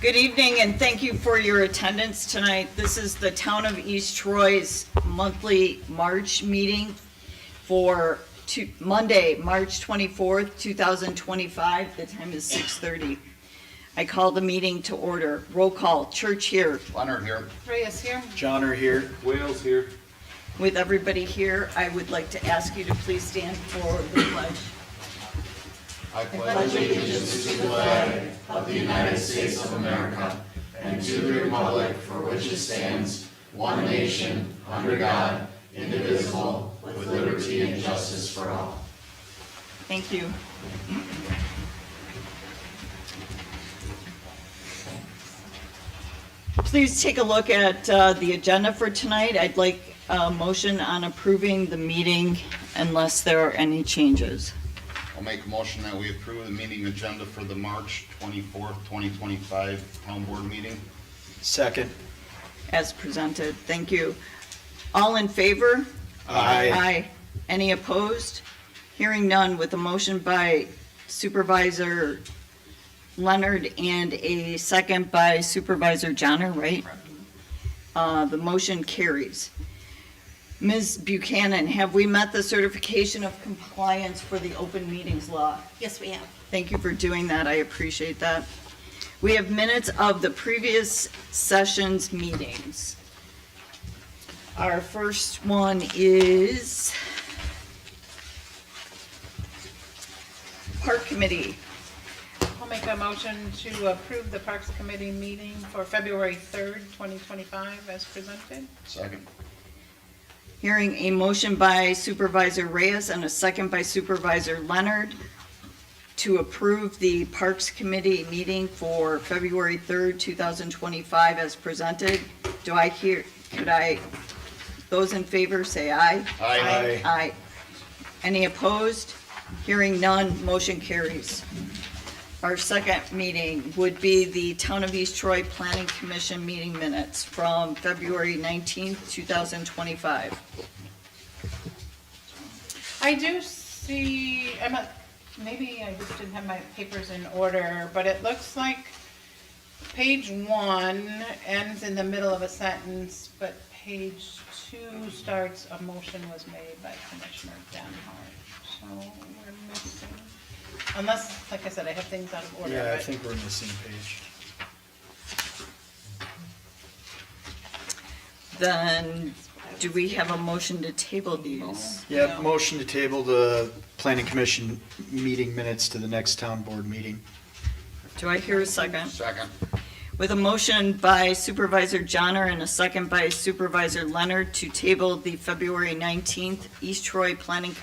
Good evening, and thank you for your attendance tonight. This is the Town of East Troy's monthly March meeting for Monday, March 24th, 2025. The time is 6:30. I call the meeting to order. Roll call. Church here. Leonard here. Reyes here. Johnner here. Wales here. With everybody here, I would like to ask you to please stand for the pledge. I pledge allegiance to the flag of the United States of America and to the republic for which it stands, one nation, under God, indivisible, with liberty and justice for all. Thank you. Please take a look at the agenda for tonight. I'd like a motion on approving the meeting unless there are any changes. I'll make a motion that we approve the meeting agenda for the March 24th, 2025 Town Board meeting. Second. As presented. Thank you. All in favor? Aye. Aye. Any opposed? Hearing none, with a motion by Supervisor Leonard and a second by Supervisor Johnner, right? The motion carries. Ms. Buchanan, have we met the certification of compliance for the open meetings law? Yes, we have. Thank you for doing that. I appreciate that. We have minutes of the previous session's meetings. Our first one is Park Committee. I'll make a motion to approve the Parks Committee meeting for February 3rd, 2025 as presented. Second. Hearing a motion by Supervisor Reyes and a second by Supervisor Leonard to approve the Parks Committee meeting for February 3rd, 2025 as presented. Those in favor say aye. Aye. Aye. Any opposed? Hearing none, motion carries. Our second meeting would be the Town of East Troy Planning Commission meeting minutes from February 19th, 2025. I do see, maybe I just didn't have my papers in order, but it looks like page 1 ends in the middle of a sentence, but page 2 starts, a motion was made by Commissioner Denhart. So we're missing, unless, like I said, I have things out of order. Yeah, I but- think we're in the same page. Then, do we have a motion to table these? Yep, motion to table the planning commission meeting minutes to the next town board meeting. Do I hear a second? Second. With a motion by Supervisor Johnner and a second by Supervisor Leonard to table the February 19th East Troy Planning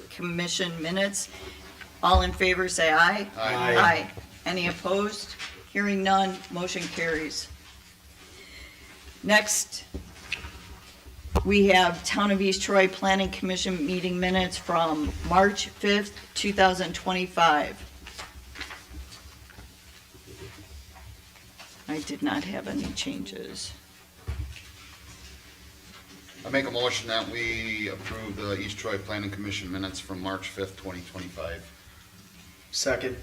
Commission minutes. All in favor, say aye. Aye. Aye. Any opposed? Hearing none, motion carries. Next, we have Town of East Troy Planning Commission meeting minutes from March 5th, 2025. I did not have any changes. I make a motion that we approve the East Troy Planning Commission minutes from March 5th, 2025. Second.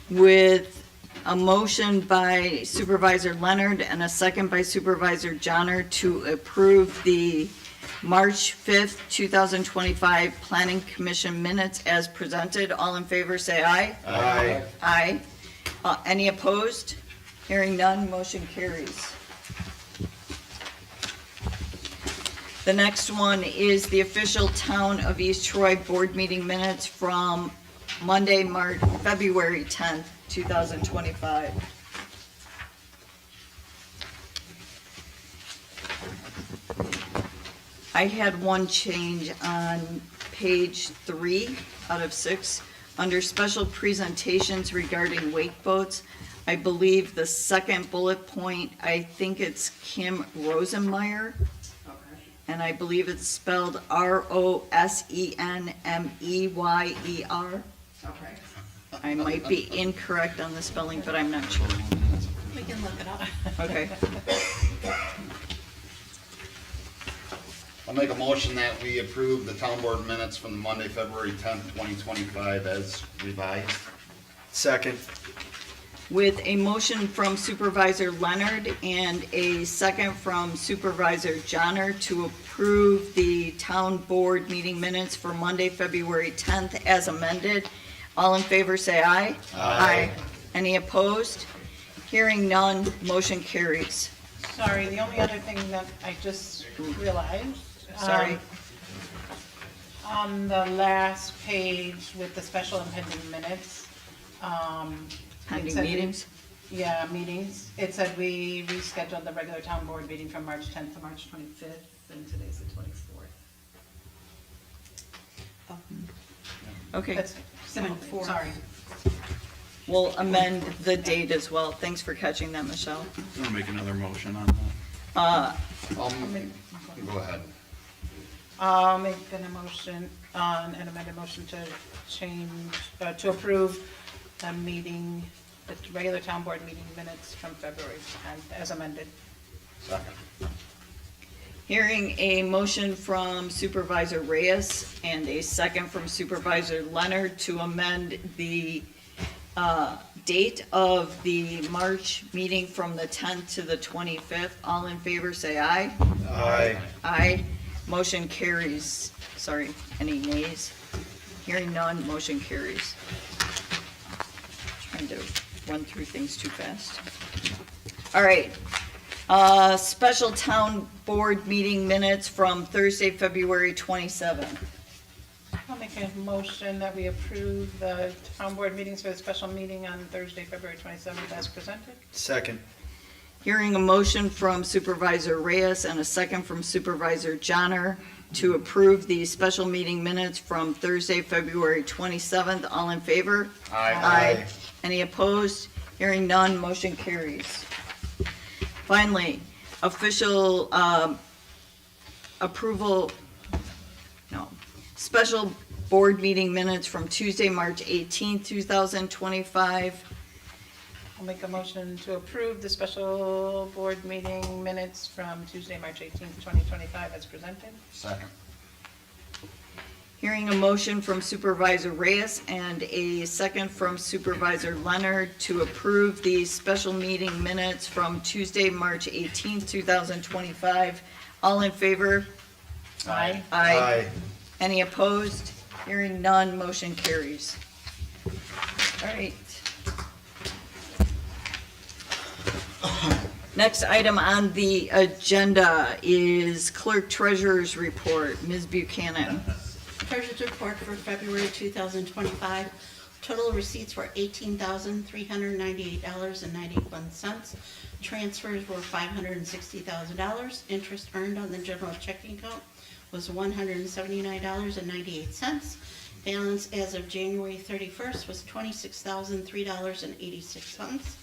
With a motion by Supervisor Leonard and a second by Supervisor Johnner to approve the March 5th, 2025 Planning Commission minutes as presented. All in favor, say aye. Aye. Aye. Any opposed? Hearing none, motion carries. The next one is the official Town of East Troy board meeting minutes from Monday, February 10th, 2025. I had one change on page 3 out of 6. Under special presentations regarding wake boats, I believe the second bullet point, I think it's Kim Rosenmeyer. And I believe it's spelled Rosenmeyer. Okay. I might be incorrect on the spelling, but I'm not sure. We can look it up. Okay. I'll make a motion that we approve the town board minutes from the Monday, February 10th, 2025 as revised. Second. with a motion from Supervisor Leonard and a second from Supervisor Johnner to approve the town board meeting minutes for Monday, February 10th as amended. All in favor, say aye. Aye. Any opposed? Hearing none, motion carries. Sorry, the only other thing that I just realized. Sorry. On the last page with the special and pending minutes. it Pending said we- meetings? Yeah, meetings. It said we rescheduled the regular town board meeting from March 10th to March 25th, and today's the 24th. Okay, That's simple, sorry. we'll amend the date as well. Thanks for catching that, Michelle. I'll make another motion on that. Go ahead. I'll make an emotion, an amended motion to change, to approve the meeting, the regular town board meeting minutes from February 10th as amended. Second. Hearing a motion from Supervisor Reyes and a second from Supervisor Leonard to amend the date of the March meeting from the 10th to the 25th. All in favor, say aye. Aye. Aye. Motion carries. Sorry, any nays? Hearing none, motion carries. Trying to run through things too fast. All right. Special town board meeting minutes from Thursday, February 27th. I'll make a motion that we approve the town board meetings for the special meeting on Thursday, February 27th as presented. Second. Hearing a motion from Supervisor Reyes and a second from Supervisor Johnner to approve the special meeting minutes from Thursday, February 27th. All in favor? Aye. Any opposed? Hearing none, motion carries. Finally, official approval, no, special board meeting minutes from Tuesday, March 18th, 2025. I'll make a motion to approve the special board meeting minutes from Tuesday, March 18th, 2025 as presented. Second. Hearing a motion from Supervisor Reyes and a second from Supervisor Leonard to approve the special meeting minutes from Tuesday, March 18th, 2025. All in favor? Aye. Aye. Any opposed? Hearing none, motion carries. All right. Next item on the agenda is Clerk Treasurer's Report. Ms. Buchanan. Treasurer's report for February 2025. Total receipts were $18,398.91. Transfers were $560,000. Interest earned on the general checking account was $179.98. Balance as of January 31st was $26,003.86.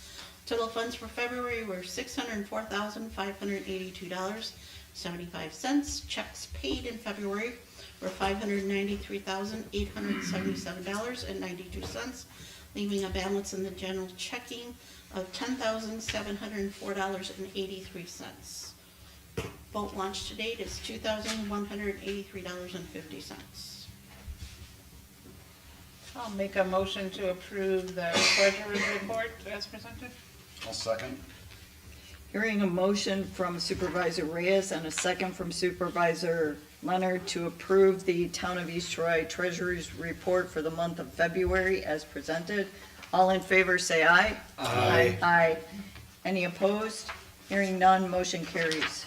Total funds for February were $604,582.75. Checks paid in February were $593,877.92, leaving a balance in the general checking of $10,704.83. Boat launch to date is $2,183.50. I'll make a motion to approve the treasurer's report as presented. I'll second. Hearing a motion from Supervisor Reyes and a second from Supervisor Leonard to approve the Town of East Troy Treasurer's Report for the month of February as presented. All in favor, say aye. Aye. Aye. Any opposed? Hearing none, motion carries.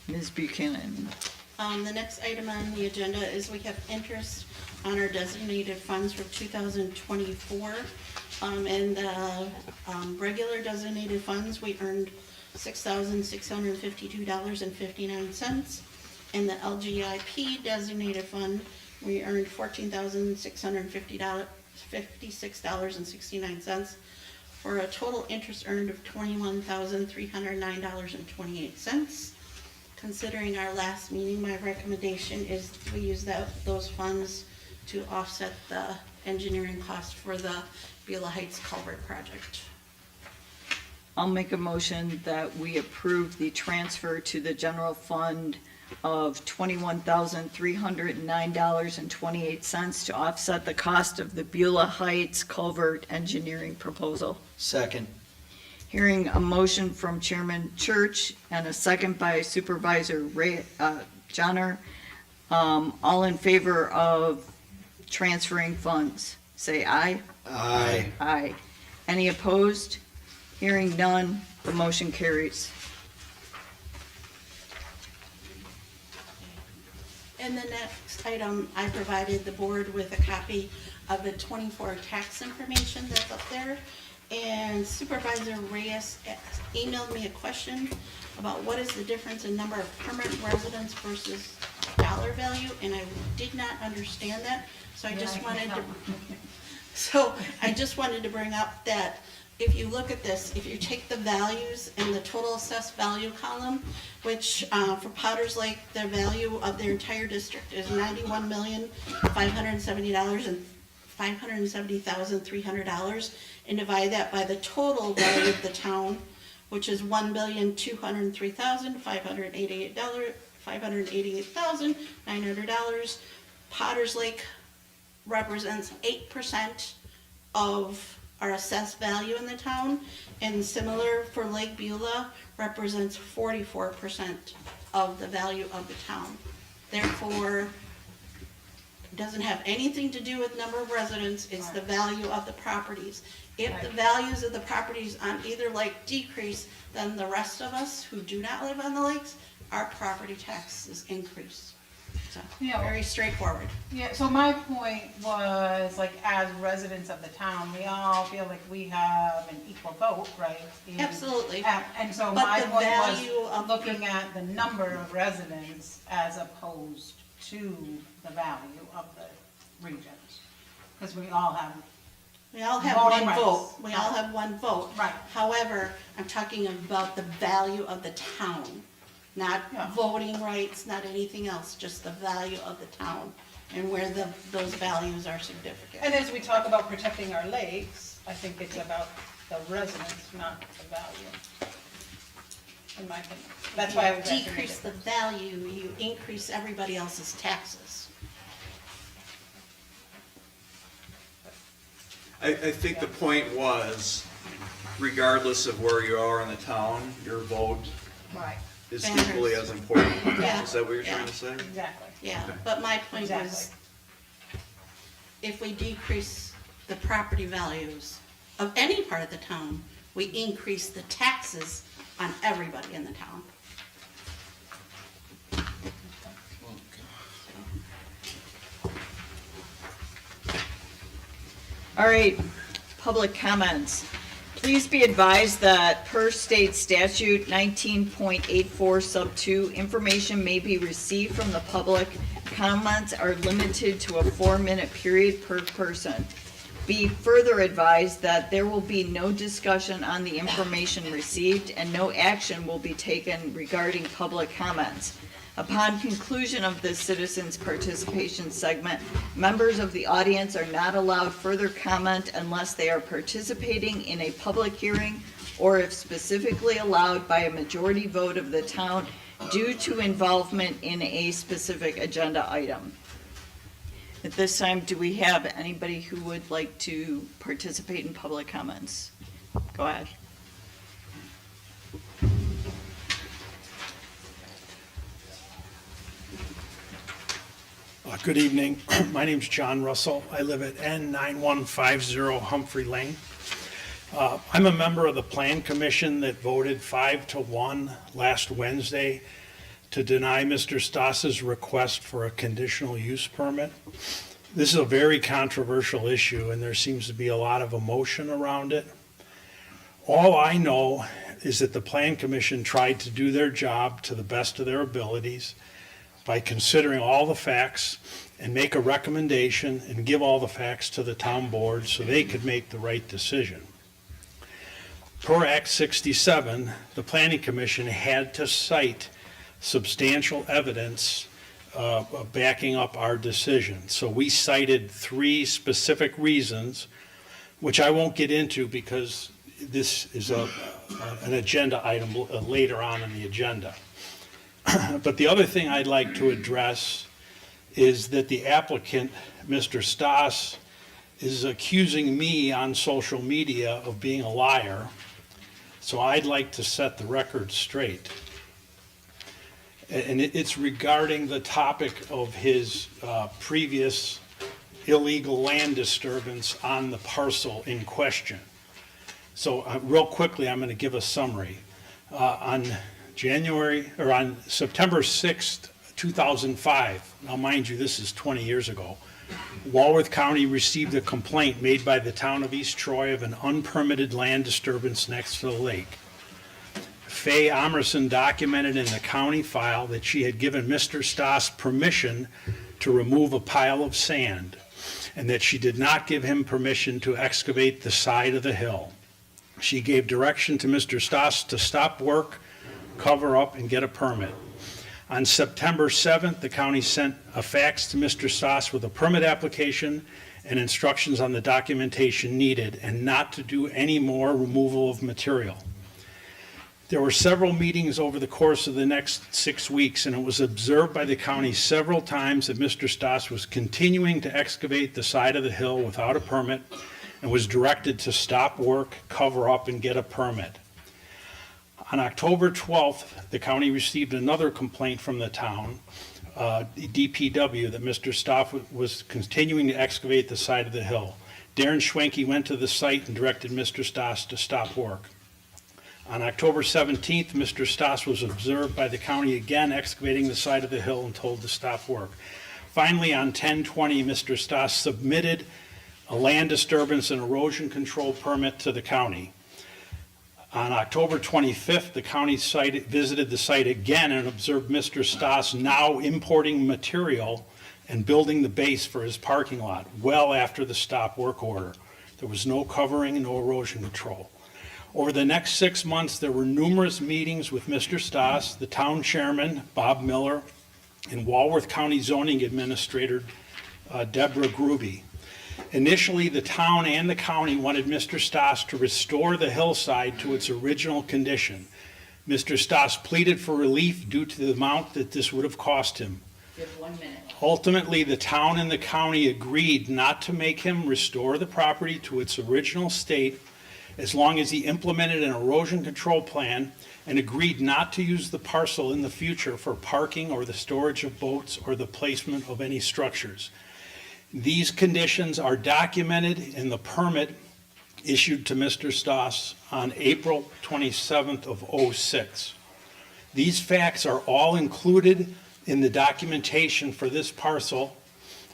Ms. Buchanan. The next item on the agenda is we have interest on our designated funds for 2024. And the regular designated funds, we earned $6,652.59. In the LGIP designated fund, we earned $14,656.69 for a total interest earned of $21,309.28. Considering our last meeting, my recommendation is we use those funds to offset the engineering cost for the Beulah Heights Culvert project. I'll make a motion that we approve the transfer to the general fund of $21,309.28 to offset the cost of the Beulah Heights Culvert Engineering proposal. Second. Hearing a motion from Chairman Church and a second by Supervisor Johnner. All in favor of transferring funds, say aye. Aye. Aye. Any opposed? Hearing none, the motion carries. And the next item, I provided the board with a copy of the 24 tax information that's up there. And Supervisor Reyes emailed me a question about what is the difference in number of permanent residents versus dollar value, and I did not understand that, so I just wanted to bring up that if you look at this, if you take the values in the total assessed value column, which for Potters Lake, the value of their entire district is $91,570,300, and divide that by the total value of the town, which is $1,203,588,900. Potters Lake represents 8% of our assessed value in the town, and similar for Lake Beulah represents 44% of the value of the town. Therefore, it doesn't have anything to do with number of residents, it's the value of the properties. If the values of the properties on either lake decrease, then the rest of us who do not live on the lakes, our property taxes increase. So, Yeah. very straightforward. Yeah, so my point was, like, as residents of the town, we all feel like we have an equal vote, right? Absolutely. And so But my the point value was of looking at the number of residents as opposed to the value of the regions. Because we all have, We all have Voting one rights. vote. We all have one vote. Right. However, I'm talking about the value of the town, not Yeah. voting rights, not anything else, just the value of the town and where those values are significant. and as we talk about protecting our lakes, I think it's about the residents, not the value. In my opinion. That's why I was asking. Decrease the value, you increase everybody else's taxes. I think the point was, regardless of where you are in the town, your vote Right, is Matters. equally as important. Yeah. Is that what you're Yeah. trying to say? exactly. Yeah, Okay. but my point was, Exactly. if we decrease the property values of any part of the town, we increase the taxes on everybody in the town. All right, public comments. Please be advised that per state statute 19.84 sub 2, information may be received from the public. Comments are limited to a 4-minute period per person. Be further advised that there will be no discussion on the information received and no action will be taken regarding public comments. Upon conclusion of this citizens' participation segment, members of the audience are not allowed further comment unless they are participating in a public hearing or if specifically allowed by a majority vote of the town due to involvement in a specific agenda item. At this time, do we have anybody who would like to participate in public comments? Go ahead. Good evening. My name's John Russell. I live at N9150 Humphrey Lane. I'm a member of the Plan Commission that voted 5-1 last Wednesday to deny Mr. Stas's request for a conditional use permit. This is a very controversial issue, and there seems to be a lot of emotion around it. All I know is that the Plan Commission tried to do their job to the best of their abilities by considering all the facts and make a recommendation and give all the facts to the town board so they could make the right decision. Per Act 67, the Planning Commission had to cite substantial evidence backing up our decision. So we cited 3 specific reasons, which I won't get into because this is an agenda item later on in the agenda. But the other thing I'd like to address is that the applicant, Mr. Stas, is accusing me on social media of being a liar. So I'd like to set the record straight. And it's regarding the topic of his previous illegal land disturbance on the parcel in question. So real quickly, I'm going to give a summary. On September 6th, 2005, now mind you, this is 20 years ago, Walworth County received a complaint made by the town of East Troy of an unpermitted land disturbance next to the lake. Faye Amerson documented in the county file that she had given Mr. Stas permission to remove a pile of sand, and that she did not give him permission to excavate the side of the hill. She gave direction to Mr. Stas to stop work, cover up, and get a permit. On September 7th, the county sent a fax to Mr. Stas with a permit application and instructions on the documentation needed, and not to do any more removal of material. There were several meetings over the course of the next 6 weeks, and it was observed by the county several times that Mr. Stas was continuing to excavate the side of the hill without a permit, and was directed to stop work, cover up, and get a permit. On October 12th, the county received another complaint from the town, DPW, that Mr. Stas was continuing to excavate the side of the hill. Darren Schwenke went to the site and directed Mr. Stas to stop work. On October 17th, Mr. Stas was observed by the county again excavating the side of the hill and told to stop work. Finally, on 10/20, Mr. Stas submitted a land disturbance and erosion control permit to the county. On October 25th, the county visited the site again and observed Mr. Stas now importing material and building the base for his parking lot well after the stop work order. There was no covering and no erosion control. Over the next 6 months, there were numerous meetings with Mr. Stas, the town chairman, Bob Miller, and Walworth County zoning administrator, Deborah Gruby. Initially, the town and the county wanted Mr. Stas to restore the hillside to its original condition. Mr. Stas pleaded for relief due to the amount that this would have cost him. You have 1 minute. Ultimately, the town and the county agreed not to make him restore the property to its original state as long as he implemented an erosion control plan, and agreed not to use the parcel in the future for parking or the storage of boats or the placement of any structures. These conditions are documented in the permit issued to Mr. Stas on April 27th of '06. These facts are all included in the documentation for this parcel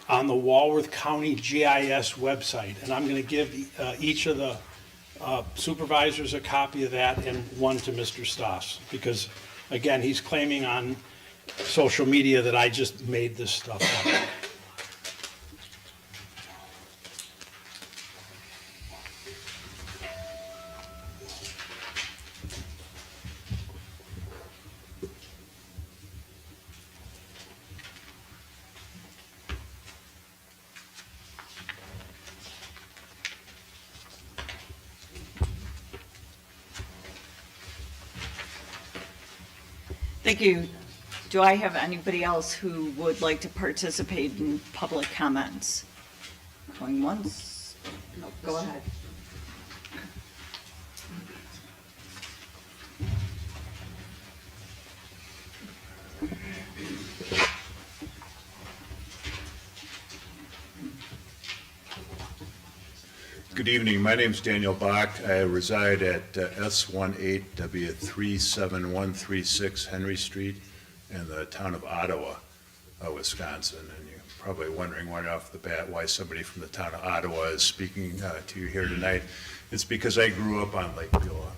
on the Walworth County GIS website. And I'm going to give each of the supervisors a copy of that, and one to Mr. Stas, because again, he's claiming on social media that I just made this stuff up. Thank you. Do I have anybody else who would like to participate in public comments? Going once? No, go ahead. Good evening. My name's Daniel Bach. I reside at S18W37136 Henry Street in the town of Ottawa, Wisconsin. And you're probably wondering right off the bat why somebody from the town of Ottawa is speaking to you here tonight. It's because I grew up on Lake Beulah.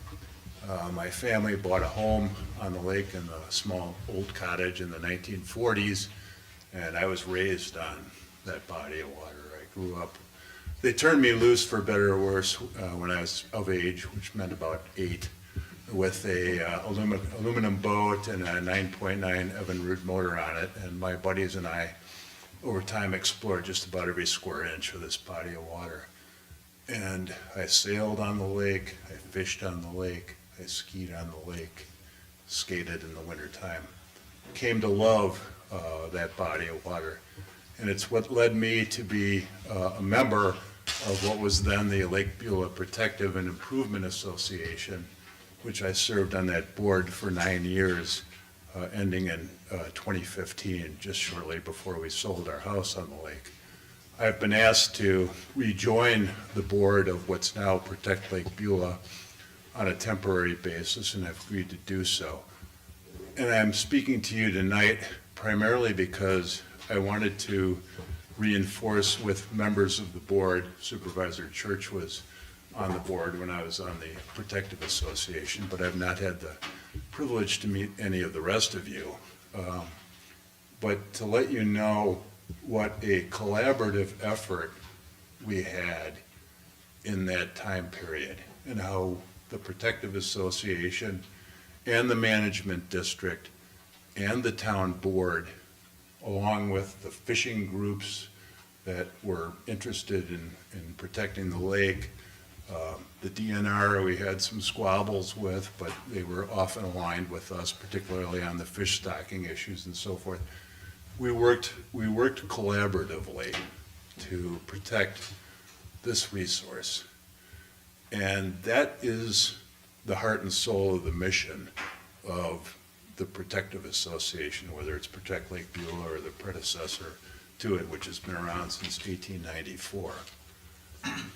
My family bought a home on the lake in a small old cottage in the 1940s, and I was raised on that body of water. I grew up. They turned me loose, for better or worse, when I was of age, which meant about 8, with a aluminum boat and a 9.9 Evinrude motor on it. And my buddies and I, over time, explored just about every square inch of this body of water. And I sailed on the lake, I fished on the lake, I skied on the lake, skated in the wintertime. came to love that body of water. And it's what led me to be a member of what was then the Lake Beulah Protective and Improvement Association, which I served on that board for 9 years, ending in 2015, just shortly before we sold our house on the lake. I've been asked to rejoin the board of what's now Protect Lake Beulah on a temporary basis, and I've agreed to do so. And I'm speaking to you tonight primarily because I wanted to reinforce with members of the board. Supervisor Church was on the board when I was on the Protective Association, but I've not had the privilege to meet any of the rest of you. But to let you know what a collaborative effort we had in that time period, and how the Protective Association and the management district and the town board, along with the fishing groups that were interested in protecting the lake, the DNR we had some squabbles with, but they were often aligned with us, particularly on the fish stocking issues and so forth. We worked collaboratively to protect this resource. And that is the heart and soul of the mission of the Protective Association, whether it's Protect Lake Beulah or the predecessor to it, which has been around since 1894.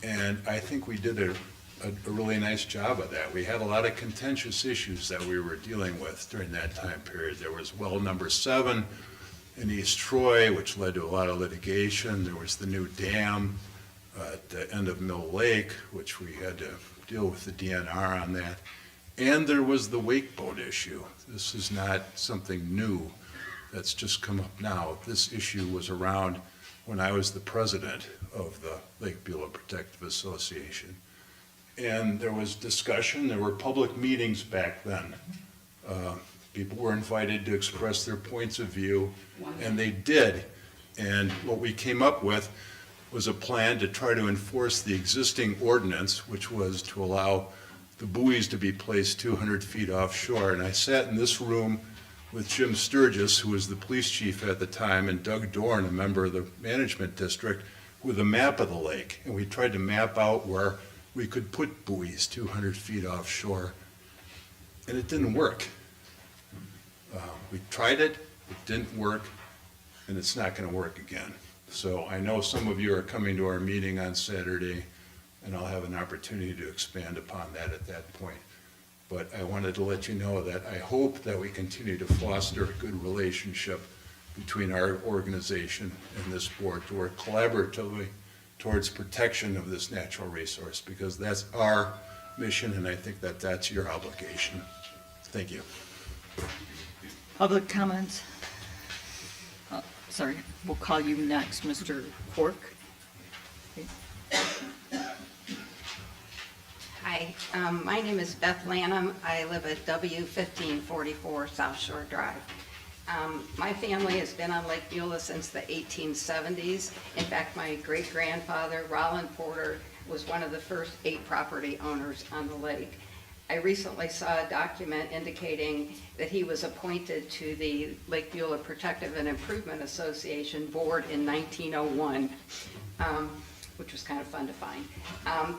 And I think we did a really nice job of that. We had a lot of contentious issues that we were dealing with during that time period. There was well number 7 in East Troy, which led to a lot of litigation. There was the new dam at the end of Mill Lake, which we had to deal with the DNR on that. And there was the wake boat issue. This is not something new that's just come up now. This issue was around when I was the president of the Lake Beulah Protective Association. And there was discussion, there were public meetings back then. People were invited to express their points of view, and they did. And what we came up with was a plan to try to enforce the existing ordinance, which was to allow the buoys to be placed 200 feet offshore. And I sat in this room with Jim Sturgis, who was the police chief at the time, and Doug Dorn, a member of the management district, with a map of the lake. And we tried to map out where we could put buoys 200 feet offshore. And it didn't work. We tried it, it didn't work, and it's not going to work again. So I know some of you are coming to our meeting on Saturday, and I'll have an opportunity to expand upon that at that point. But I wanted to let you know that I hope that we continue to foster a good relationship between our organization and this board to work collaboratively towards protection of this natural resource, because that's our mission, and I think that that's your obligation. Thank you. Public comments? Sorry, we'll call you next, Mr. Cork. Hi, my name is Beth Lanham. I live at W1544 South Shore Drive. My family has been on Lake Beulah since the 1870s. In fact, my great-grandfather, Roland Porter, was one of the first 8 property owners on the lake. I recently saw a document indicating that he was appointed to the Lake Beulah Protective and Improvement Association board in 1901. Which was kind of fun to find.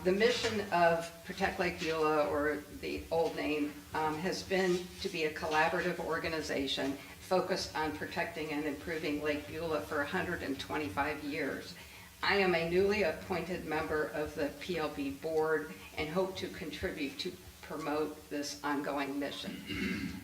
The mission of Protect Lake Beulah, or the old name, has been to be a collaborative organization focused on protecting and improving Lake Beulah for 125 years. I am a newly appointed member of the PLB board and hope to contribute to promote this ongoing mission.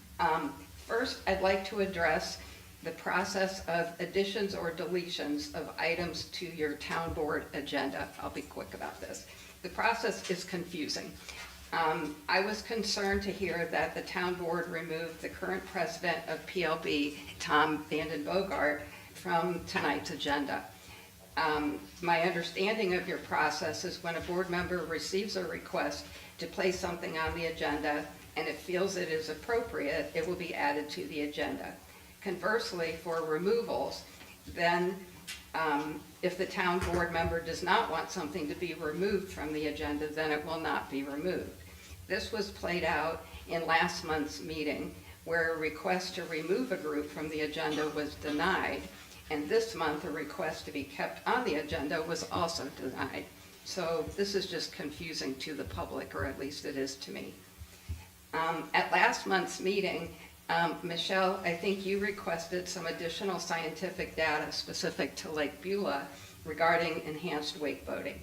First, I'd like to address the process of additions or deletions of items to your town board agenda. I'll be quick about this. The process is confusing. I was concerned to hear that the town board removed the current president of PLB, Tom Vanden Bogart, from tonight's agenda. My understanding of your process is when a board member receives a request to place something on the agenda and it feels it is appropriate, it will be added to the agenda. Conversely, for removals, then if the town board member does not want something to be removed from the agenda, then it will not be removed. This was played out in last month's meeting where a request to remove a group from the agenda was denied, and this month a request to be kept on the agenda was also denied. So this is just confusing to the public, or at least it is to me. At last month's meeting, Michelle, I think you requested some additional scientific data specific to Lake Beulah regarding enhanced wake boating.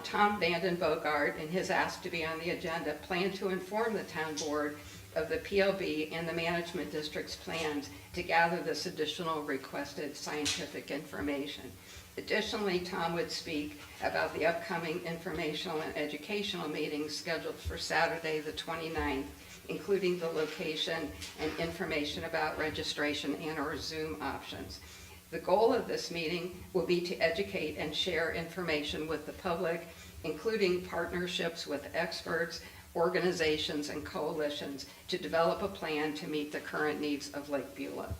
Tom Vanden Bogart, in his ask to be on the agenda, planned to inform the town board of the PLB and the management district's plans to gather this additional requested scientific information. Additionally, Tom would speak about the upcoming informational and educational meetings scheduled for Saturday, the 29th, including the location and information about registration and/or Zoom options. The goal of this meeting will be to educate and share information with the public, including partnerships with experts, organizations, and coalitions to develop a plan to meet the current needs of Lake Beulah.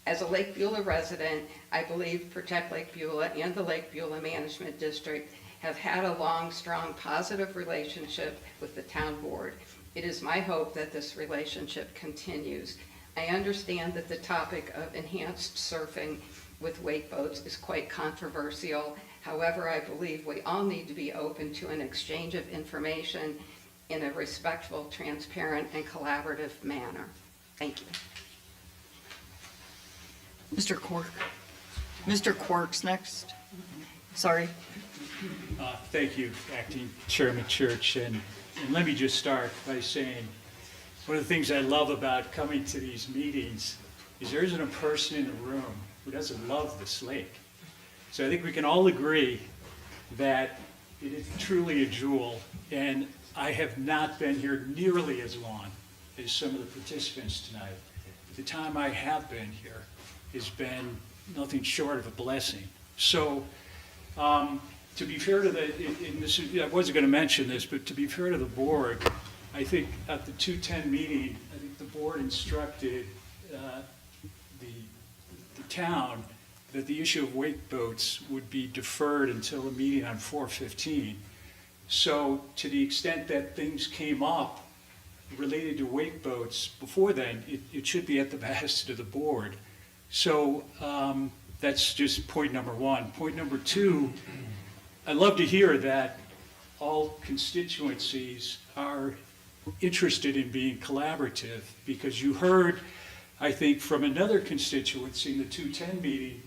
As a Lake Beulah resident, I believe Protect Lake Beulah and the Lake Beulah Management District have had a long, strong, positive relationship with the town board. It is my hope that this relationship continues. I understand that the topic of enhanced surfing with wake boats is quite controversial. However, I believe we all need to be open to an exchange of information in a respectful, transparent, and collaborative manner. Thank you. Mr. Quirk. Mr. Quirk's next. Sorry. Thank you, Acting Chairman Church. And let me just start by saying, one of the things I love about coming to these meetings is there isn't a person in the room who doesn't love this lake. So I think we can all agree that it is truly a jewel, and I have not been here nearly as long as some of the participants tonight. The time I have been here has been nothing short of a blessing. So, to be fair to I wasn't going to mention this, but to be fair to the board, I think at the 210 meeting, I think the board instructed the town that the issue of wake boats would be deferred until a meeting on 4/15. So to the extent that things came up related to wake boats before then, it should be at the behest of the board. So that's just point number one. Point number two, I'd love to hear that all constituencies are interested in being collaborative, because you heard, I think, from another constituency in the 210 meeting,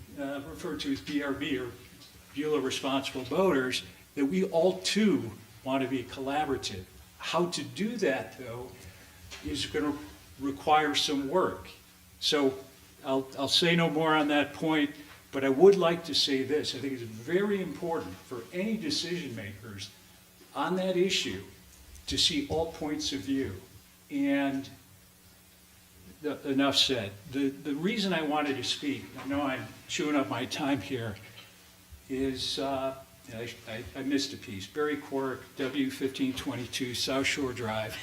referred to as BRB, or Beulah Responsible Boaters, that we all too want to be collaborative. How to do that, though, is going to require some work. So I'll say no more on that point, but I would like to say this. I think it's very important for any decision makers on that issue to see all points of view. And enough said. The reason I wanted to speak, I know I'm chewing up my time here, is I missed a piece. Barry Quirk, W1522 South Shore Drive.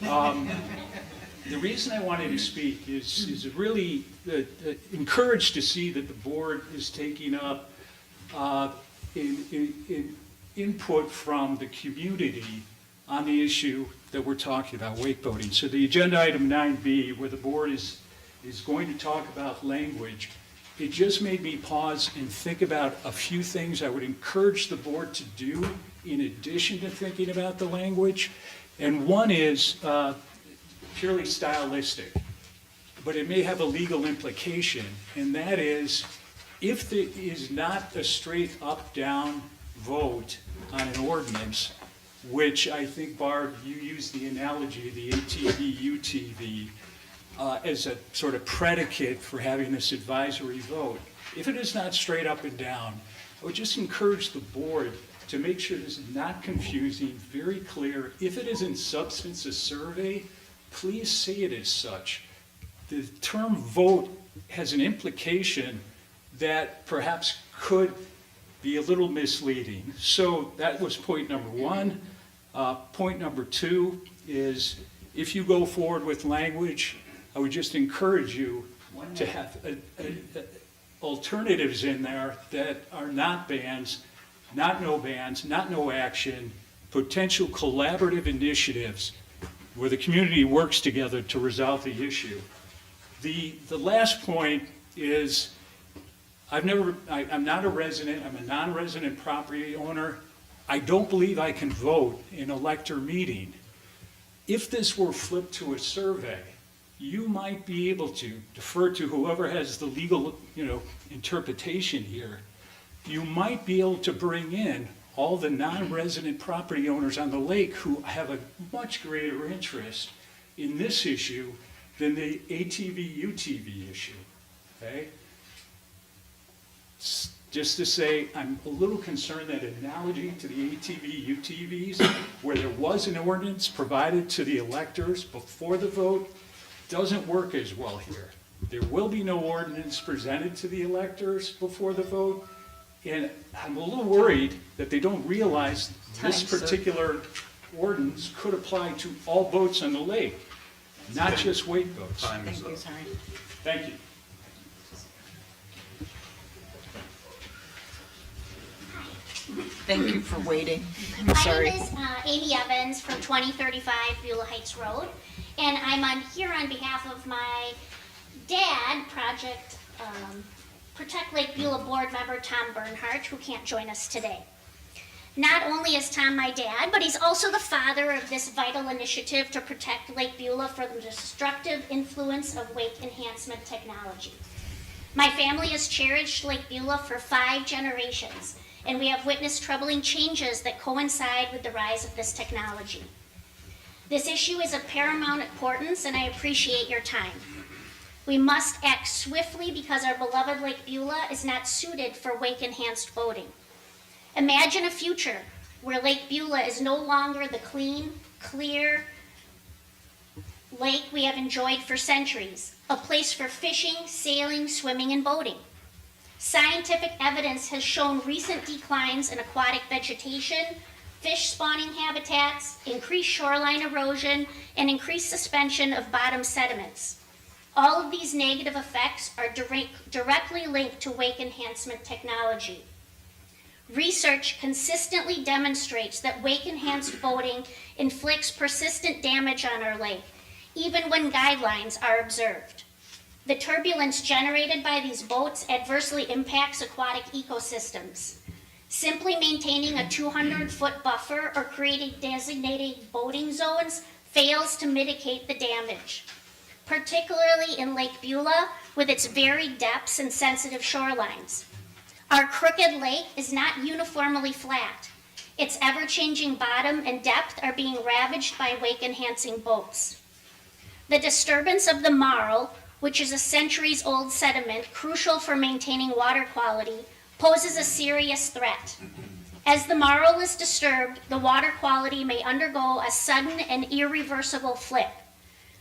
The reason I wanted to speak is really encouraged to see that the board is taking up input from the community on the issue that we're talking about, wake boating. So the agenda item 9B, where the board is going to talk about language, it just made me pause and think about a few things I would encourage the board to do in addition to thinking about the language. And one is purely stylistic, but it may have a legal implication, and that is, if there is not a straight up-down vote on an ordinance, which I think, Barb, you used the analogy of the ATV, UTV, as a sort of predicate for having this advisory vote. If it is not straight up and down, I would just encourage the board to make sure this is not confusing, very clear. If it is in substance a survey, please say it as such. The term vote has an implication that perhaps could be a little misleading. So that was point number one. Point number two is, if you go forward with language, I would just encourage you to have alternatives in there that are not bans, not no bans, not no action, potential collaborative initiatives where the community works together to resolve the issue. The last point is, I'm not a resident, I'm a non-resident property owner. I don't believe I can vote in a elector meeting. If this were flipped to a survey, you might be able to defer to whoever has the legal, interpretation here. You might be able to bring in all the non-resident property owners on the lake who have a much greater interest in this issue than the ATV, UTV issue, okay? Just to say, I'm a little concerned that analogy to the ATV, UTVs, where there was an ordinance provided to the electors before the vote, doesn't work as well here. There will be no ordinance presented to the electors before the vote, and I'm a little worried that they don't realize this Time, sir. particular ordinance could apply to all boats on the lake, not just wake boats. Time is up. Sorry. Thank you. Thank you for waiting. I'm My sorry. name is Amy Evans from 2035 Beulah Heights Road, and I'm here on behalf of my dad, Project Protect Lake Beulah board member Tom Bernhardt, who can't join us today. Not only is Tom my dad, but he's also the father of this vital initiative to protect Lake Beulah from the destructive influence of wake enhancement technology. My family has cherished Lake Beulah for 5 generations, and we have witnessed troubling changes that coincide with the rise of this technology. This issue is of paramount importance, and I appreciate your time. We must act swiftly because our beloved Lake Beulah is not suited for wake-enhanced boating. Imagine a future where Lake Beulah is no longer the clean, clear lake we have enjoyed for centuries, a place for fishing, sailing, swimming, and boating. Scientific evidence has shown recent declines in aquatic vegetation, fish spawning habitats, increased shoreline erosion, and increased suspension of bottom sediments. All of these negative effects are directly linked to wake enhancement technology. Research consistently demonstrates that wake-enhanced boating inflicts persistent damage on our lake, even when guidelines are observed. The turbulence generated by these boats adversely impacts aquatic ecosystems. Simply maintaining a 200-foot buffer or creating designated boating zones fails to mitigate the damage, particularly in Lake Beulah with its varied depths and sensitive shorelines. Our crooked lake is not uniformly flat. Its ever-changing bottom and depth are being ravaged by wake-enhancing boats. The disturbance of the marl, which is a centuries-old sediment crucial for maintaining water quality, poses a serious threat. As the marl is disturbed, the water quality may undergo a sudden and irreversible flip.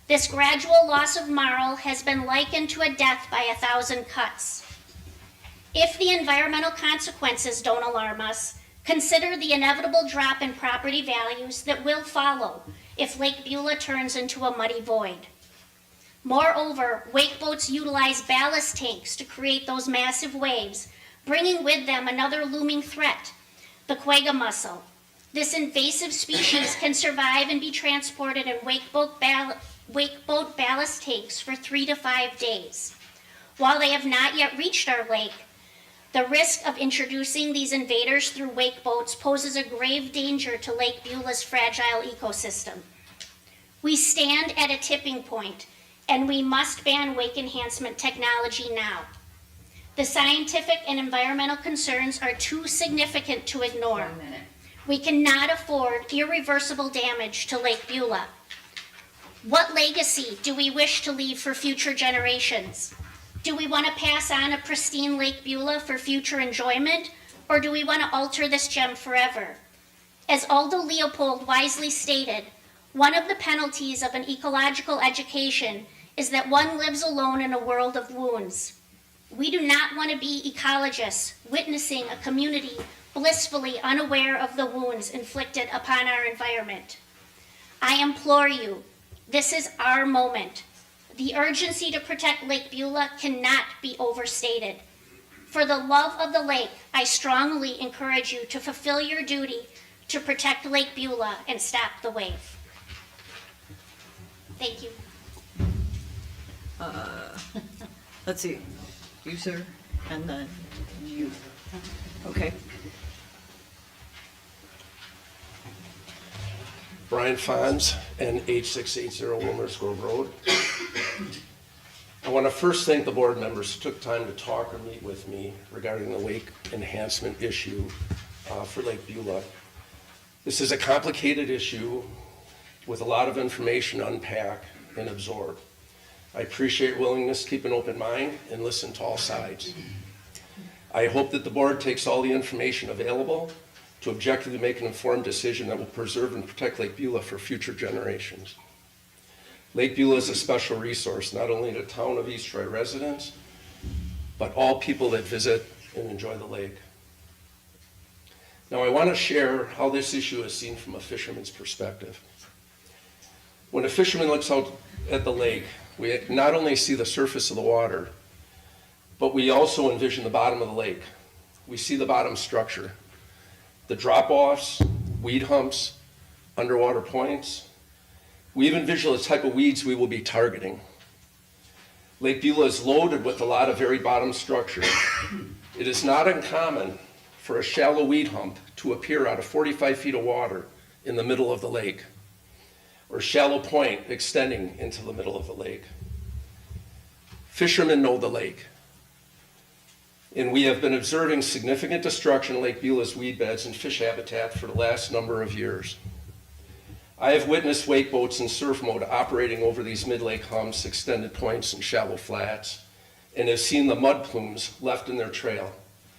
This gradual loss of marl has been likened to a death by 1,000 cuts. If the environmental consequences don't alarm us, consider the inevitable drop in property values that will follow if Lake Beulah turns into a muddy void. Moreover, wake boats utilize ballast tanks to create those massive waves, bringing with them another looming threat, the quagga mussel. This invasive species can survive and be transported in wake boat ballast tanks for 3 to 5 days. While they have not yet reached our lake, the risk of introducing these invaders through wake boats poses a grave danger to Lake Beulah's fragile ecosystem. We stand at a tipping point, and we must ban wake enhancement technology now. The scientific and environmental concerns are too significant to ignore. We cannot afford irreversible damage to Lake Beulah. What legacy do we wish to leave for future generations? Do we want to pass on a pristine Lake Beulah for future enjoyment, or do we want to alter this gem forever? As Aldo Leopold wisely stated, one of the penalties of an ecological education is that one lives alone in a world of wounds. We do not want to be ecologists witnessing a community blissfully unaware of the wounds inflicted upon our environment. I implore you, this is our moment. The urgency to protect Lake Beulah cannot be overstated. For the love of the lake, I strongly encourage you to fulfill your duty to protect Lake Beulah and stop the wave. Thank you. Let's see, you, sir, and then you. Okay. Brian Fonz, NH680 Wilmer's Grove Road. I want to first thank the board members who took time to talk or meet with me regarding the lake enhancement issue for Lake Beulah. This is a complicated issue with a lot of information to unpack and absorb. I appreciate your willingness to keep an open mind and listen to all sides. I hope that the board takes all the information available to objectively make an informed decision that will preserve and protect Lake Beulah for future generations. Lake Beulah is a special resource, not only to town of East Troy residents, but all people that visit and enjoy the lake. Now, I want to share how this issue is seen from a fisherman's perspective. When a fisherman looks out at the lake, we not only see the surface of the water, but we also envision the bottom of the lake. We see the bottom structure, the drop-offs, weed humps, underwater points. We even visual the type of weeds we will be targeting. Lake Beulah is loaded with a lot of very bottom structure. It is not uncommon for a shallow weed hump to appear out of 45 feet of water in the middle of the lake, or shallow point extending into the middle of the lake. Fishermen know the lake, and we have been observing significant destruction in Lake Beulah's weed beds and fish habitat for the last number of years. I have witnessed wake boats in surf mode operating over these mid-lake humps, extended points, and shallow flats, and have seen the mud plumes left in their trail,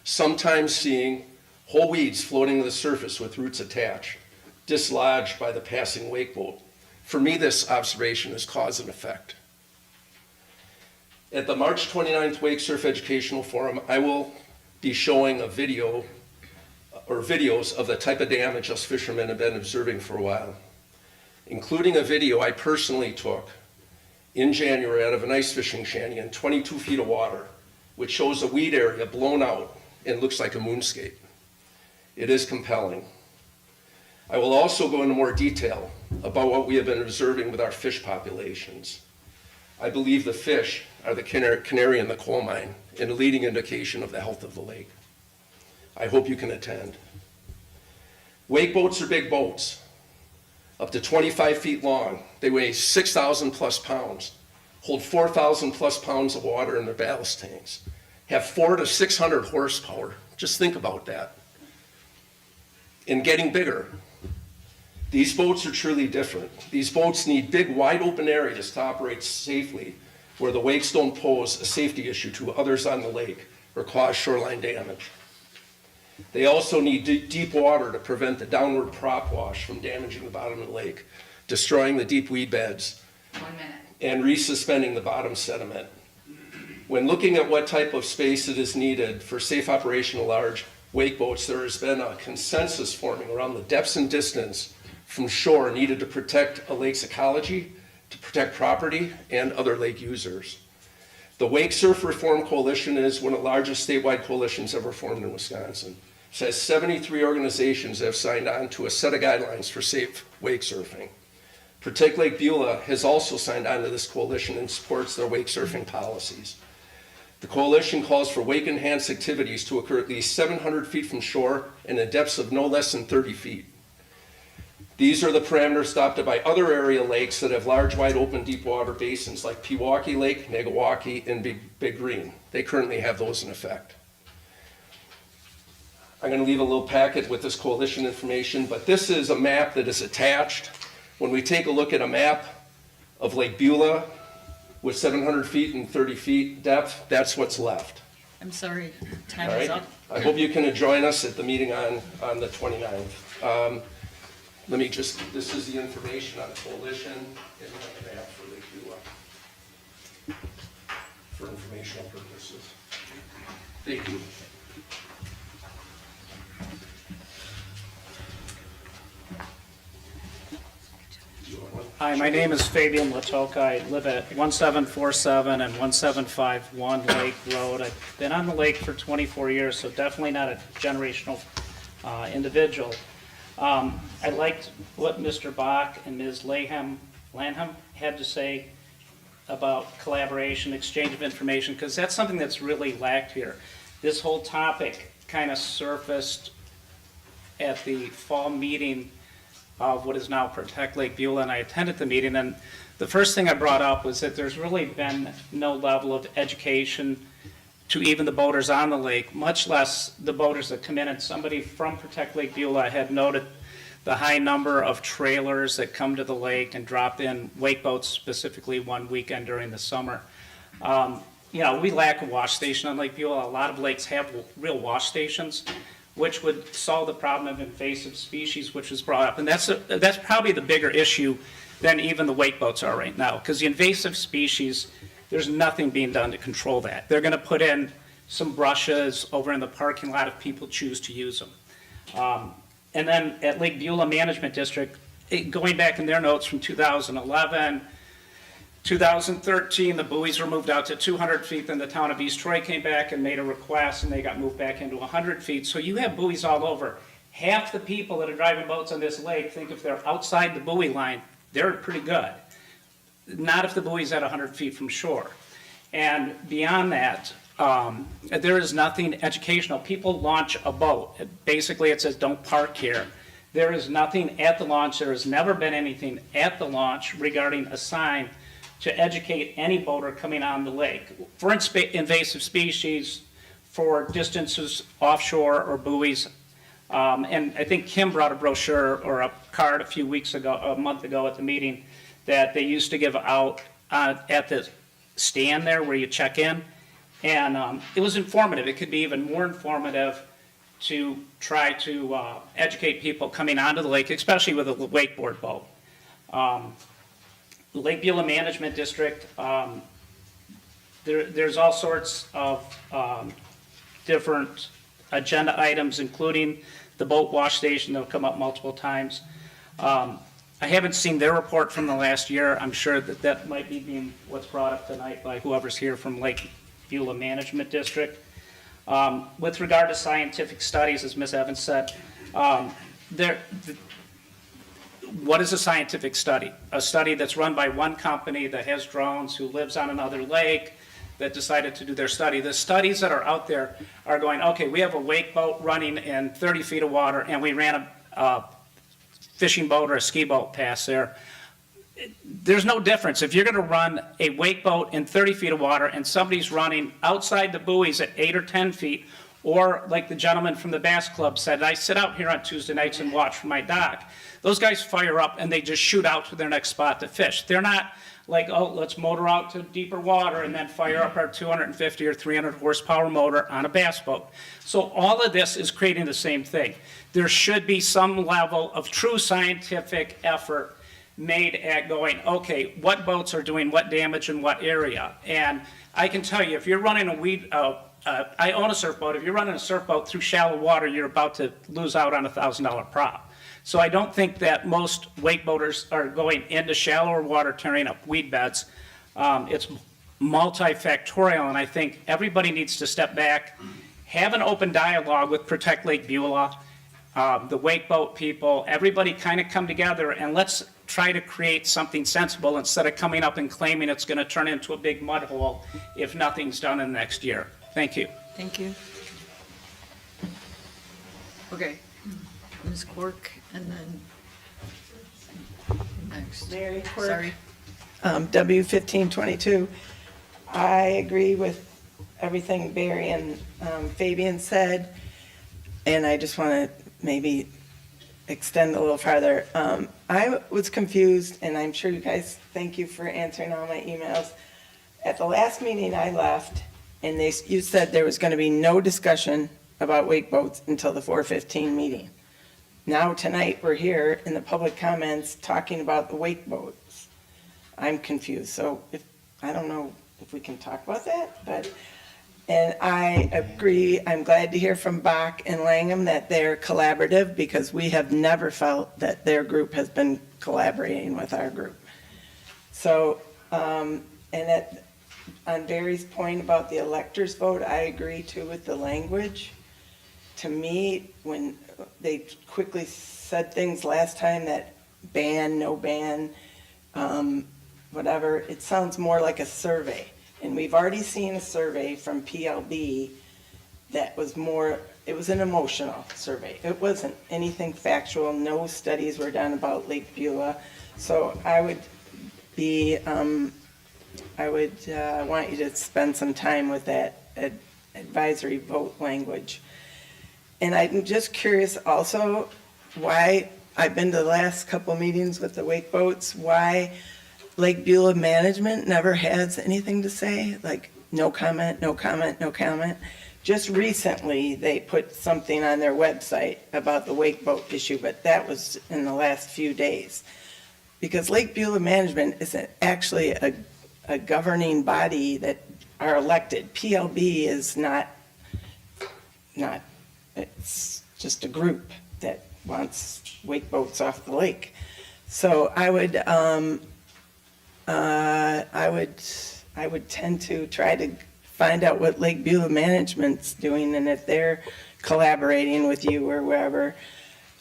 sometimes seeing whole weeds floating to the surface with roots attached, dislodged by the passing wake boat. For me, this observation is cause and effect. At the March 29th Wake Surf Educational Forum, I will be showing a video or videos of the type of damage us fishermen have been observing for a while, including a video I personally took in January out of an ice fishing shanty in 22 feet of water, which shows a weed area blown out and looks like a moonscape. It is compelling. I will also go into more detail about what we have been observing with our fish populations. I believe the fish are the canary in the coal mine and a leading indication of the health of the lake. I hope you can attend. Wake boats are big boats, up to 25 feet long. They weigh 6,000 plus pounds, hold 4,000 plus pounds of water in their ballast tanks, have 400 to 600 horsepower. Just think about that. And getting bigger. These boats are truly different. These boats need big, wide open areas to operate safely, where the wakes don't pose a safety issue to others on the lake or cause shoreline damage. They also need deep water to prevent the downward prop wash from damaging the bottom of the lake, destroying the deep weed beds, and resuspending the bottom sediment. When looking at what type of space it is needed for safe operation of large wake boats, there has been a consensus forming around the depths and distance from shore needed to protect a lake's ecology, to protect property and other lake users. The Wake Surf Reform Coalition is one of the largest statewide coalitions ever formed in Wisconsin. It has 73 organizations that have signed on to a set of guidelines for safe wake surfing. Protect Lake Beulah has also signed on to this coalition and supports their wake surfing policies. The coalition calls for wake enhanced activities to occur at least 700 feet from shore and at depths of no less than 30 feet. These are the parameters adopted by other area lakes that have large, wide open, deep water basins like Pewaukee Lake, Nagawaki, and Big Green. They currently have those in effect. I'm going to leave a little packet with this coalition information, but this is a map that is attached. When we take a look at a map of Lake Beulah with 700 feet and 30 feet depth, that's what's left. I'm sorry, time All is right? up. I hope you can join us at the meeting on the 29th. This is the information on the coalition and the map for Lake Beulah for informational purposes. Thank you. Hi, my name is Fabian Latoka. I live at 1747 and 1751 Lake Road. I've been on the lake for 24 years, so definitely not a generational individual. I liked what Mr. Bach and Ms. Laham Lanham had to say about collaboration, exchange of information, because that's something that's really lacked here. This whole topic kind of surfaced at the fall meeting of what is now Protect Lake Beulah, and I attended the meeting, and the first thing I brought up was that there's really been no level of education to even the boaters on the lake, much less the boaters that come in. And somebody from Protect Lake Beulah had noted the high number of trailers that come to the lake and drop in wake boats, specifically one weekend during the summer. You know, we lack a wash station on Lake Beulah. A lot of lakes have real wash stations, which would solve the problem of invasive species, which was brought up. And that's probably the bigger issue than even the wake boats are right now, because the invasive species, there's nothing being done to control that. They're going to put in some brushes over in the parking lot if people choose to use them. And then at Lake Beulah Management District, going back in their notes from 2011, 2013, the buoys were moved out to 200 feet. Then the town of East Troy came back and made a request, and they got moved back into 100 feet. So you have buoys all over. Half the people that are driving boats on this lake think if they're outside the buoy line, they're pretty good. Not if the buoy's at 100 feet from shore. And beyond that, there is nothing educational. People launch a boat. Basically, it says, don't park here. There is nothing at the launch. There has never been anything at the launch regarding a sign to educate any boater coming on the lake. For invasive species, for distances offshore or buoys. And I think Kim brought a brochure or a card a month ago at the meeting that they used to give out at the stand there where you check in. And it was informative. It could be even more informative to try to educate people coming onto the lake, especially with a wakeboard boat. Lake Beulah Management District, there's all sorts of different agenda items, including the boat wash station that will come up multiple times. I haven't seen their report from the last year. I'm sure that might be being what's brought up tonight by whoever's here from Lake Beulah Management District. With regard to scientific studies, as Ms. Evans said, what is a scientific study? A study that's run by one company that has drones, who lives on another lake, that decided to do their study. The studies that are out there are going, okay, we have a wake boat running in 30 feet of water, and we ran a fishing boat or a ski boat past there. There's no difference. If you're going to run a wake boat in 30 feet of water and somebody's running outside the buoys at 8 or 10 feet, or like the gentleman from the Bass Club said, I sit out here on Tuesday nights and watch from my dock. Those guys fire up and they just shoot out to their next spot to fish. They're not like, oh, let's motor out to deeper water and then fire up our 250 or 300 horsepower motor on a bass boat. So all of this is creating the same thing. There should be some level of true scientific effort made at going, okay, what boats are doing what damage in what area? And I can tell you, if you're running I own a surf boat. If you're running a surf boat through shallow water, you're about to lose out on a $1,000 prop. So I don't think that most wake boaters are going into shallower water, tearing up weed beds. It's multifactorial, and I think everybody needs to step back, have an open dialogue with Protect Lake Beulah, the wake boat people, everybody kind of come together, and let's try to create something sensible instead of coming up and claiming it's going to turn into a big mud hole if nothing's done in the next year. Thank you. Thank you. Okay, Ms. Quirk, and then next. Mary Quirk. Sorry. W1522. I agree with everything Barry and Fabian said, and I just want to maybe extend a little farther. I was confused, and I'm sure you guys, thank you for answering all my emails. At the last meeting I left, and you said there was going to be no discussion about wake boats until the 4:15 meeting. Now tonight, we're here in the public comments talking about the wake boats. I'm confused, so I don't know if we can talk about that, and I agree, I'm glad to hear from Bach and Langham that they're collaborative, because we have never felt that their group has been collaborating with our group. So, on Barry's point about the electors vote, I agree too with the language. To me, when they quickly said things last time that ban, no ban, whatever, it sounds more like a survey. And we've already seen a survey from PLB that was more, it was an emotional survey. It wasn't anything factual, no studies were done about Lake Beulah. So I would want you to spend some time with that advisory vote language. And I'm just curious also why, I've been to the last couple meetings with the wake boats, why Lake Beulah management never has anything to say, like no comment, no comment, no comment. Just recently, they put something on their website about the wake boat issue, but that was in the last few days. Because Lake Beulah management isn't actually a governing body that are elected. PLB is not, it's just a group that wants wake boats off the lake. So I would tend to try to find out what Lake Beulah management's doing and if they're collaborating with you or wherever.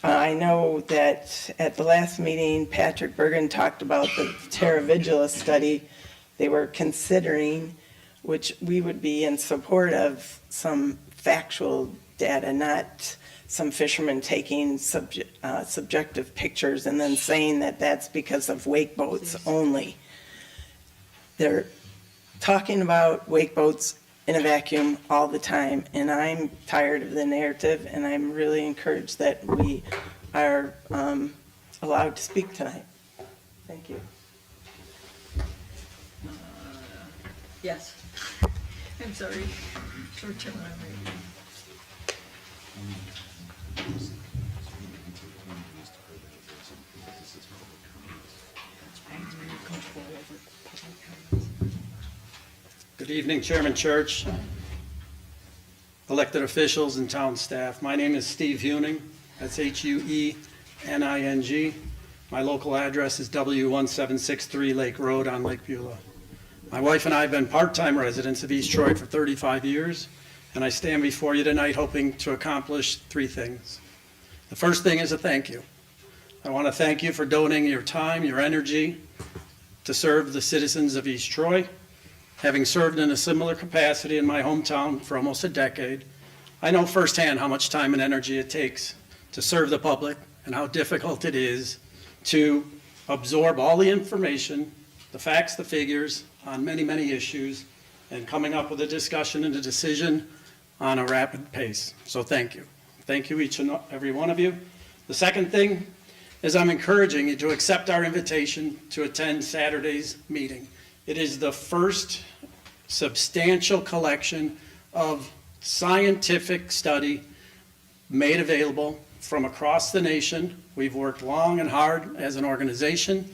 I know that at the last meeting, Patrick Bergen talked about the Terra Vigila study they were considering, which we would be in support of some factual data, not some fishermen taking subjective pictures and then saying that that's because of wake boats only. They're talking about wake boats in a vacuum all the time, and I'm tired of the narrative, and I'm really encouraged that we are allowed to speak tonight. Thank you. Yes. I'm sorry. Short-term memory. Good evening, Chairman Church, elected officials, and town staff. My name is Steve Huning. That's Huening. My local address is W1763 Lake Road on Lake Beulah. My wife and I have been part-time residents of East Troy for 35 years, and I stand before you tonight hoping to accomplish three things. The first thing is a thank you. I want to thank you for donating your time, your energy to serve the citizens of East Troy. Having served in a similar capacity in my hometown for almost a decade, I know firsthand how much time and energy it takes to serve the public and how difficult it is to absorb all the information, the facts, the figures on many, many issues, and coming up with a discussion and a decision on a rapid pace. So thank you. Thank you, each and every one of you. The second thing is I'm encouraging you to accept our invitation to attend Saturday's meeting. It is the first substantial collection of scientific study made available from across the nation. We've worked long and hard as an organization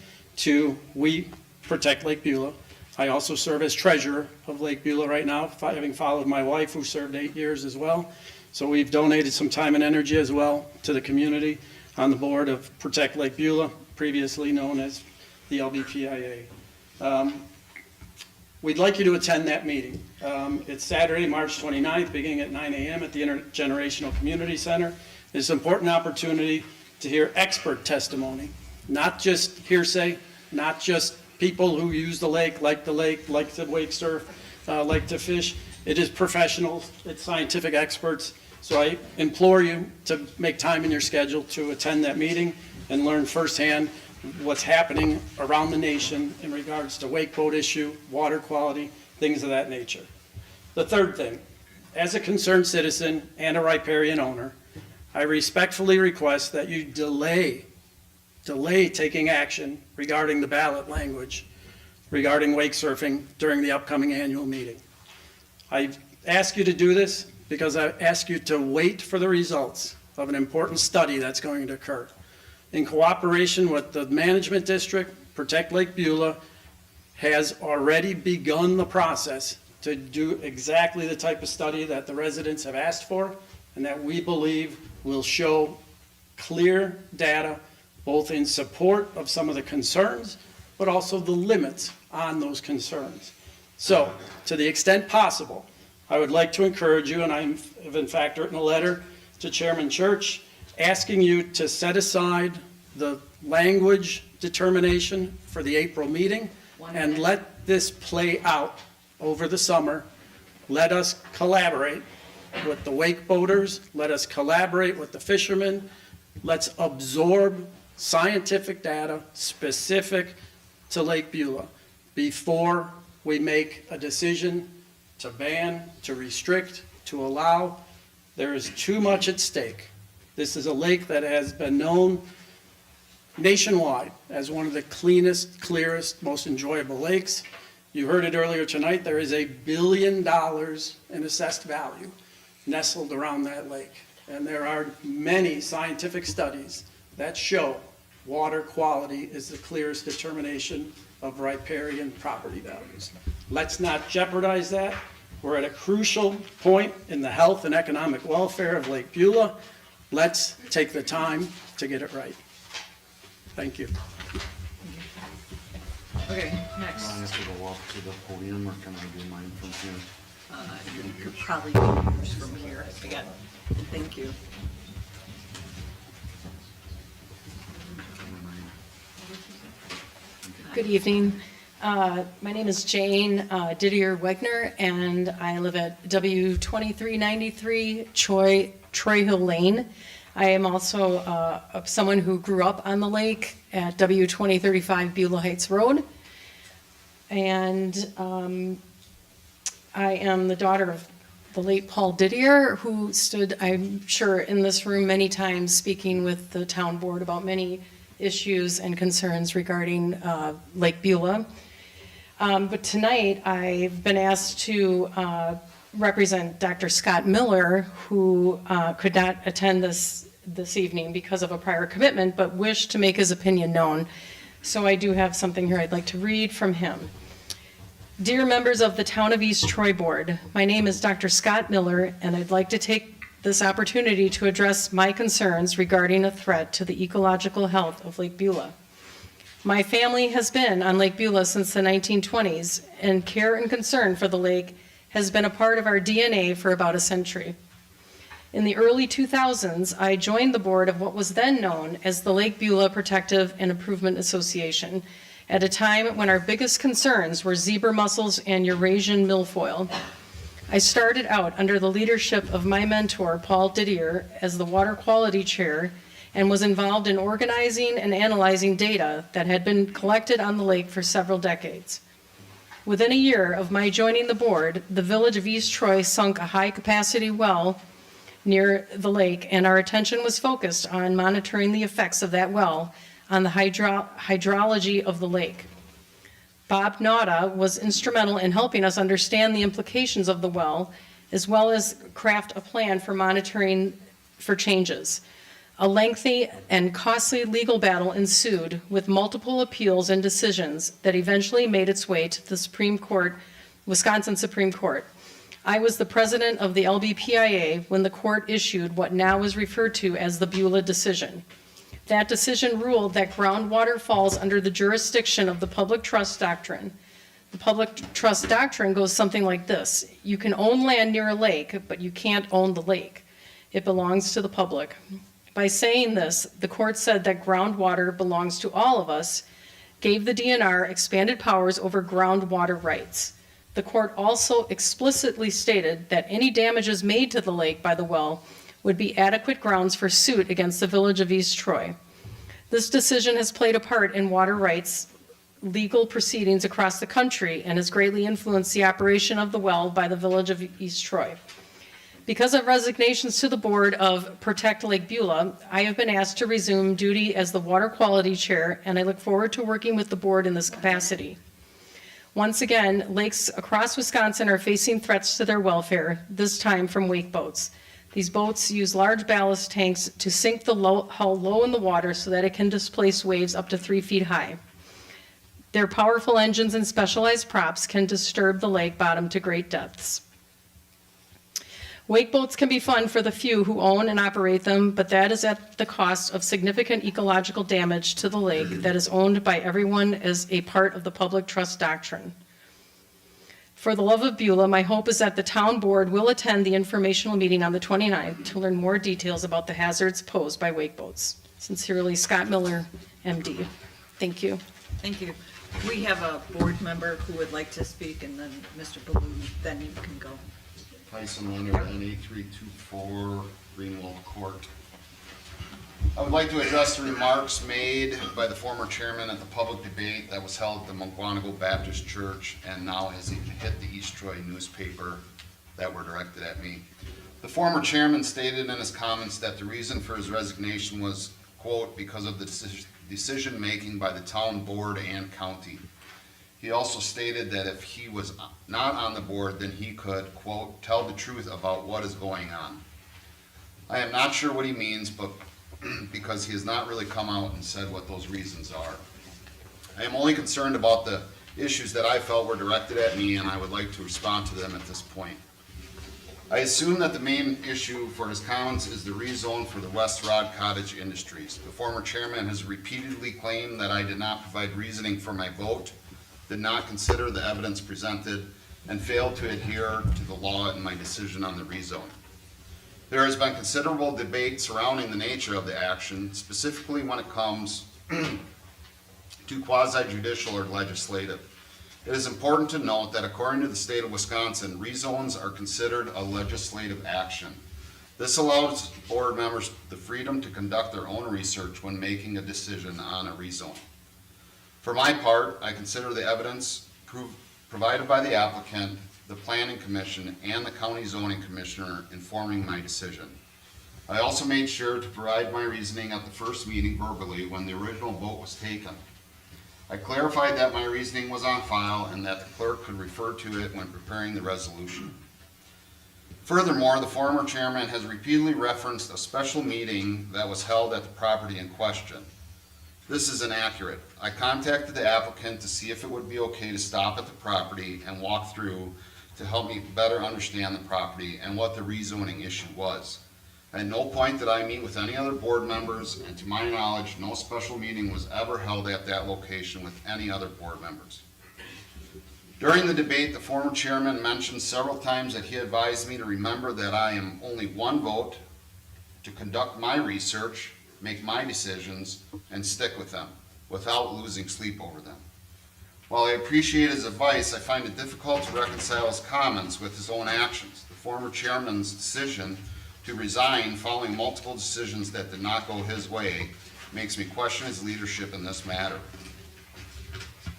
we protect Lake Beulah. I also serve as treasurer of Lake Beulah right now, having followed my wife, who served 8 years as well. So we've donated some time and energy as well to the community on the board of Protect Lake Beulah, previously known as the LBPIA. We'd like you to attend that meeting. It's Saturday, March 29th, beginning at 9 a.m. at the Intergenerational Community Center. It's an important opportunity to hear expert testimony, not just hearsay, not just people who use the lake, like to wake surf, like to fish. It is professionals, it's scientific experts. So I implore you to make time in your schedule to attend that meeting and learn firsthand what's happening around the nation in regards to wake boat issue, water quality, things of that nature. The third thing, as a concerned citizen and a riparian owner, I respectfully request that you delay taking action regarding the ballot language regarding wake surfing during the upcoming annual meeting. I ask you to do this because I ask you to wait for the results of an important study that's going to occur. In cooperation with the management district, Protect Lake Beulah has already begun the process to do exactly the type of study that the residents have asked for and that we believe will show clear data both in support of some of the concerns, but also the limits on those concerns. So, to the extent possible, I would like to encourage you, and I have in fact written a letter to Chairman Church, asking you to set aside the language determination for the April meeting, and let this play out over the summer. Let us collaborate with the wake boaters, let us collaborate with the fishermen. Let's absorb scientific data specific to Lake Beulah before we make a decision to ban, to restrict, to allow. There is too much at stake. This is a lake that has been known nationwide as one of the cleanest, clearest, most enjoyable lakes. You heard it earlier tonight, there is $1 billion in assessed value nestled around that lake. And there are many scientific studies that show water quality is the clearest determination of riparian property values. Let's not jeopardize that. We're at a crucial point in the health and economic welfare of Lake Beulah. Let's take the time to get it right. Thank you. Okay, next. Do I have to go up to the podium, or can I do mine from here? You could probably do yours from here. Again, thank you. Good evening. My name is Jane Didier Wegner, and I live at W2393 Troy Hill Lane. I am also someone who grew up on the lake at W2035 Beulah Heights Road. And I am the daughter of the late Paul Didier, who stood, I'm sure, in this room many times speaking with the town board about many issues and concerns regarding Lake Beulah. But tonight, I've been asked to represent Dr. Scott Miller, who could not attend this evening because of a prior commitment, but wished to make his opinion known. So I do have something here I'd like to read from him. Dear members of the Town of East Troy Board, my name is Dr. Scott Miller, and I'd like to take this opportunity to address my concerns regarding a threat to the ecological health of Lake Beulah. My family has been on Lake Beulah since the 1920s, and care and concern for the lake has been a part of our DNA for about a century. In the early 2000s, I joined the board of what was then known as the Lake Beulah Protective and Improvement Association, at a time when our biggest concerns were zebra mussels and Eurasian milfoil. I started out under the leadership of my mentor, Paul Didier, as the water quality chair, and was involved in organizing and analyzing data that had been collected on the lake for several decades. Within a year of my joining the board, the village of East Troy sunk a high-capacity well near the lake, and our attention was focused on monitoring the effects of that well on the hydrology of the lake. Bob Nauta was instrumental in helping us understand the implications of the well, as well as craft a plan for monitoring for changes. A lengthy and costly legal battle ensued, with multiple appeals and decisions that eventually made its way to the Supreme Court, Wisconsin Supreme Court. I was the president of the LBPIA when the court issued what now is referred to as the Beulah decision. That decision ruled that groundwater falls under the jurisdiction of the public trust doctrine. The public trust doctrine goes something like this: you can own land near a lake, but you can't own the lake. It belongs to the public. By saying this, the court said that groundwater belongs to all of us, gave the DNR expanded powers over groundwater rights. The court also explicitly stated that any damages made to the lake by the well would be adequate grounds for suit against the village of East Troy. This decision has played a part in water rights legal proceedings across the country and has greatly influenced the operation of the well by the village of East Troy. Because of resignations to the board of Protect Lake Beulah, I have been asked to resume duty as the water quality chair, and I look forward to working with the board in this capacity. Once again, lakes across Wisconsin are facing threats to their welfare, this time from wake boats. These boats use large ballast tanks to sink the hull low in the water so that it can displace waves up to 3 feet high. Their powerful engines and specialized props can disturb the lake bottom to great depths. Wake boats can be fun for the few who own and operate them, but that is at the cost of significant ecological damage to the lake that is owned by everyone as a part of the public trust doctrine. For the love of Beulah, my hope is that the town board will attend the informational meeting on the 29th to learn more details about the hazards posed by wake boats. Sincerely, Scott Miller, MD. Thank you. Thank you. We have a board member who would like to speak, and then Mr. Baloo, then you can go. Tyson Leonard, N8324, Greenwald Court. I would like to address the remarks made by the former chairman at the public debate that was held at the Mukwonago Baptist Church and now has hit the East Troy newspaper that were directed at me. The former chairman stated in his comments that the reason for his resignation was, quote, because of the decision-making by the town board and county. He also stated that if he was not on the board, then he could, quote, tell the truth about what is going on. I am not sure what he means, but because he has not really come out and said what those reasons are. I am only concerned about the issues that I felt were directed at me, and I would like to respond to them at this point. I assume that the main issue for his comments is the rezone for the West Rod Cottage Industries. The former chairman has repeatedly claimed that I did not provide reasoning for my vote, did not consider the evidence presented, and failed to adhere to the law in my decision on the rezone. There has been considerable debate surrounding the nature of the action, specifically when it comes to quasi-judicial or legislative. It is important to note that according to the state of Wisconsin, rezones are considered a legislative action. This allows board members the freedom to conduct their own research when making a decision on a rezone. For my part, I consider the evidence provided by the applicant, the Planning Commission, and the County Zoning Commissioner informing my decision. I also made sure to provide my reasoning at the first meeting verbally when the original vote was taken. I clarified that my reasoning was on file and that the clerk could refer to it when preparing the resolution. Furthermore, the former chairman has repeatedly referenced a special meeting that was held at the property in question. This is inaccurate. I contacted the applicant to see if it would be okay to stop at the property and walk through to help me better understand the property and what the rezoning issue was. At no point did I meet with any other board members, and to my knowledge, no special meeting was ever held at that location with any other board members. During the debate, the former chairman mentioned several times that he advised me to remember that I am only one vote, to conduct my research, make my decisions, and stick with them without losing sleep over them. While I appreciate his advice, I find it difficult to reconcile his comments with his own actions. The former chairman's decision to resign following multiple decisions that did not go his way makes me question his leadership in this matter.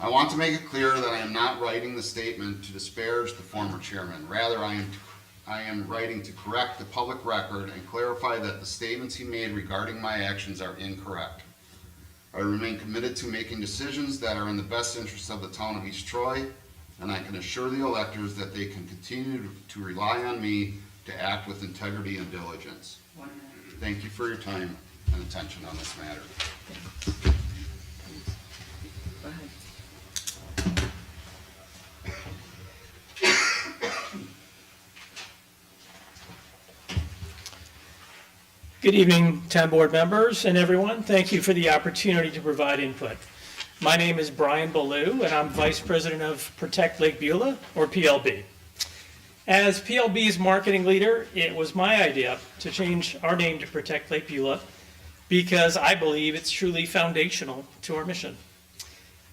I want to make it clear that I am not writing the statement to disparage the former chairman. Rather, I am writing to correct the public record and clarify that the statements he made regarding my actions are incorrect. I remain committed to making decisions that are in the best interest of the town of East Troy, and I can assure the electors that they can continue to rely on me to act with integrity and diligence. Thank you for your time and attention on this matter. Go ahead. Good evening, town board members and everyone. Thank you for the opportunity to provide input. My name is Brian Ballou, and I'm Vice President of Protect Lake Beulah, or PLB. As PLB's marketing leader, it was my idea to change our name to Protect Lake Beulah because I believe it's truly foundational to our mission.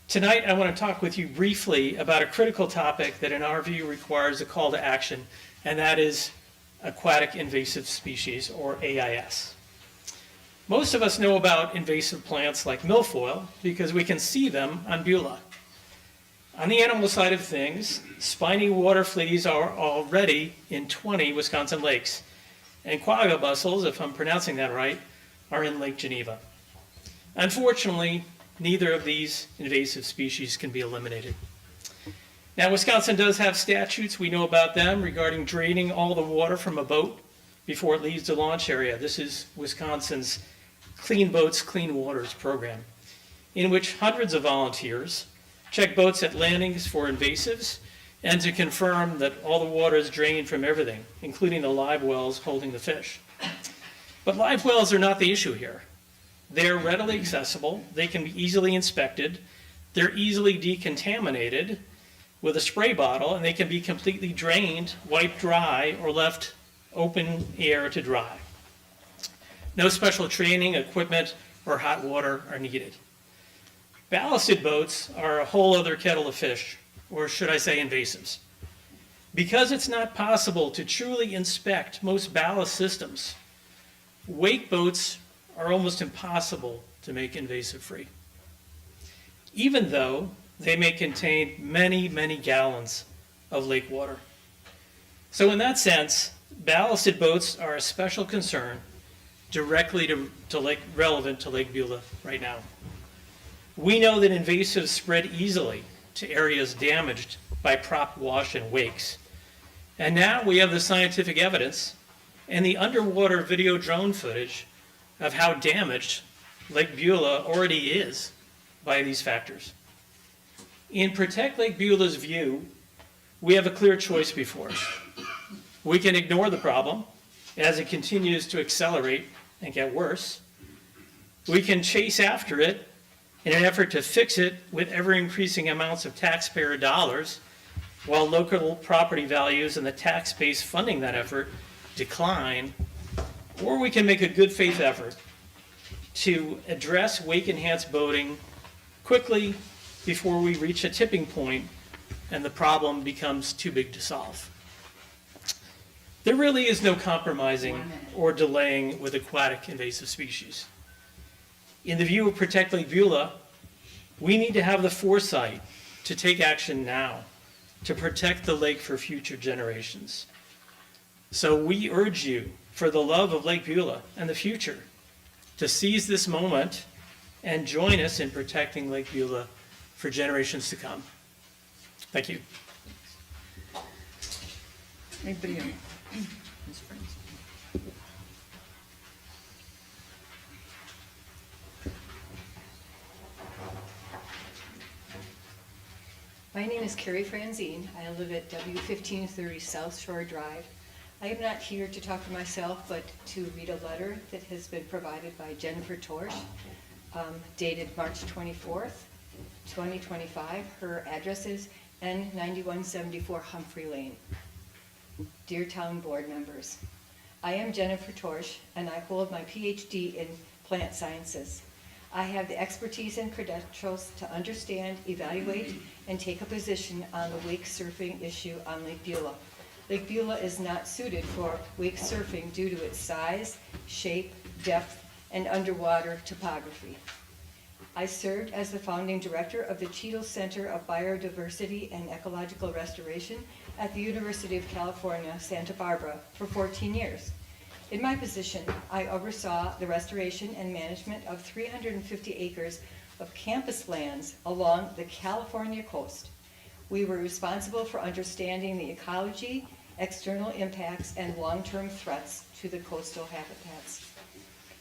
Tonight, I want to talk with you briefly about a critical topic that in our view requires a call to action, and that is aquatic invasive species, or AIS. Most of us know about invasive plants like milfoil because we can see them on Beulah. On the animal side of things, spiny water fleas are already in 20 Wisconsin lakes, and quagga mussels, if I'm pronouncing that right, are in Lake Geneva. Unfortunately, neither of these invasive species can be eliminated. Now, Wisconsin does have statutes, we know about them, regarding draining all the water from a boat before it leaves the launch area. This is Wisconsin's Clean Boats, Clean Waters program, in which hundreds of volunteers check boats at landings for invasives and to confirm that all the water is drained from everything, including the live wells holding the fish. But live wells are not the issue here. They're readily accessible, they can be easily inspected, they're easily decontaminated with a spray bottle, and they can be completely drained, wiped dry, or left open air to dry. No special training, equipment, or hot water are needed. Ballasted boats are a whole other kettle of fish, or should I say invasives. Because it's not possible to truly inspect most ballast systems, wake boats are almost impossible to make invasive-free, even though they may contain many, many gallons of lake water. So in that sense, ballasted boats are a special concern directly relevant to Lake Beulah right now. We know that invasives spread easily to areas damaged by prop wash and wakes. And now we have the scientific evidence and the underwater video drone footage of how damaged Lake Beulah already is by these factors. In Protect Lake Beulah's view, we have a clear choice before us. We can ignore the problem as it continues to accelerate and get worse. We can chase after it in an effort to fix it with ever-increasing amounts of taxpayer dollars, while local property values and the tax base funding that effort decline. Or we can make a good faith effort to address wake-enhanced boating quickly before we reach a tipping point and the problem becomes too big to solve. There really is no compromising or delaying with aquatic invasive species. In the view of Protect Lake Beulah, we need to have the foresight to take action now to protect the lake for future generations. So we urge you, for the love of Lake Beulah and the future, to seize this moment and join us in protecting Lake Beulah for generations to come. Thank you. Anybody else? My name is Carrie Franzine. I live at W1530 South Shore Drive. I am not here to talk for myself, but to read a letter that has been provided by Jennifer Torsch, dated March 24th, 2025. Her address is N9174 Humphrey Lane. Dear Town Board members, I am Jennifer Torsch, and I hold my PhD in plant sciences. I have the expertise and credentials to understand, evaluate, and take a position on the wake surfing issue on Lake Beulah. Lake Beulah is not suited for wake surfing due to its size, shape, depth, and underwater topography. I served as the founding director of the Cheadle Center of Biodiversity and Ecological Restoration at the University of California, Santa Barbara for 14 years. In my position, I oversaw the restoration and management of 350 acres of campus lands along the California coast. We were responsible for understanding the ecology, external impacts, and long-term threats to the coastal habitats.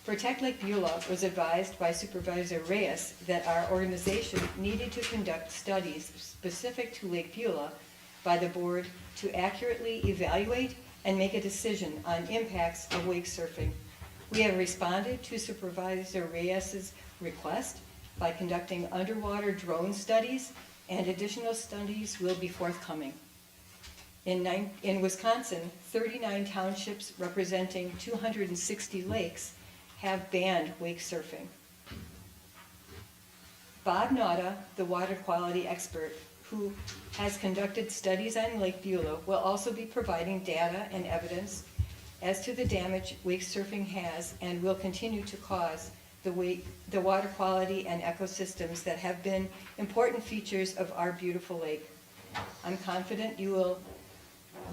Protect Lake Beulah was advised by Supervisor Reyes that our organization needed to conduct studies specific to Lake Beulah by the board to accurately evaluate and make a decision on impacts of wake surfing. We have responded to Supervisor Reyes's request by conducting underwater drone studies, and additional studies will be forthcoming. In Wisconsin, 39 townships representing 260 lakes have banned wake surfing. Bob Nauta, the water quality expert who has conducted studies on Lake Beulah, will also be providing data and evidence as to the damage wake surfing has and will continue to cause the water quality and ecosystems that have been important features of our beautiful lake. I'm confident you will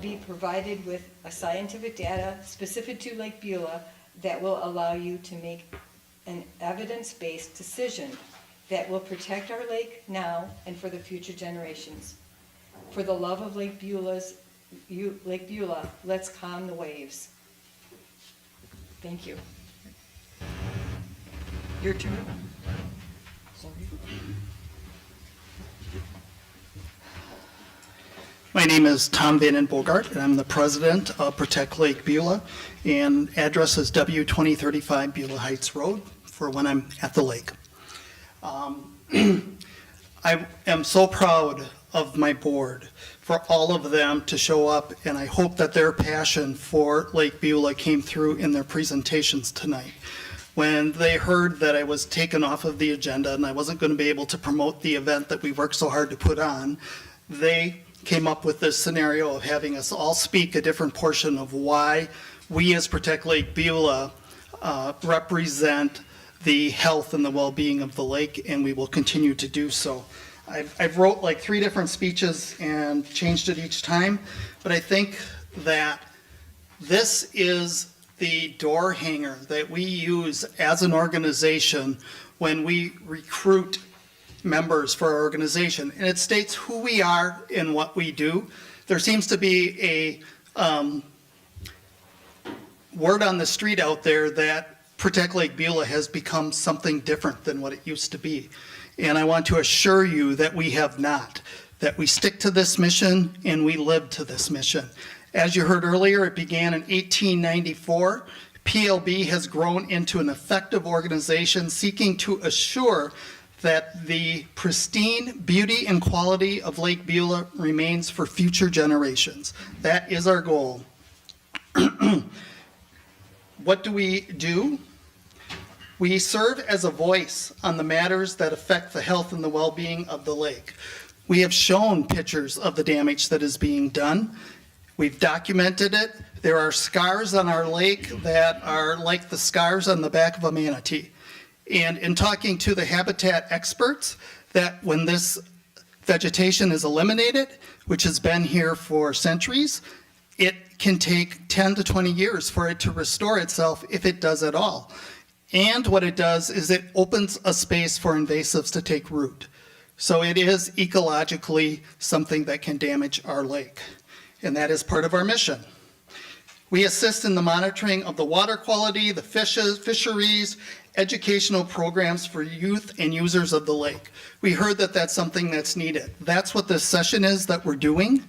be provided with a scientific data specific to Lake Beulah that will allow you to make an evidence-based decision that will protect our lake now and for the future generations. For the love of Lake Beulah, let's calm the waves. Thank you. Your turn. Sorry. My name is Tom Van Bogart, and I'm the president of Protect Lake Beulah, and address is W2035 Beulah Heights Road for when I'm at the lake. I am so proud of my board for all of them to show up, and I hope that their passion for Lake Beulah came through in their presentations tonight. when they heard that I was taken off of the agenda and I wasn't going to be able to promote the event that we worked so hard to put on, they came up with this scenario of having us all speak a different portion of why we as Protect Lake Beulah represent the health and the well-being of the lake, and we will continue to do so. I've wrote like 3 different speeches and changed it each time, but I think that this is the door hanger that we use as an organization when we recruit members for our organization, and it states who we are and what we do. There seems to be a word on the street out there that Protect Lake Beulah has become something different than what it used to be. And I want to assure you that we have not, that we stick to this mission and we live to this mission. As you heard earlier, it began in 1894. PLB has grown into an effective organization seeking to assure that the pristine beauty and quality of Lake Beulah remains for future generations. That is our goal. What do we do? We serve as a voice on the matters that affect the health and the well-being of the lake. We have shown pictures of the damage that is being done. We've documented it. There are scars on our lake that are like the scars on the back of a manatee. And in talking to the habitat experts, that when this vegetation is eliminated, which has been here for centuries, it can take 10 to 20 years for it to restore itself if it does at all. And what it does is it opens a space for invasives to take root. So it is ecologically something that can damage our lake. And that is part of our mission. We assist in the monitoring of the water quality, the fisheries, educational programs for youth and users of the lake. We heard that that's something that's needed. That's what this session is that we're doing.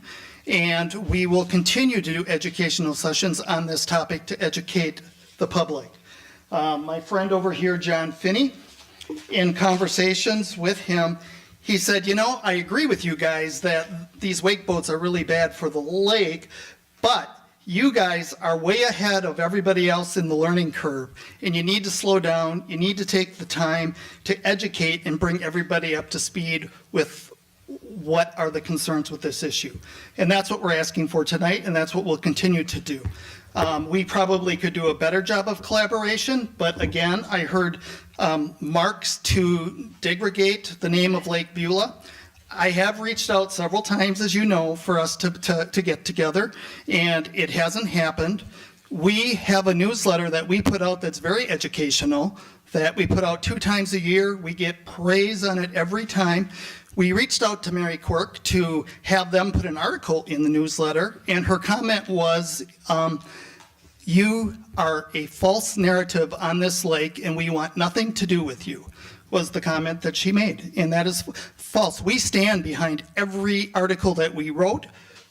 And we will continue to do educational sessions on this topic to educate the public. My friend over here, John Finney, in conversations with him, he said, you know, I agree with you guys that these wake boats are really bad for the lake, but you guys are way ahead of everybody else in the learning curve, and you need to slow down. You need to take the time to educate and bring everybody up to speed with what are the concerns with this issue. And that's what we're asking for tonight, and that's what we'll continue to do. We probably could do a better job of collaboration, but again, I heard marks to degrade the name of Lake Beulah. I have reached out several times, as you know, for us to get together, and it hasn't happened. We have a newsletter that we put out that's very educational, that we put out 2 times a year. We get praise on it every time. We reached out to Mary Quirk to have them put an article in the newsletter, and her comment was, you are a false narrative on this lake and we want nothing to do with you, was the comment that she made. And that is false. We stand behind every article that we wrote.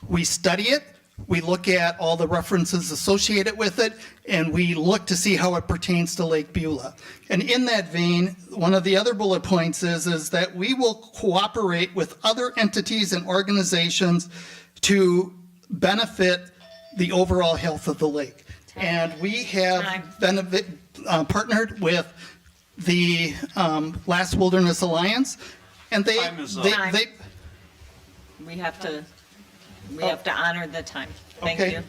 We study it. We look at all the references associated with it, and we look to see how it pertains to Lake Beulah. And in that vein, one of the other bullet points is that we will cooperate with other entities and organizations to benefit the overall health of the lake. And we have partnered with the Last Wilderness Alliance, and they We have to honor the time. Thank Okay. you.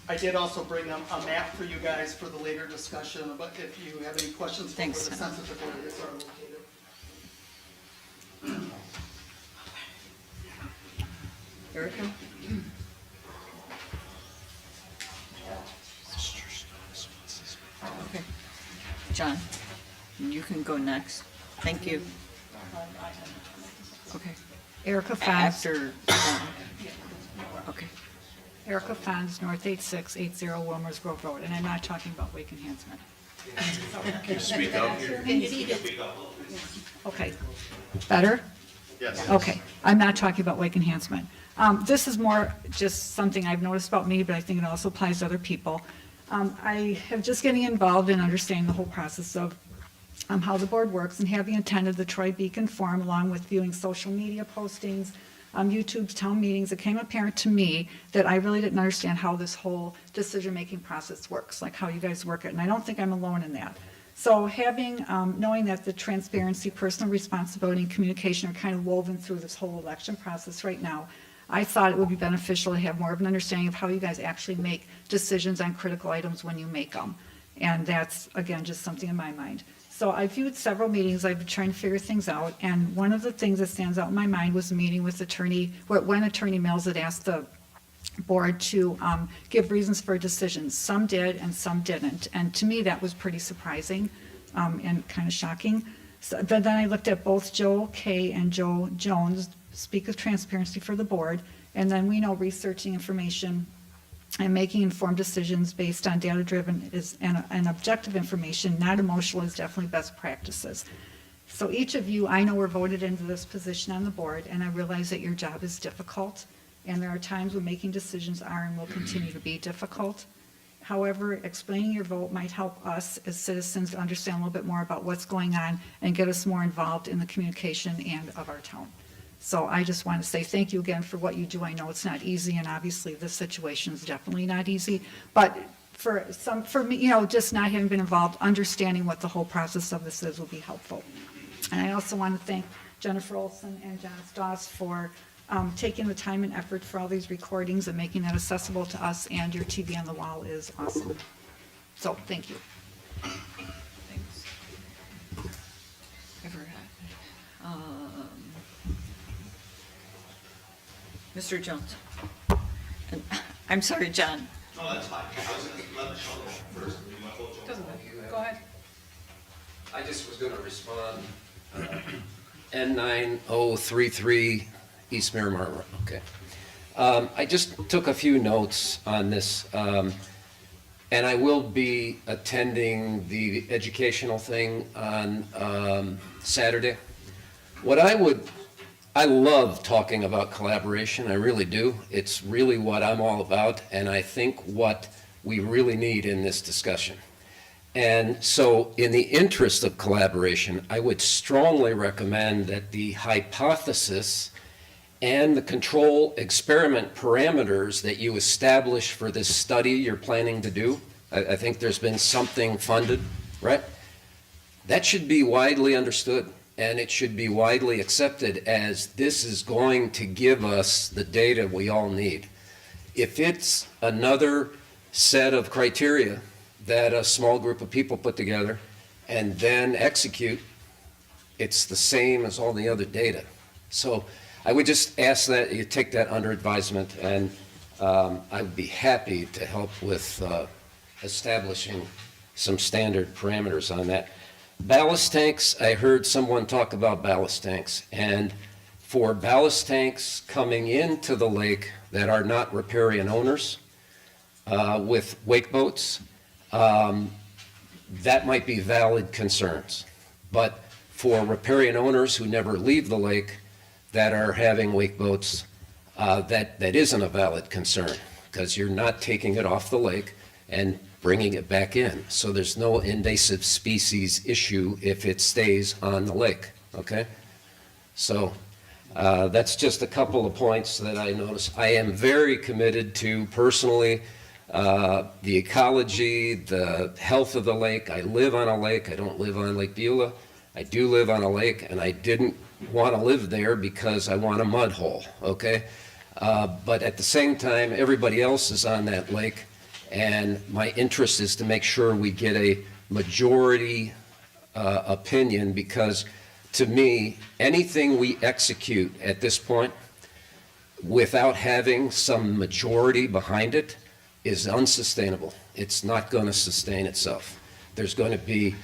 I did also bring a map for you guys for the later discussion, but if you have any questions for where the sensitive areas are located. Erica? Okay. John, you can go next. Thank you. Okay. Erica Fons. After, okay. Erica Fons, North 8680 Wilmer's Grove Road, and I'm not talking about wake enhancement. Can you speak up here? Okay. Better? Yes. Okay. I'm not talking about wake enhancement. This is more just something I've noticed about me, but I think it also applies to other people. I have just getting involved in understanding the whole process of how the board works, and having attended the Troy Beacon Forum along with viewing social media postings, YouTube's town meetings, it became apparent to me that I really didn't understand how this whole decision-making process works, like how you guys work it, and I don't think I'm alone in that. So having, knowing that the transparency, personal responsibility, and communication are kind of woven through this whole election process right now, I thought it would be beneficial to have more of an understanding of how you guys actually make decisions on critical items when you make them. And that's, again, just something in my mind. So I viewed several meetings, I've been trying to figure things out, and one of the things that stands out in my mind was a meeting with when Attorney Mills had asked the board to give reasons for decisions. Some did and some didn't. And to me, that was pretty surprising and kind of shocking. So, but then I looked at both Joe Kay and Joe Jones speak of transparency for the board. And then we know researching information and making informed decisions based on data-driven and objective information, not emotional, is definitely best practices. So each of you, I know, were voted into this position on the board, and I realize that your job is difficult. And there are times when making decisions are and will continue to be difficult. However, explaining your vote might help us as citizens to understand a little bit more about what's going on and get us more involved in the communication and of our town. So I just want to say thank you again for what you do. I know it's not easy, and obviously this situation is definitely not easy. But for me, you know, just not having been involved, understanding what the whole process of this is will be helpful. And I also want to thank Jennifer Olson and John Stoss for taking the time and effort for all these recordings and making that accessible to us, and your TV on the wall is awesome. So, thank you. Thanks. Mr. Jones. I'm sorry, John. No, that's fine. I was going to let Michelle go first. Doesn't matter. Go ahead. I just was going to respond. N9033 East Miramar Road, okay. I just took a few notes on this, and I will be attending the educational thing on Saturday. I love talking about collaboration, I really do. It's really what I'm all about, and I think what we really need in this discussion. And so in the interest of collaboration, I would strongly recommend that the hypothesis and the control experiment parameters that you establish for this study you're planning to do, I think there's been something funded, right? That should be widely understood, and it should be widely accepted as this is going to give us the data we all need. If it's another set of criteria that a small group of people put together and then execute, it's the same as all the other data. So I would just ask that you take that under advisement, and I would be happy to help with establishing some standard parameters on that. Ballast tanks, I heard someone talk about ballast tanks, and for ballast tanks coming into the lake that are not riparian owners with wake boats, that might be valid concerns. But for riparian owners who never leave the lake that are having wake boats, that isn't a valid concern, because you're not taking it off the lake and bringing it back in. So there's no invasive species issue if it stays on the lake, okay? So that's just a couple of points that I noticed. I am very committed to personally the ecology, the health of the lake. I live on a lake. I don't live on Lake Beulah. I do live on a lake, and I didn't want to live there because I want a mud hole, okay? But at the same time, everybody else is on that lake, and my interest is to make sure we get a majority opinion, because to me, anything we execute at this point without having some majority behind it is unsustainable. It's not going to sustain itself. There's going to be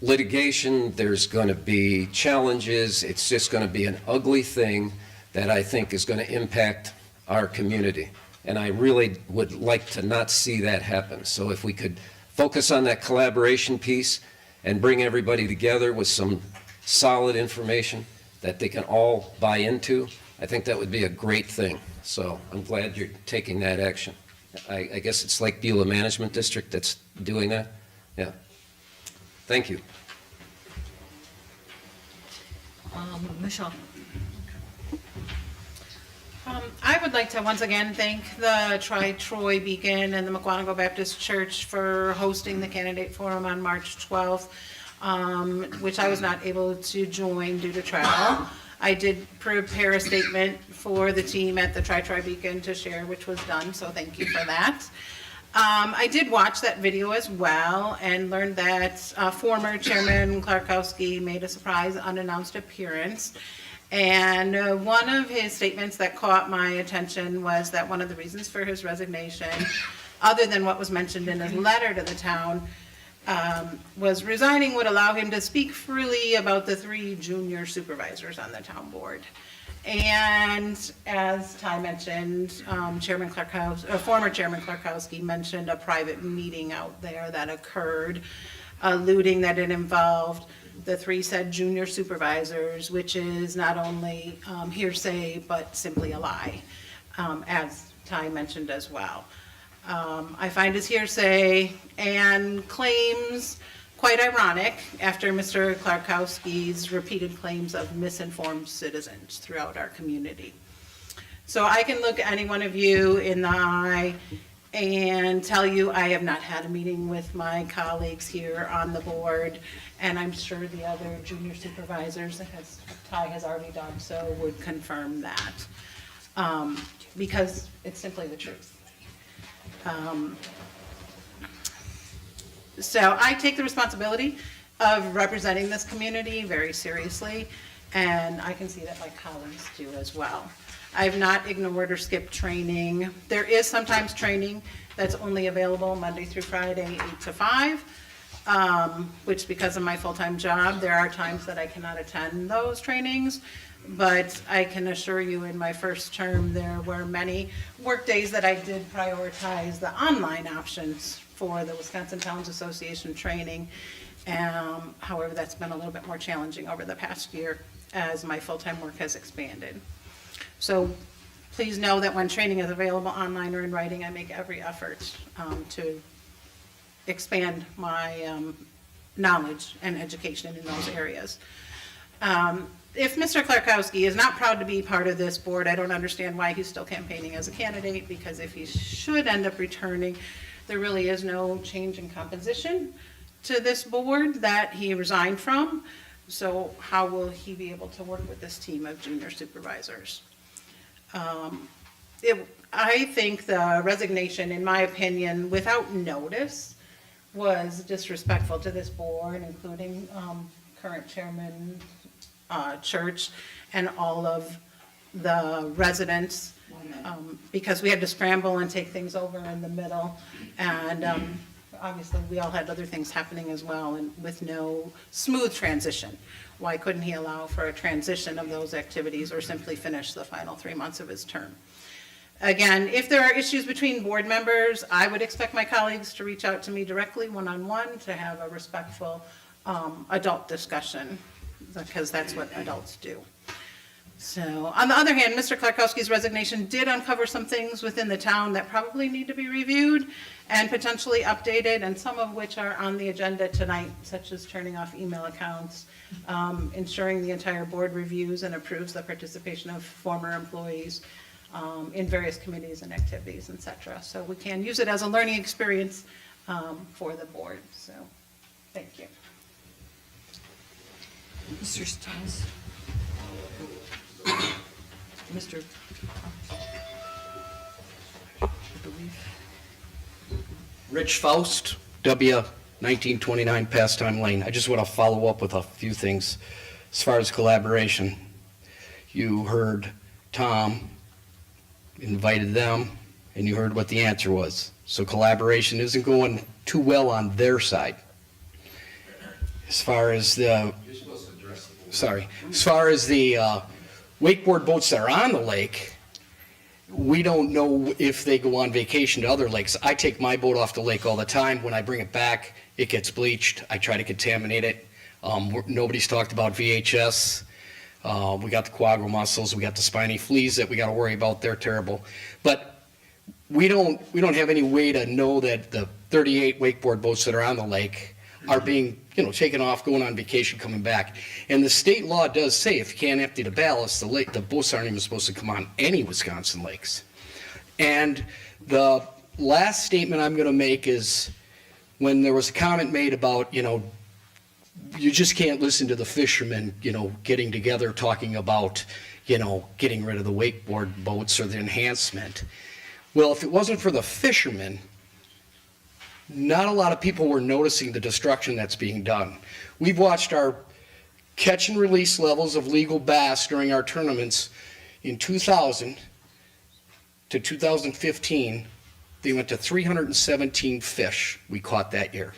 litigation, there's going to be challenges, it's just going to be an ugly thing that I think is going to impact our community. And I really would like to not see that happen. So if we could focus on that collaboration piece and bring everybody together with some solid information that they can all buy into, I think that would be a great thing. So I'm glad you're taking that action. I guess it's Lake Beulah Management District that's doing that? Yeah. Thank you. Michelle. I would like to once again thank the Troy Beacon and the McWanago Baptist Church for hosting the candidate forum on March 12th, which I was not able to join due to travel. I did prepare a statement for the team at the Troy Beacon to share, which was done, so thank you for that. I did watch that video as well and learned that former Chairman Klarkowski made a surprise unannounced appearance. And one of his statements that caught my attention was that one of the reasons for his resignation, other than what was mentioned in his letter to the town, was resigning would allow him to speak freely about the 3 junior supervisors on the town board. And as Ty mentioned, former Chairman Klarkowski mentioned a private meeting out there that occurred, alluding that it involved the 3 said junior supervisors, which is not only hearsay, but simply a lie, as Ty mentioned as well. I find his hearsay and claims quite ironic after Mr. Klarkowski's repeated claims of misinformed citizens throughout our community. So I can look any one of you in the eye and tell you I have not had a meeting with my colleagues here on the board, and I'm sure the other junior supervisors, as Ty has already done so, would confirm that, because it's simply the truth. So I take the responsibility of representing this community very seriously, and I can see that my colleagues do as well. I've not ignored or skipped training. There is sometimes training that's only available Monday through Friday, 8 to 5, which because of my full-time job, there are times that I cannot attend those trainings. But I can assure you in my first term, there were many work days that I did prioritize the online options for the Wisconsin Towns Association training. However, that's been a little bit more challenging over the past year as my full-time work has expanded. So please know that when training is available online or in writing, I make every effort to expand my knowledge and education in those areas. If Mr. Klarkowski is not proud to be part of this board, I don't understand why he's still campaigning as a candidate, because if he should end up returning, there really is no change in composition to this board that he resigned from. So how will he be able to work with this team of junior supervisors? I think the resignation, in my opinion, without notice, was disrespectful to this board, including current Chairman Church and all of the residents, because we had to scramble and take things over in the middle. And obviously, we all had other things happening as well, and with no smooth transition. Why couldn't he allow for a transition of those activities or simply finish the final 3 months of his term? Again, if there are issues between board members, I would expect my colleagues to reach out to me directly, one-on-one, to have a respectful adult discussion, because that's what adults do. So, on the other hand, Mr. Klarkowski's resignation did uncover some things within the town that probably need to be reviewed and potentially updated, and some of which are on the agenda tonight, such as turning off email accounts, ensuring the entire board reviews and approves the participation of former employees in various committees and activities, etc. So we can use it as a learning experience for the board. So, thank you. Mr. Stiles? Mr. Rich Faust, W. 1929 Pastime Lane. I just want to follow up with a few things as far as collaboration. You heard Tom invited them, and you heard what the answer was. So collaboration isn't going too well on their side. As far as the, as far as the wakeboard boats that are on the lake, we don't know if they go on vacation to other lakes. I take my boat off the lake all the time. When I bring it back, it gets bleached. I try to contaminate it. Nobody's talked about VHS. We got the quagga mussels. We got the spiny fleas that we got to worry about. They're terrible. But we don't have any way to know that the 38 wakeboard boats that are on the lake are being, taken off, going on vacation, coming back. And the state law does say if you can't empty the ballast, the boats aren't even supposed to come on any Wisconsin lakes. And the last statement I'm going to make is when there was a comment made about, you just can't listen to the fishermen, getting together talking about, getting rid of the wakeboard boats or the enhancement. Well, if it wasn't for the fishermen, not a lot of people were noticing the destruction that's being done. We've watched our catch and release levels of legal bass during our tournaments in 2000 to 2015. They went to 317 fish we caught that year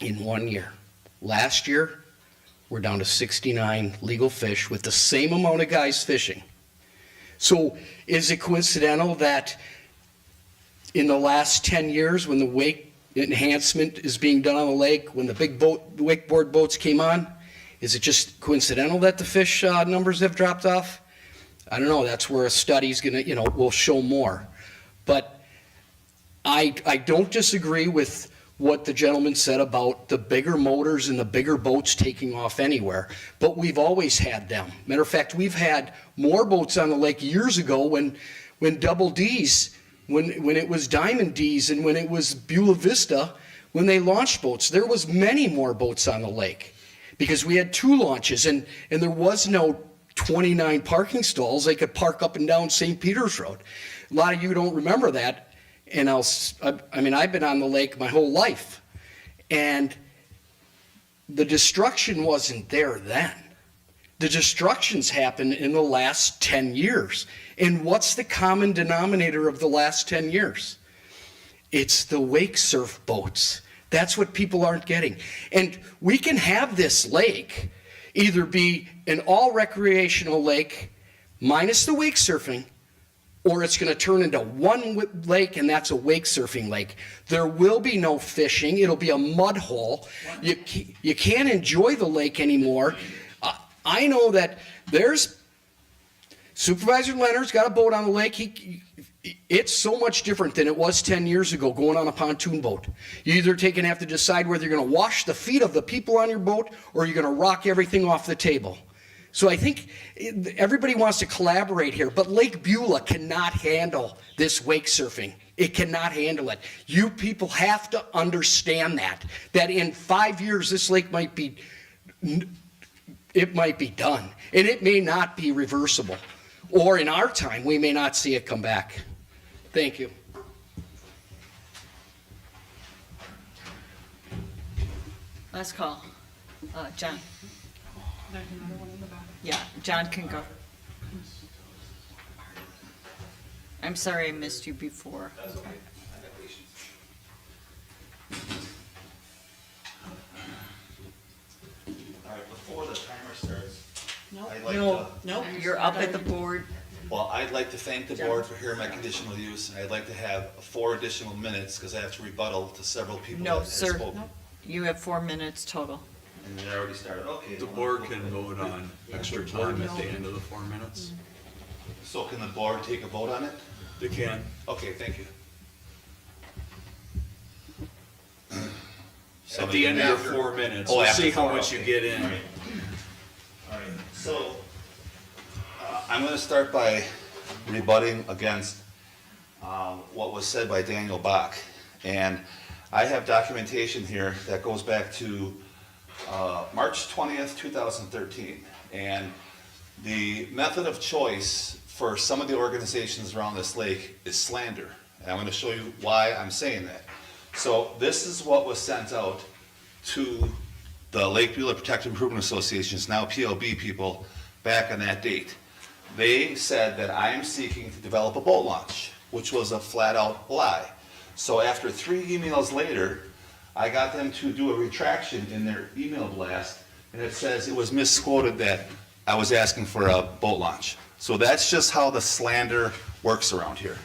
in 1 year. Last year, we're down to 69 legal fish with the same amount of guys fishing. So is it coincidental that in the last 10 years, when the wake enhancement is being done on the lake, when the big boat, the wakeboard boats came on, is it just coincidental that the fish numbers have dropped off? I don't know. That's where a study's gonna, will show more. But I don't disagree with what the gentleman said about the bigger motors and the bigger boats taking off anywhere. But we've always had them. Matter of fact, we've had more boats on the lake years ago when Double D's, when it was Diamond D's and when it was Beulah Vista, when they launched boats, there was many more boats on the lake because we had 2 launches and there was no 29 parking stalls. They could park up and down St. Peter's Road. A lot of you don't remember that. And I've been on the lake my whole life. And the destruction wasn't there then. The destructions happened in the last 10 years. And what's the common denominator of the last 10 years? It's the wake surf boats. That's what people aren't getting. And we can have this lake either be an all recreational lake minus the wake surfing, or it's going to turn into one lake, and that's a wake surfing lake. There will be no fishing. It'll be a mud hole. You can't enjoy the lake anymore. I know that there's Supervisor Leonard's got a boat on the lake. It's so much different than it was 10 years ago going on a pontoon boat. You either have to decide whether you're going to wash the feet of the people on your boat or you're going to rock everything off the table. So I think everybody wants to collaborate here, but Lake Beulah cannot handle this wake surfing. It cannot handle it. You people have to understand that in 5 years this lake might be done, and it may not be reversible. Or in our time, we may not see it come back. Thank you. Last call. John. Yeah, John can go. I'm sorry I missed you before. That's okay. I got patience. All right, before the timer starts, I'd like No, you're up at the board. Well, I'd like to thank the board for hearing my conditional use, and I'd like to have 4 additional minutes, because I have to rebuttal to several people that No, have sir. spoken. You have 4 minutes total. And they already started, okay. The board can vote on extra time at the end of the 4 minutes. So can the board take a vote on it? They can. Okay, thank you. At the end of your 4 minutes, we'll see how much you get in. All right, so I'm going to start by rebutting against what was said by Daniel Bach. And I have documentation here that goes back to March 20th, 2013. And the method of choice for some of the organizations around this lake is slander. And I'm going to show you why I'm saying that. So this is what was sent out to the Lake Beulah Protective Improvement Association's now PLB people back on that date. They said that I am seeking to develop a boat launch, which was a flat out lie. So after 3 emails later, I got them to do a retraction in their email blast, and it says it was misquoted that I was asking for a boat launch. So that's just how the slander works around here.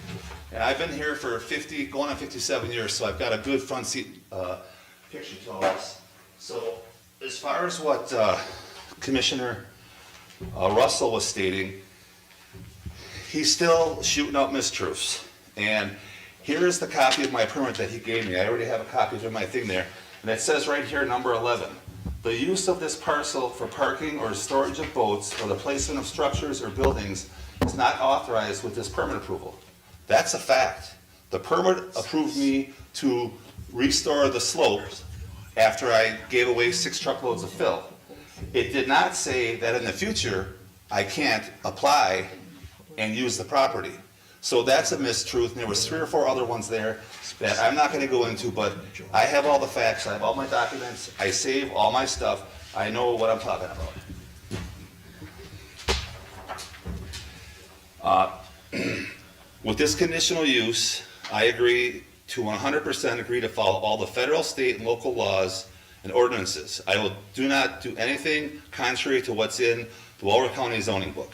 And I've been here for 50, going on 57 years, so I've got a good front seat picture to all this. So as far as what Commissioner Russell was stating, he's still shooting out mistruths. And here is the copy of my permit that he gave me. I already have a copy of my thing there. And it says right here, number 11, the use of this parcel for parking or storage of boats or the placement of structures or buildings is not authorized with this permit approval. That's a fact. The permit approved me to restore the slopes after I gave away 6 truckloads of fill. It did not say that in the future, I can't apply and use the property. So that's a mistruth, and there was 3 or 4 other ones there that I'm not gonna go into, but I have all the facts, I have all my documents, I save all my stuff, I know what I'm talking about. With this conditional use, I agree to 100% agree to follow all the federal, state, and local laws and ordinances. I do not do anything contrary to what's in the Walworth County zoning book.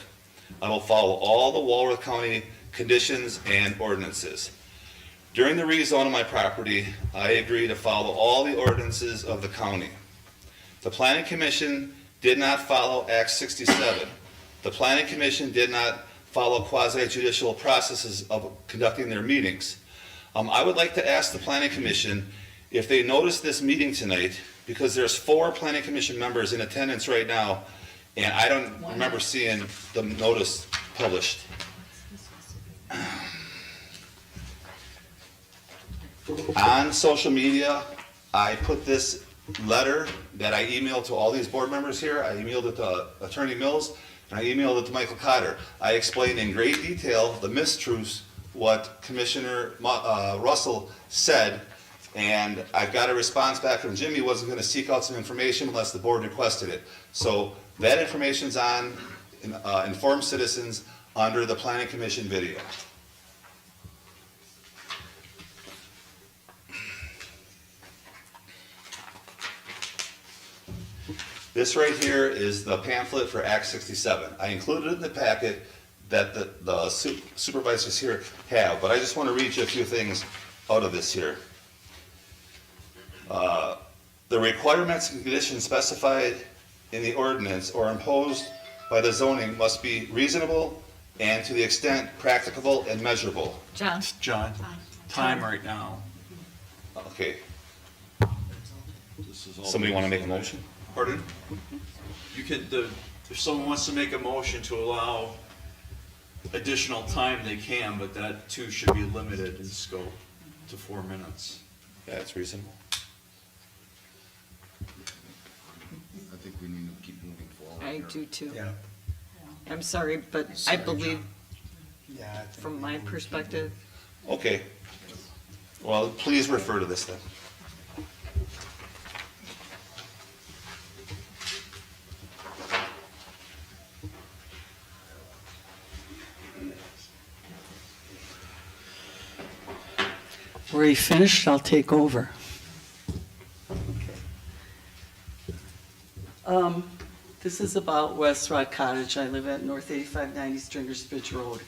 I will follow all the Walworth County conditions and ordinances. During the rezone of my property, I agree to follow all the ordinances of the county. The Planning Commission did not follow Act 67. The Planning Commission did not follow quasi-judicial processes of conducting their meetings. I would like to ask the Planning Commission if they noticed this meeting tonight, because there's 4 Planning Commission members in attendance right now, and I don't remember seeing the notice published. On social media, I put this letter that I emailed to all these board members here. I emailed it to Attorney Mills, and I emailed it to Michael Cotter. I explained in great detail the mistruths, what Commissioner Russell said, and I've got a response back from Jimmy. He wasn't going to seek out some information unless the board requested it. So that information's on Informed Citizens under the Planning Commission video. This right here is the pamphlet for Act 67. I included it in the packet that the supervisors here have, but I just want to read you a few things out of this here. The requirements and conditions specified in the ordinance or imposed by the zoning must be reasonable and to the extent practicable and measurable. John? John, time right now. Okay. Somebody want to make a motion? Pardon? You could, if someone wants to make a motion to allow additional time, they can, but that too should be limited in scope to 4 minutes. Yeah, that's reasonable. I think we need to keep moving forward. I do too. Yeah. I'm sorry, but I Sorry, believe, Yeah, I think from my perspective, Okay. Well, please refer to this then. Where he finished, I'll take over. This is about West Rock Cottage. I live at North 8590 Stringers Ridge Road.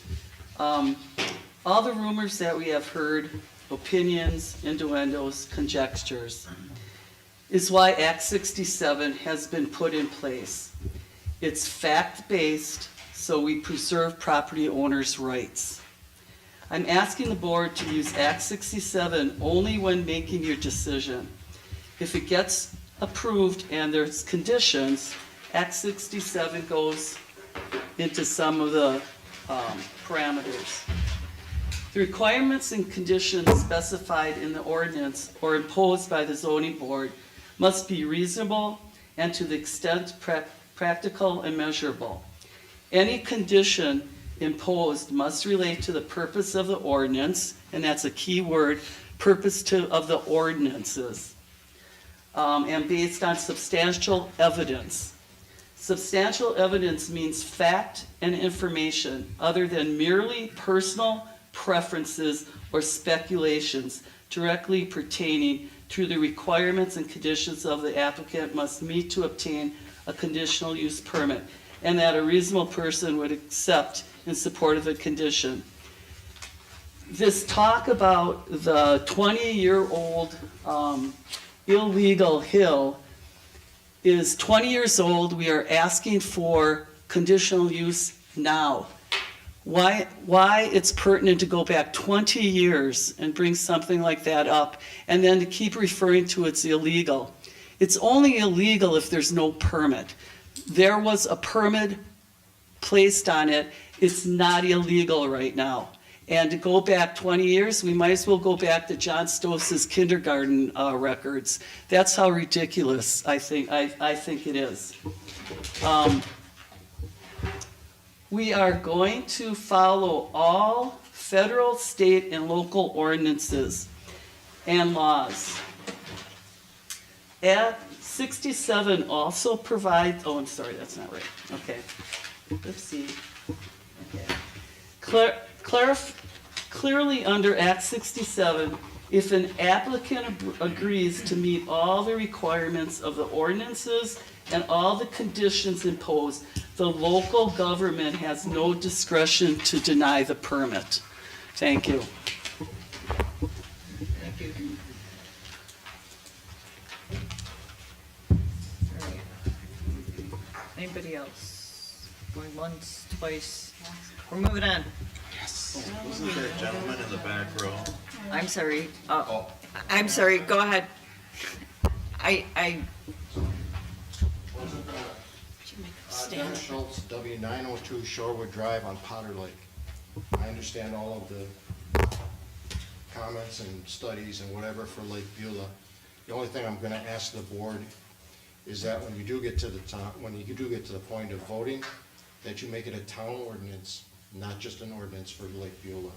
All the rumors that we have heard, opinions, innuendos, conjectures, is why Act 67 has been put in place. It's fact-based, so we preserve property owners' rights. I'm asking the board to use Act 67 only when making your decision. If it gets approved and there's conditions, Act 67 goes into some of the parameters. The requirements and conditions specified in the ordinance or imposed by the zoning board must be reasonable and to the extent practical and measurable. Any condition imposed must relate to the purpose of the ordinance, and that's a key word, purpose of the ordinances, and based on substantial evidence. Substantial evidence means fact and information other than merely personal preferences or speculations directly pertaining to the requirements and conditions of the applicant must meet to obtain a conditional use permit, and that a reasonable person would accept in support of a condition. This talk about the 20-year-old illegal hill is 20 years old. We are asking for conditional use now. why it's pertinent to go back 20 years and bring something like that up, and then to keep referring to it's illegal. It's only illegal if there's no permit. There was a permit placed on it. It's not illegal right now. And to go back 20 years, we might as well go back to John Stos's kindergarten records. That's how ridiculous I think it is. We are going to follow all federal, state, and local ordinances and laws. Act 67 also provides, oh, I'm sorry, that's not right. Okay. Let's see. Okay. Clearly under Act 67, if an applicant agrees to meet all the requirements of the ordinances and all the conditions imposed, the local government has no discretion to deny the permit. Thank you. Thank you. All right. Anybody else? Going once, twice? We're moving on. Wasn't there a gentleman in the back row? I'm sorry. I'm sorry. Go ahead. I Dennis Schultz, W902 Shorewood Drive on Potter Lake. I understand all of the comments and studies and whatever for Lake Beulah. The only thing I'm gonna ask the board is that when you do get to the point of voting, that you make it a town ordinance, not just an ordinance for Lake Beulah.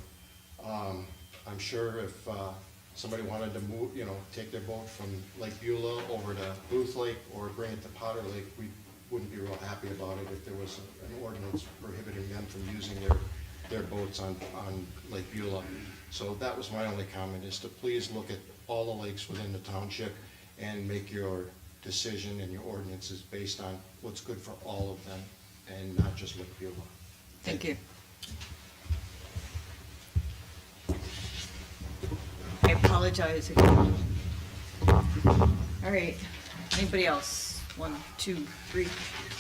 I'm sure if somebody wanted to move, take their boat from Lake Beulah over to Booth Lake or bring it to Potter Lake, we wouldn't be real happy about it if there was an ordinance prohibiting them from using their boats on Lake Beulah. So that was my only comment, is to please look at all the lakes within the township and make your decision and your ordinances based on what's good for all of them and not just Lake Beulah. Thank you. I apologize again. All right, anybody else? 1, 2, 3.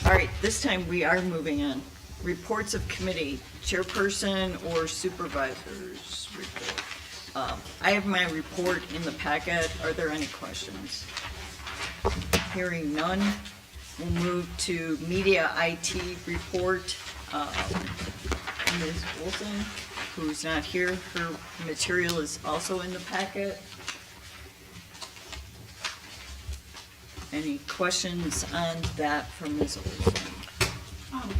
All right, this time we are moving on. Reports of committee, chairperson or supervisor's report. I have my report in the packet. Are there any questions? Hearing none, we'll move to media IT report. Ms. Wilson, who's not here, her material is also in the packet. Any questions on that from Ms. Olson?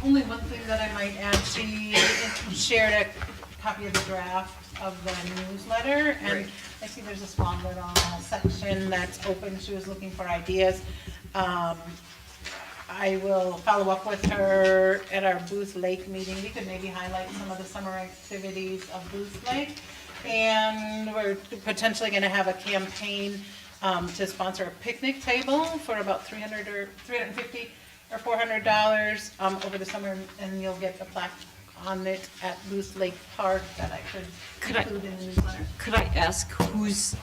Only one thing that I might add, she shared a copy of the draft of the newsletter, and Great. I see there's a small little section that's open. She was looking for ideas. I will follow up with her at our Booth Lake meeting. We could maybe highlight some of the summer activities of Booth Lake. And we're potentially gonna have a campaign to sponsor a picnic table for about $300 or $350 or $400 over the summer, and you'll get a plaque on it at Booth Lake Park that I could include in the newsletter. Could I ask who is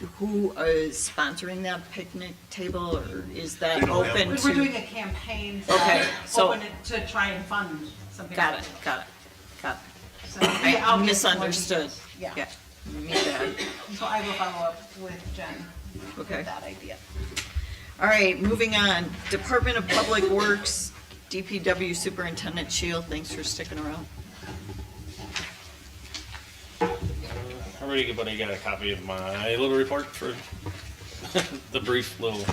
sponsoring that picnic table, or is that open to? We're doing a campaign Okay, so- open it to try and fund something. Got like it, that. got it, got it. So, yeah, I'll I get misunderstood. more details. Yeah. Me bad. So I will follow up with Jen Okay. with that idea. All right, moving on. Department of Public Works, DPW Superintendent Shield, thanks for sticking around. Everybody got a copy of my little report for the brief little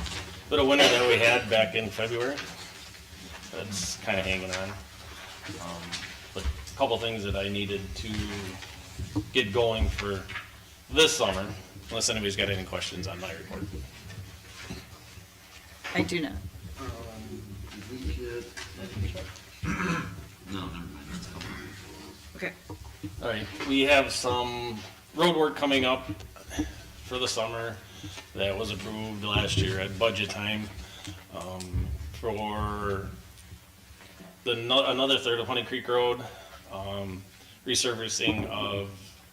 bit of winter that we had back in February. That's kind of hanging on. But a couple things that I needed to get going for this summer, unless anybody's got any questions on my report. I do not. No, never mind. Okay. All right, we have some road work coming up for the summer that was approved last year at budget time for another third of Honey Creek Road, resurfacing of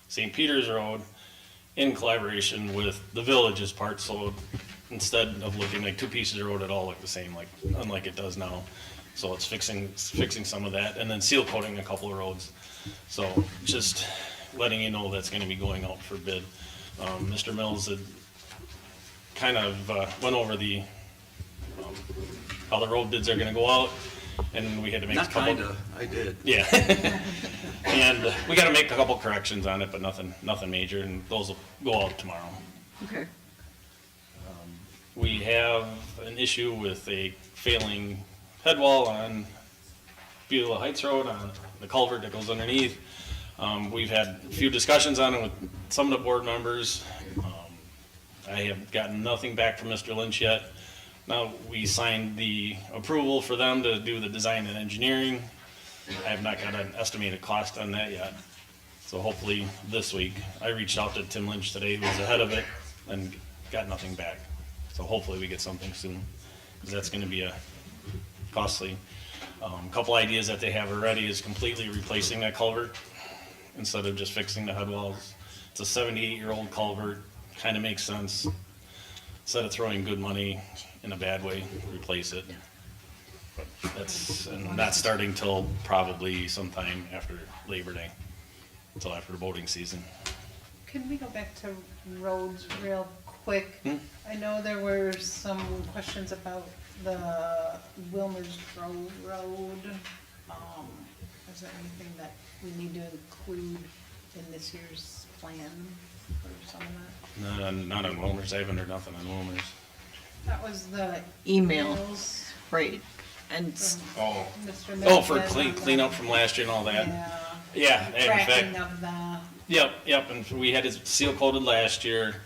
St. Peter's Road in collaboration with the village's part. So instead of looking like two pieces of road, it all look the same, unlike it does now. So it's fixing some of that, and then seal coating a couple of roads. So just letting you know that's gonna be going out for bid. Mr. Mills had kind of went over the, how the road bids are gonna go out, and we had to make a Not couple. kinda, I did. Yeah. And we gotta make a couple corrections on it, but nothing major, and those will go out tomorrow. Okay. We have an issue with a failing head wall on Beulah Heights Road on the culvert that goes underneath. We've had a few discussions on it with some of the board members. I have gotten nothing back from Mr. Lynch yet. Now, we signed the approval for them to do the design and engineering. I have not got an estimated cost on that yet. So hopefully this week. I reached out to Tim Lynch today, who was ahead of it, and got nothing back. So hopefully we get something soon, because that's gonna be a costly. Couple ideas that they have already is completely replacing that culvert instead of just fixing the head walls. It's a 78-year-old culvert, kinda makes sense. Instead of throwing good money in a bad way, replace it. And not starting till probably sometime after Labor Day, until after the boating season. Can we go back to roads real quick? I know there were some questions about the Wilmer's Grove Road. Is there anything that we need to include in this year's plan for some of that? Not on Wilmer's, I haven't heard nothing on Wilmer's. That was the Email. emails Right, and Oh. Mr. Oh, for Miller. clean up from last year and all that? Yeah. Yeah, and in Tracking fact, of the, yep, and we had it seal coated last year.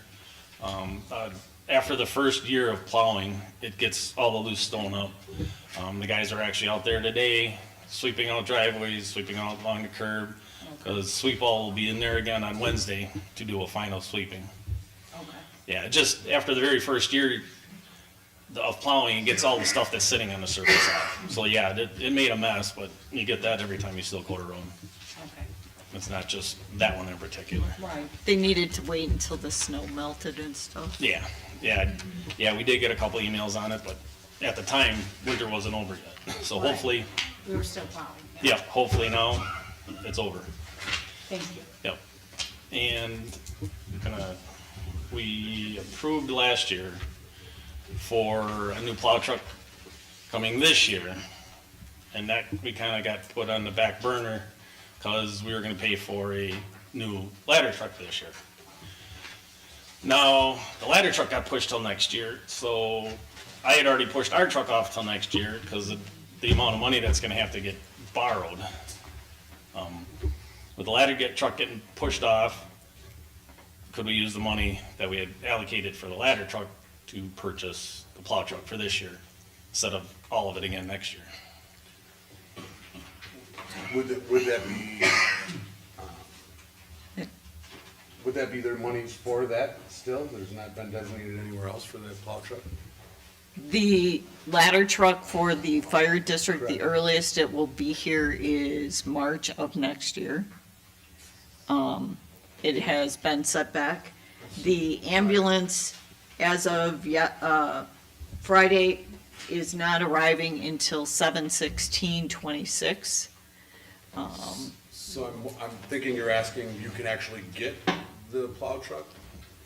After the first year of plowing, it gets all the loose stone up. The guys are actually out there today, sweeping out driveways, sweeping out along the curb. Cause sweep all will be in there again on Wednesday to do a final sweeping. okay. Yeah, just after the very first year of plowing, it gets all the stuff that's sitting on the surface off. So yeah, it made a mess, but you get that every time you seal coat a road. Okay. It's not just that one in particular. Right. they needed to wait until the snow melted and stuff. Yeah, we did get a couple emails on it, but at the time, winter wasn't over yet. So Right. hopefully, We were still plowing. yeah, hopefully now it's over. Thank you. Yep. And we approved last year for a new plow truck coming this year. And that we kinda got put on the back burner because we were gonna pay for a new ladder truck this year. Now, the ladder truck got pushed till next year, so I had already pushed our truck off till next year because of the amount of money that's gonna have to get borrowed. With the ladder truck getting pushed off, could we use the money that we had allocated for the ladder truck to purchase the plow truck for this year, instead of all of it again next year? Would that be their monies for that still? There's not been designated anywhere else for that plow truck? The ladder truck for the fire district, the earliest it will be here is March of next year. It has been set back. The ambulance, as of Friday, is not arriving until 7/16/26. So I'm thinking you're asking, you can actually get the plow truck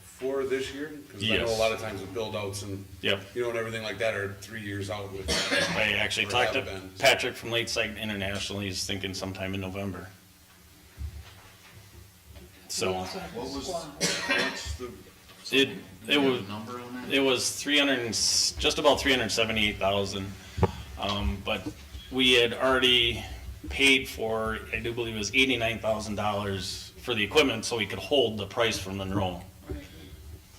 for this year? Because I know a Yes. lot of times the build outs and, Yep. you know, and everything like that are 3 years out with. I actually or talked to have been. Patrick from Lakeside International, he's thinking sometime in November. So, What was, What's the? it was, Number on that? it was just about 378,000. But we had already paid for, I do believe it was $89,000 for the equipment so we could hold the price from Monroe. I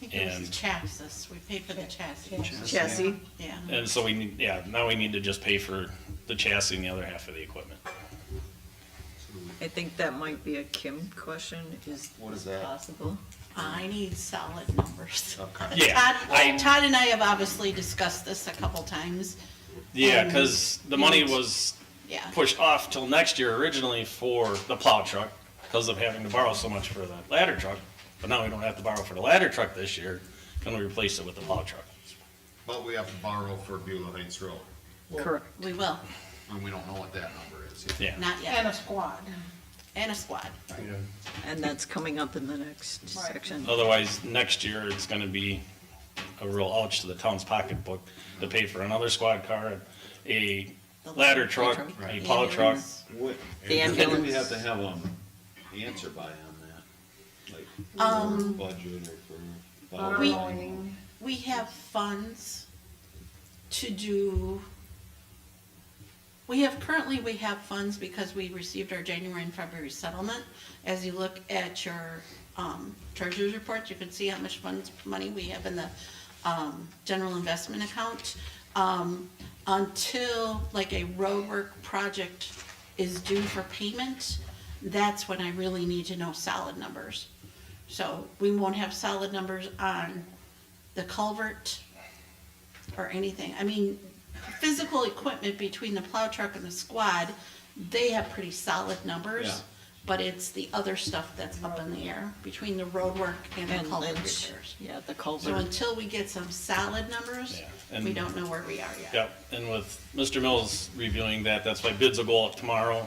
think it was And- the chassis, we paid for the chassis. Chassis. Yeah. And so now we need to just pay for the chassis and the other half of the equipment. I think that might be a Kim question, is What is that? possible? I need solid numbers. Yeah, Todd and I have obviously discussed this a couple times. Yeah, And because the money we- was Yeah. pushed off till next year originally for the plow truck because of having to borrow so much for the ladder truck. But now we don't have to borrow for the ladder truck this year. Can we replace it with the plow truck? But we have to borrow for Beulah Heights Road, Correct. We will, and we don't know what that number is yet. Yeah. not yet. And a squad. and a squad. And that's coming up in the next section. Otherwise, next year, it's gonna be a real ouch to the town's pocketbook to pay for another squad car, a ladder truck, a plow truck. What, The when do we ambulance. have to have answer by on that? Like, Um, budget or for? We have funds to do, currently we have funds because we received our January and February settlement. As you look at your, treasurer's report, you can see how much money we have in the, general investment account. Until like a roadwork project is due for payment, that's when I really need to know solid numbers. So we won't have solid numbers on the culvert or anything. I mean, physical equipment between the plow truck and the squad, they have pretty solid numbers. Yeah. But it's the other stuff that's up in the air between the road work and the And culvert Lynch, repairs. yeah, the So culvert. until we get some solid numbers, and- we don't know where we are yet. Yep, and with Mr. Mills reviewing that, that's why bids will go up tomorrow.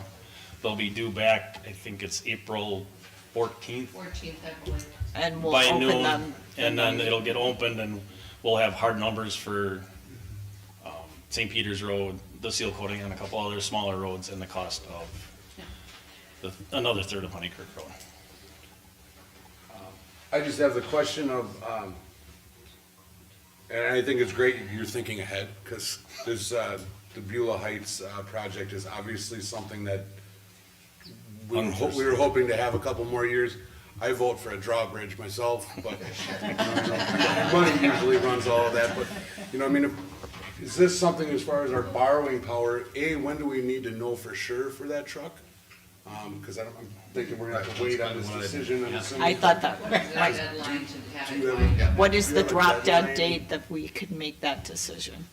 They'll be due back, I think it's April 14th. 14th, I believe. And we'll By open noon, them. and then it'll get opened, and we'll have hard numbers for St. Peter's Road, the seal coating on a couple other smaller roads, and the cost of another third of Honeycreek Road. I just have the question of, and I think it's great you're thinking ahead, because there's, the Beulah Heights project is obviously something that we were hoping to have a couple more years. I vote for a drawbridge myself, but money usually runs all of that, but, you know, I mean, is this something as far as our borrowing power, when do we need to know for sure for that truck? Because I'm thinking we're gonna have to wait on this decision, I'm assuming. I thought that, Deadline to have Do you it have- what is do you the have a drop dead deadline? date that we could make that decision?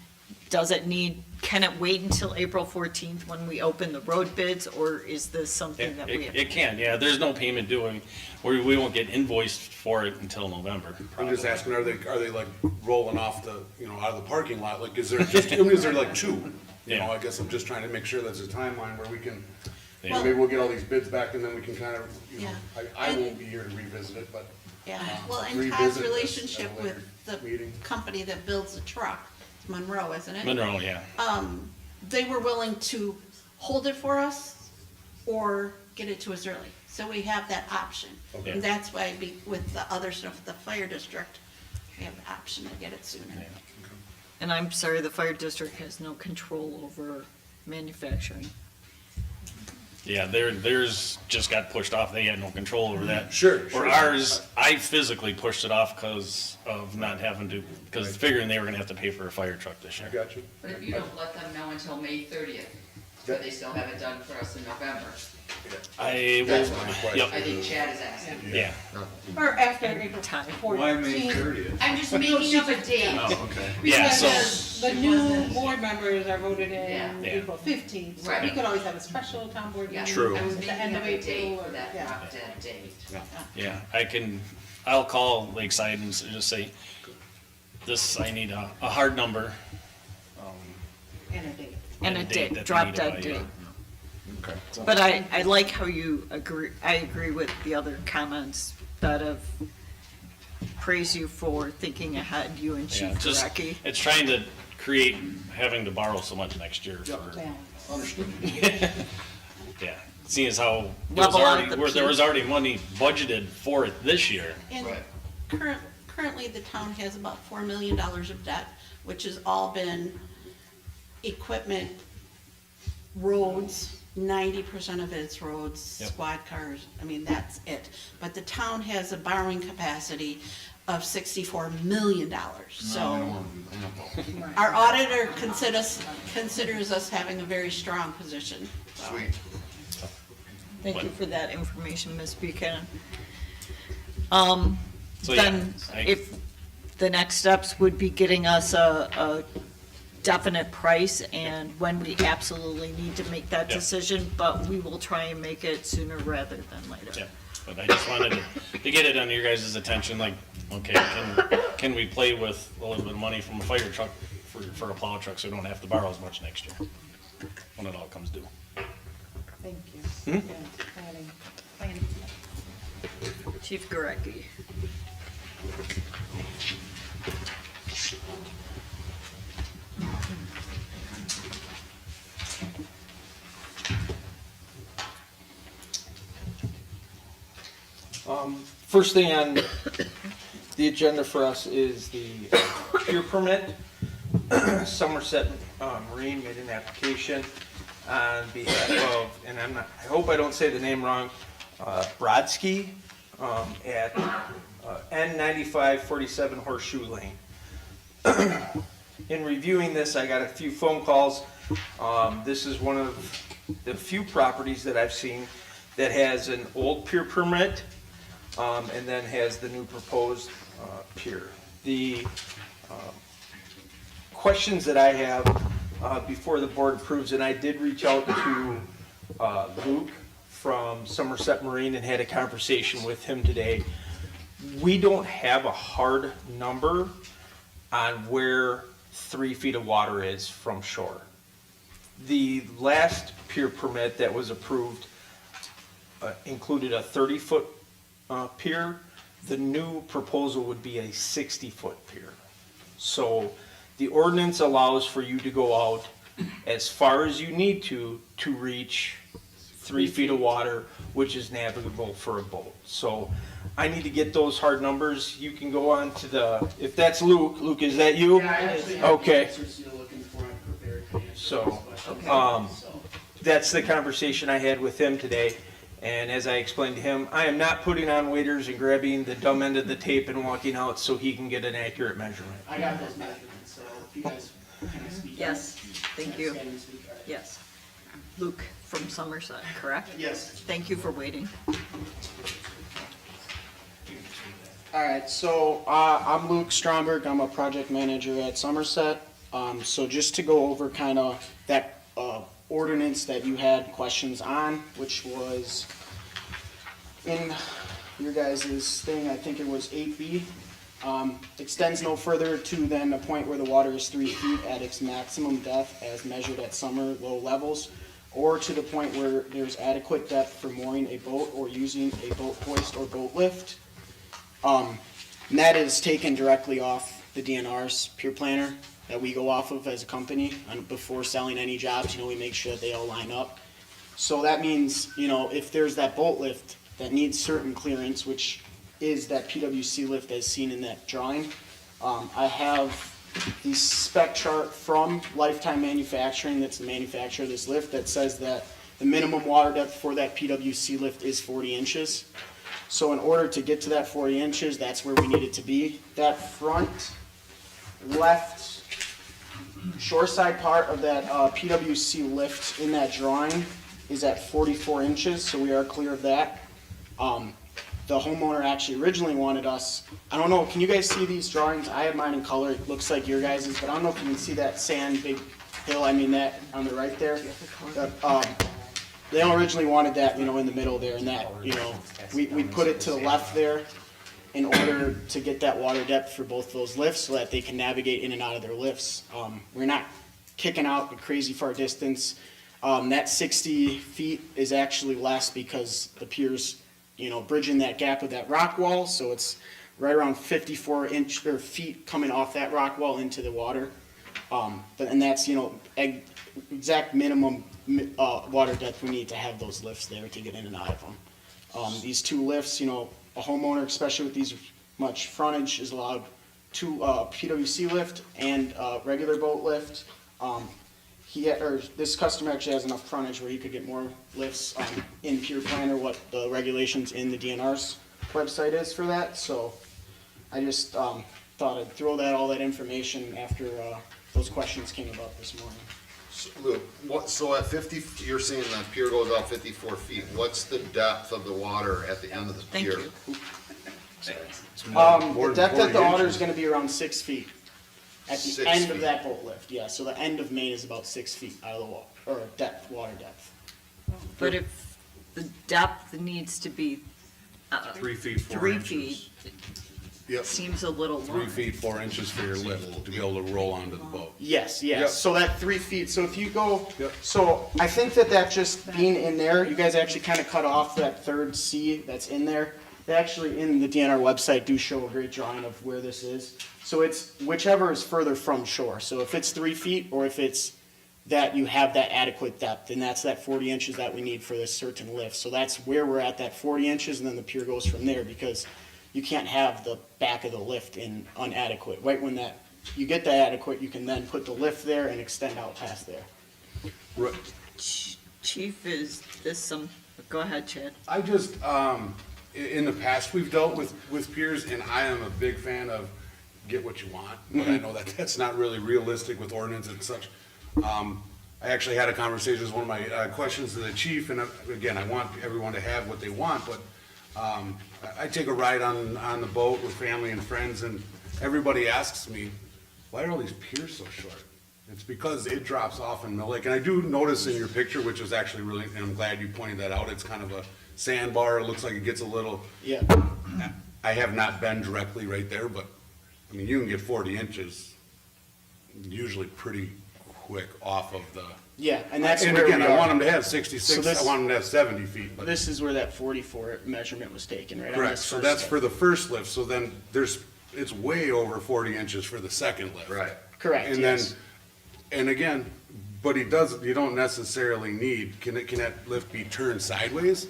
Does it need, can it wait until April 14th when we open the road bids, or is this something that we have? It can, yeah, there's no payment due, we won't get invoiced for it until November. I'm just asking, are they like rolling off the, you know, out of the parking lot? Like, is there just, I mean, is there like two? You know, I guess I'm just trying to make sure there's a timeline where we can, you know, maybe we'll get all these bids back and then we can kind of, you know, I won't be here to revisit it, but. Yeah, well, and revisit Todd's this at a relationship later with the meeting. company that builds the truck, Monroe, isn't it? Monroe, yeah. They were willing to hold it for us or get it to us early. So we have that option. Okay. And that's why with the other stuff, with the fire district, we have the option to get it sooner. And I'm sorry, the fire district has no control over manufacturing. Yeah, theirs just got pushed off, they had no control over that. Sure. Where ours, I physically pushed it off because of not having to, because figuring they were gonna have to pay for a fire truck this year. I got you. But if you don't let them know until May 30th, but they still have it done for us in November. I That's will, my question. yep, I think Chad is asking. yeah. Or after April 14th. Why May 30th? I'm just making up a date. Oh, okay. Yeah, Because the new board members are voted Yeah. in Yeah. April 15th. So Right. we could always have a special town board Yeah. meeting. True. I was At the making end up of a date April. for that Yeah. drop dead date. Yeah, I'll call Lakeside and just say, this, I need a hard number. And a date. And a that date, they drop need it dead by, date. yeah. Okay. But I like how you agree, I agree with the other comments that have praised you for thinking ahead, you and Yeah, Chief just, Gurecki. it's trying to create, having to borrow so much next year for, yeah. Seeing as how Level out the there was peak. already money budgeted for it this year. And currently, the town has about $4 million of debt, which has all been equipment, roads, 90% of it's roads, Yep. squad cars, I mean, that's it. But the town has a borrowing capacity of $64 million, so our auditor considers us having a very strong position. so. Sweet. Thank you for that information, Ms. Buchanan. So, yeah, Then, if the next steps would be getting us a definite price and when we absolutely need to make that Yep. decision, but we will try and make it sooner rather than later. Yeah, but I just wanted to get it under your guys' attention, like, okay, can we play with a little bit of money from a fire truck for a plow truck so we don't have to borrow as much next year when it all comes due? Thank you. Hmm? Yeah, planning. Chief Gurecki. First thing on the agenda for us is the pier permit. Somerset Marine made an application on behalf of, and I hope I don't say the name wrong, Brodsky at N9547 Horseshoe Lane. In reviewing this, I got a few phone calls. This is one of the few properties that I've seen that has an old pier permit and then has the new proposed pier. The questions that I have before the board approves, and I did reach out to Luke from Somerset Marine and had a conversation with him today. We don't have a hard number on where 3 feet of water is from shore. The last pier permit that was approved included a 30-foot pier. The new proposal would be a 60-foot pier. So the ordinance allows for you to go out as far as you need to reach 3 feet of water, which is navigable for a boat. So I need to get those hard numbers. You can go on to the, if that's Luke. Luke, is that you? Yeah, I actually have okay. the answers you're looking for. I'm prepared to answer So, those questions. that's the conversation I had with him today. And as I explained to him, I am not putting on waders and grabbing the dumb end of the tape and walking out so he can get an accurate measurement. I got those measurements, so if you guys can I speak. Yes, thank you. Stand and speak, all right. Yes. Luke from Somerset, correct? Yes. Thank you for waiting. All right, so I'm Luke Stromberg. I'm a project manager at Somerset. So just to go over kind of that ordinance that you had questions on, which was in your guys' thing, I think it was 8B. Extends no further to than a point where the water is 3 feet at its maximum depth as measured at summer low levels, or to the point where there's adequate depth for mooring a boat or using a boat hoist or boat lift. And that is taken directly off the DNR's pier planner that we go off of as a company. And before selling any jobs, we make sure that they all line up. So that means, if there's that boat lift that needs certain clearance, which is that PWC lift as seen in that drawing, I have the spec chart from Lifetime Manufacturing, that's the manufacturer of this lift, that says that the minimum water depth for that PWC lift is 40 inches. So in order to get to that 40 inches, that's where we need it to be. That front left shoreside part of that PWC lift in that drawing is at 44 inches, so we are clear of that. The homeowner actually originally wanted us, I don't know, can you guys see these drawings? I have mine in color, it looks like your guys's, but I don't know if you can see that sand, big hill, that on the right there. They originally wanted that, in the middle there, and that, we put it to the left there in order to get that water depth for both those lifts so that they can navigate in and out of their lifts. We're not kicking out a crazy far distance. That 60 feet is actually less because the pier's, bridging that gap of that rock wall, so it's right around 54 feet coming off that rock wall into the water. And that's, exact minimum water depth we need to have those lifts there to get in and out of them. These two lifts, a homeowner, especially with these much frontage, is allowed two PWC lift and regular boat lift. This customer actually has enough frontage where he could get more lifts in Pier Planner, what the regulations in the DNR's website is for that. So I just thought I'd throw all that information after those questions came about this morning. So, Luke, so at 50, you're saying the pier goes out 54 feet. What's the depth of the water at the end of the pier? The depth of the water is going to be around 6 feet at the 6 end of feet. that boat lift. Yeah, so the end of Main is about 6 feet out of the water, or water depth. But if the depth needs to be 3 feet, 4 3 inches. feet, Yep. seems a little 3 long. feet, 4 inches for your lift to be able to roll onto the boat. Yes, Yep. yes. So that 3 feet, so if you go, so I think that just being in there, you guys actually kind of cut off that third C that's in there. They actually, in the DNR website, do show a great drawing of where this is. So it's whichever is further from shore. So if it's 3 feet, or if it's that you have that adequate depth, and that's that 40 inches that we need for this certain lift. So that's where we're at, that 40 inches, and then the pier goes from there, because you can't have the back of the lift in inadequate. Right when that, you get that adequate, you can then put the lift there and extend out past there. Chief, is this some, go ahead, Chad. I just, in the past, we've dealt with piers, and I am a big fan of get what you want, but I know that that's not really realistic with ordinance and such. I actually had a conversation with one of my questions to the chief, and again, I want everyone to have what they want, but I take a ride on the boat with family and friends, and everybody asks me, why are all these piers so short? It's because it drops off in Mill Lake, and I do notice in your picture, which is actually really, and I'm glad you pointed that out, it's kind of a sandbar, it looks like it gets a little. Yeah. I have not been directly right there, but, I mean, you can get 40 inches usually pretty quick off of the. Yeah, and that's and where again, we I are. want them to have 66, So this- I want them to have 70 feet, but. This is where that 44 measurement was taken, right? on Correct, this so first that's lift. for the first lift, so then it's way over 40 inches for the second lift. Right. Correct, And then, yes. and again, but you don't necessarily need, can that lift be turned sideways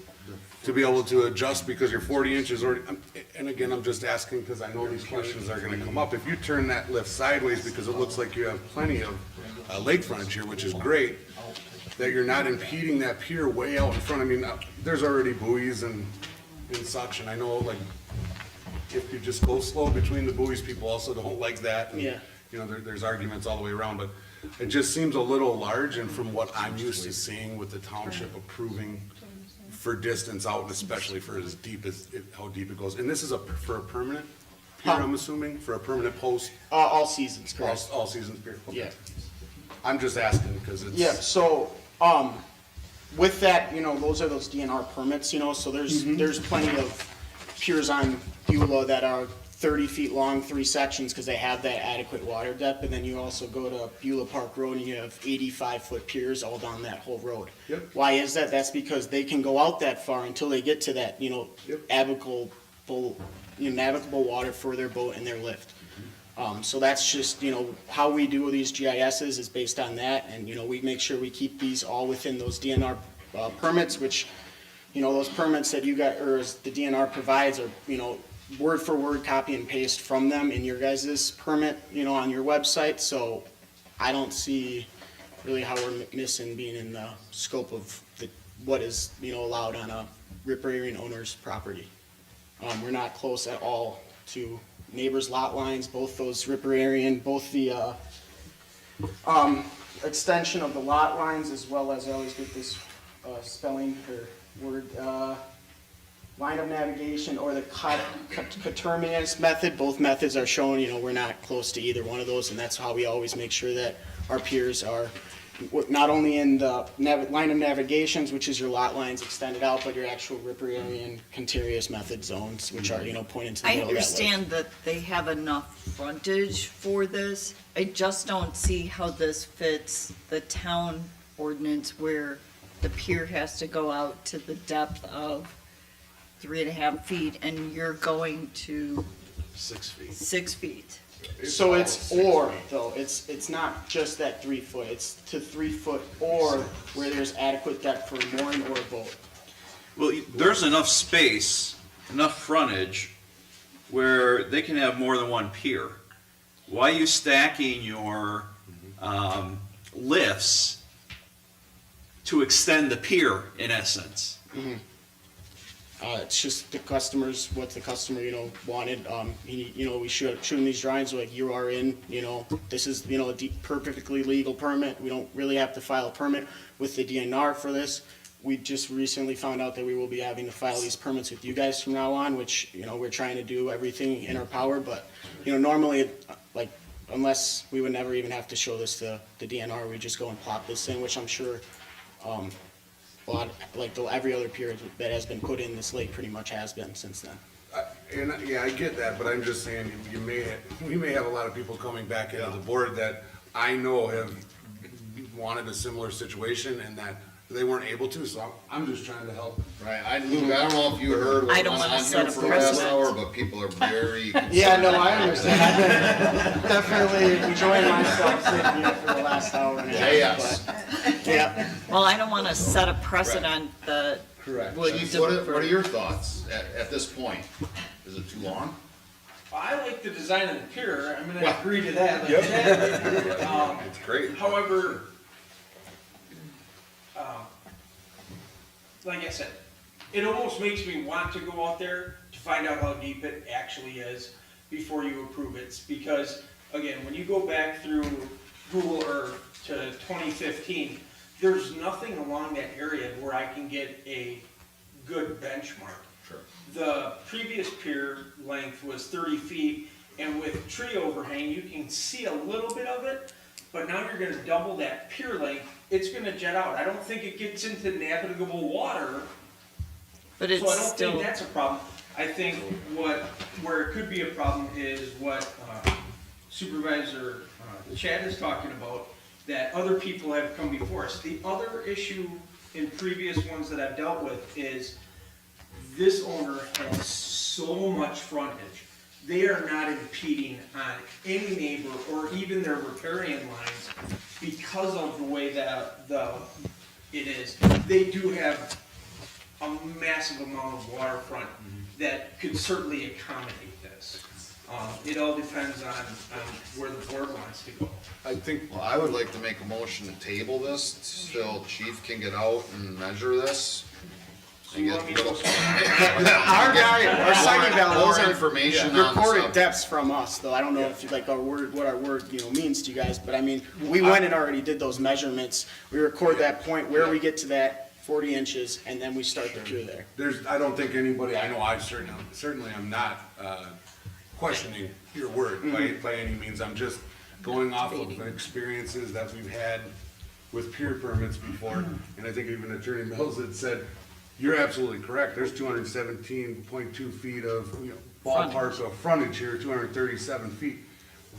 to be able to adjust, because you're 40 inches already, and again, I'm just asking because I know these questions are gonna come up. If you turn that lift sideways, because it looks like you have plenty of lake frontage here, which is great, that you're not impeding that pier way out in front. I mean, there's already buoys and such, and I know, like, if you just go slow between the buoys, people also don't like that. And, Yeah. you know, there's arguments all the way around, but it just seems a little large, and from what I'm used to seeing with the township approving for distance out, and especially for as deep as, how deep it goes. And this is for a permanent pier, I'm assuming, for a permanent post? All seasons, correct. All seasons pier, okay. Yeah. I'm just asking because it's. Yeah, so, with that, you know, those are those DNR permits, you know, so there's plenty of piers on Beulah that are 30 feet long, 3 sections, because they have that adequate water depth, and then you also go to Beulah Park Road and you have 85-foot piers all down that whole road. Yep. Why is that? That's because they can go out that far until they get to that, you know, navigable water for their boat and their lift. So that's just, you know, how we do these GISs is based on that, and, you know, we make sure we keep these all within those DNR permits, which, you know, those permits that you got, or as the DNR provides are, you know, word for word copy and paste from them in your guys' permit, you know, on your website, so I don't see really how we're missing being in the scope of what is, you know, allowed on a riparian owner's property. We're not close at all to neighbors' lot lines, both those riparian, both the, extension of the lot lines, as well as, I always get this, spelling or word, line of navigation, or the coterminous method. Both methods are shown, you know, we're not close to either one of those, and that's how we always make sure that our piers are not only in the line of navigations, which is your lot lines extended out, but your actual riparian contiguous method zones, which are, you know, pointed to the I middle of that lake. understand that they have enough frontage for this. I just don't see how this fits the town ordinance where the pier has to go out to the depth of 3.5 feet and you're going to 6 feet. 6 feet. So it's or, though, it's not just that 3 foot, it's to 3 foot or where there's adequate depth for a mooring or a boat. Well, there's enough space, enough frontage, where they can have more than one pier. Why are you stacking your lifts to extend the pier, in essence? It's just the customers, what the customer, you know, wanted. You know, we shoot them these drawings, like, you are in, you know, this is, you know, a perfectly legal permit. We don't really have to file a permit with the DNR for this. We just recently found out that we will be having to file these permits with you guys from now on, which, you know, we're trying to do everything in our power, but, you know, normally, like, unless, we would never even have to show this to the DNR, we just go and plop this in, which I'm sure, a lot, like every other pier that has been put in this lake pretty much has been since then. And, yeah, I get that, but I'm just saying, we may have a lot of people coming back into the board that I know have wanted a similar situation, and that they weren't able to, so I'm just trying to help. Right, Luke, I don't know if you heard what I don't went wanna on set here a for the last precedent. hour, but people are very concerned. Yeah, no, I understand. I've been definitely enjoying myself sitting here for the last hour and a half. Yes. but, Yeah. Well, I don't want to set a precedent that Correct. would. Chief, what are your thoughts at this point? Is it too long? I like the design of the pier, I'm gonna Well, agree to that. like yep. that. It's great. However, like I said, it almost makes me want to go out there to find out how deep it actually is before you approve it. Because, again, when you go back through Google Earth to 2015, there's nothing along that area where I can get a good benchmark. Sure. The previous pier length was 30 feet, and with tree overhang, you can see a little bit of it, but now you're gonna double that pier length, it's gonna jet out. I don't think it gets into navigable water, But it's so I don't still. think that's a problem. I think where it could be a problem is what Supervisor Chad is talking about, that other people have come before us. The other issue in previous ones that I've dealt with is this owner has so much frontage. They are not impeding on any neighbor or even their riparian lines because of the way that it is. They do have a massive amount of waterfront that could certainly accommodate this. It all depends on where the board wants to go. I think, Well, I would like to make a motion to table this till Chief can get out and measure this. And get little- Our guy, our Sunny Valley. Those information on the recorded sub- depths from us, though. I don't know if you like what our word, means to you guys, but I mean, we went and already did those measurements. We record that point where we get to that 40 inches, and then we start the pier there. I don't think anybody, I know I certainly am not, questioning your word by any means. I'm just going off of the experiences that we've had with pier permits before. And I think even Attorney Mills had said, you're absolutely correct. There's 217.2 feet of, ballpark of frontage here, 237 feet.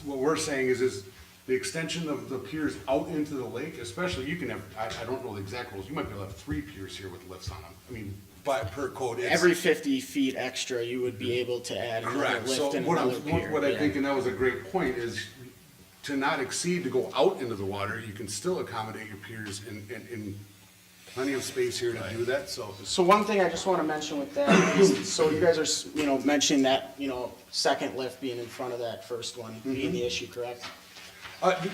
What we're saying is the extension of the piers out into the lake, especially, you can have, I don't know the exact rules, you might be able to have 3 piers here with lifts on them. I mean, per code, it's. Every 50 feet extra, you would be able to add another Correct, so lift and what another pier. I Yeah. think, and that was a great point, is to not exceed, to go out into the water, you can still accommodate your piers in plenty of space here to do that, so. So one thing I just want to mention with that is, so you guys are, mentioning that, second lift being in front of that first one being the issue, correct?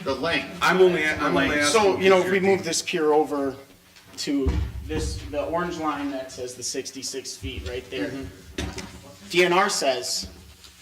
The length. I'm only asking. So, if we move this pier over to the orange line that says the 66 feet right there. DNR says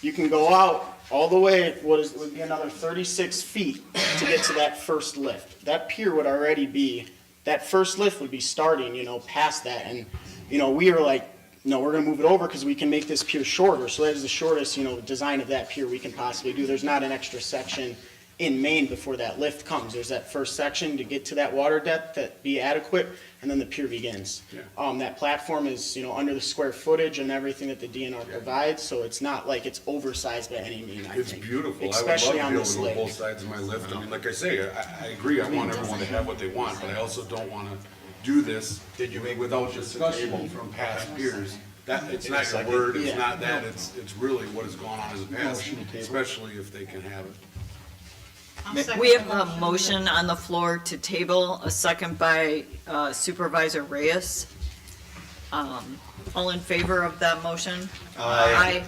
you can go out all the way, would be another 36 feet to get to that first lift. That pier would already be, that first lift would be starting, past that. And, we were like, no, we're gonna move it over because we can make this pier shorter. So that is the shortest, design of that pier we can possibly do. There's not an extra section in Maine before that lift comes. There's that first section to get to that water depth that be adequate, and then the pier begins. That platform is, under the square footage and everything that the DNR provides, so it's not like it's oversized by any means, I It's think. beautiful. Especially I on would love this to be able to go lake. both sides of my lift. I mean, like I say, I agree, I want everyone to have what they want, but I also don't wanna do this without discussion from past peers. It's not your word, it's not that, it's really what has gone on in the past, especially if they can have it. We have a motion on the floor to table, a second by Supervisor Reyes. All in favor of that motion? Aye.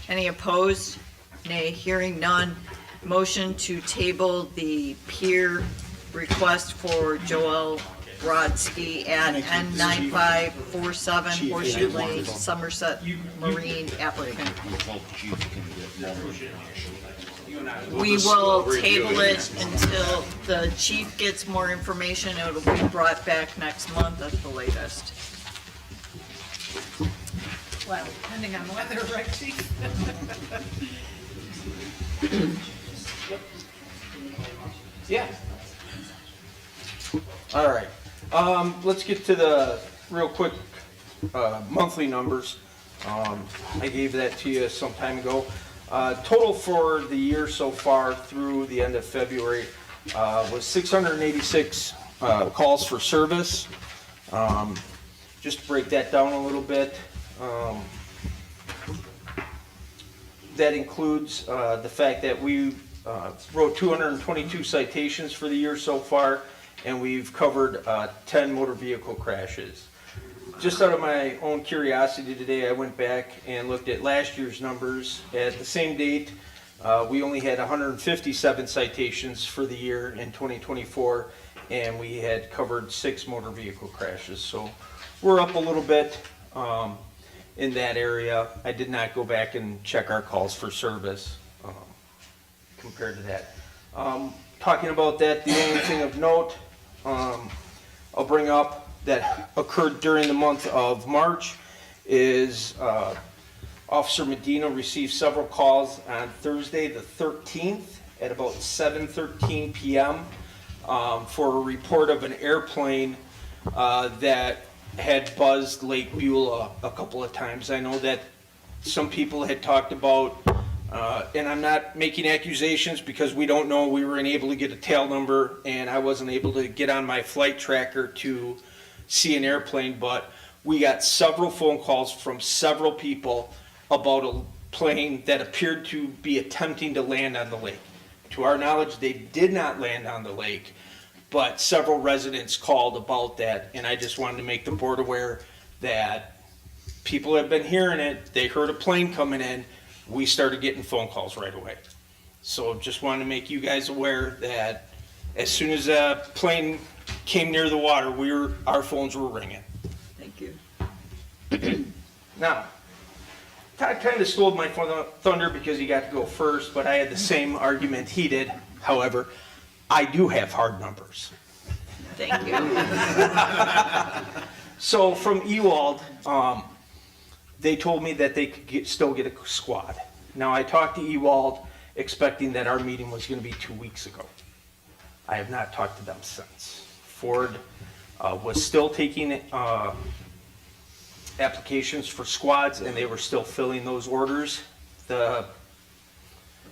Any opposed? Nay, hearing none. Motion to table the peer request for Joel Brodsky at N9547 Horseshoe Lane, Somerset Marine applicant. We will table it until the chief gets more information. It'll be brought back next month at the latest. Well, depending on weather, right, Chief? Yeah. All right, let's get to the real quick, monthly numbers. I gave that to you some time ago. Total for the year so far through the end of February, was calls for service. Just to break that down a little bit, that includes the fact that we wrote 222 citations for the year so far, and we've covered 10 motor vehicle crashes. Just out of my own curiosity today, I went back and looked at last year's numbers. At the same date, we only had 157 citations for the year in 2024, and we had covered 6 motor vehicle crashes. So we're up a little bit in that area. I did not go back and check our calls for service compared to that. Talking about that, the only thing of note I'll bring up that occurred during the month of March is Officer Medina received several calls on Thursday the 13th at about 7:13 p.m. For a report of an airplane that had buzzed Lake Beulah a couple of times. I know that some people had talked about, and I'm not making accusations because we don't know, we were unable to get a tail number and I wasn't able to get on my flight tracker to see an airplane, but we got several phone calls from several people about a plane that appeared to be attempting to land on the lake. To our knowledge, they did not land on the lake, but several residents called about that, and I just wanted to make the board aware that people have been hearing it. They heard a plane coming in. We started getting phone calls right away. So just wanted to make you guys aware that as soon as a plane came near the water, our phones were ringing. Thank you. Now, Todd kind of stole my thunder because he got to go first, but I had the same argument he did. However, I do have hard numbers. Thank you. So from Ewald, they told me that they could still get a squad. Now, I talked to Ewald expecting that our meeting was going to be 2 weeks ago. I have not talked to them since. Ford was still taking applications for squads, and they were still filling those orders. The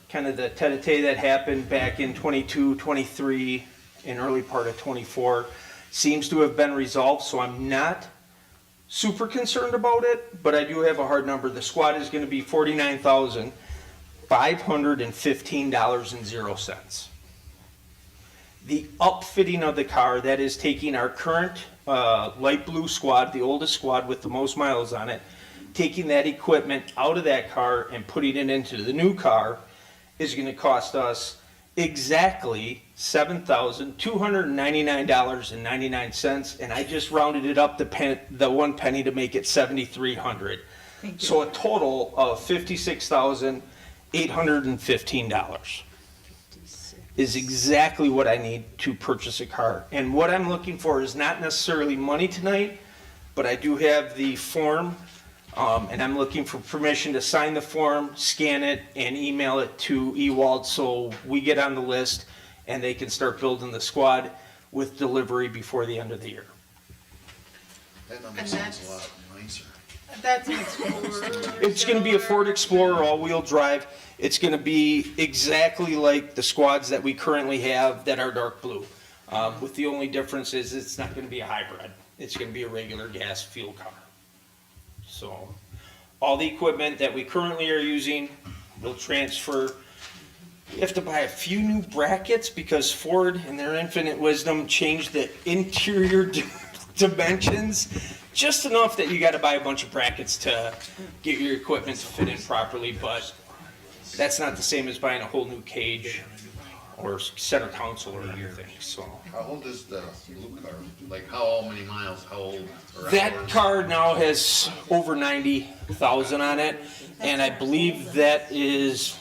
kind of the tete-a-tete that happened back in 22, 23, and early part of 24 seems to have been resolved, so I'm not super concerned about it, but I do have a hard number. The squad is going to be $49,515.00. The upfitting of the car, that is taking our current light blue squad, the oldest squad with the most miles on it, taking that equipment out of that car and putting it into the new car is going to cost us exactly $7,299.99, and I just rounded it up the 1 penny to make it 7,300. So a total of $56,815 is exactly what I need to purchase a car. And what I'm looking for is not necessarily money tonight, but I do have the form, and I'm looking for permission to sign the form, scan it, and email it to Ewald so we get on the list and they can start building the squad with delivery before the end of the year. That number sounds a lot nicer. That's an Explorer. It's going to be a Ford Explorer all-wheel drive. It's going to be exactly like the squads that we currently have that are dark blue. With the only difference is it's not going to be a hybrid. It's going to be a regular gas fuel car. So all the equipment that we currently are using will transfer. We have to buy a few new brackets because Ford, in their infinite wisdom, changed the interior dimensions just enough that you got to buy a bunch of brackets to get your equipment to fit in properly, but that's not the same as buying a whole new cage or center console or anything. So How old is the blue car? Like how many miles, how old? Or that hours? car now has over 90,000 on it, and I believe that is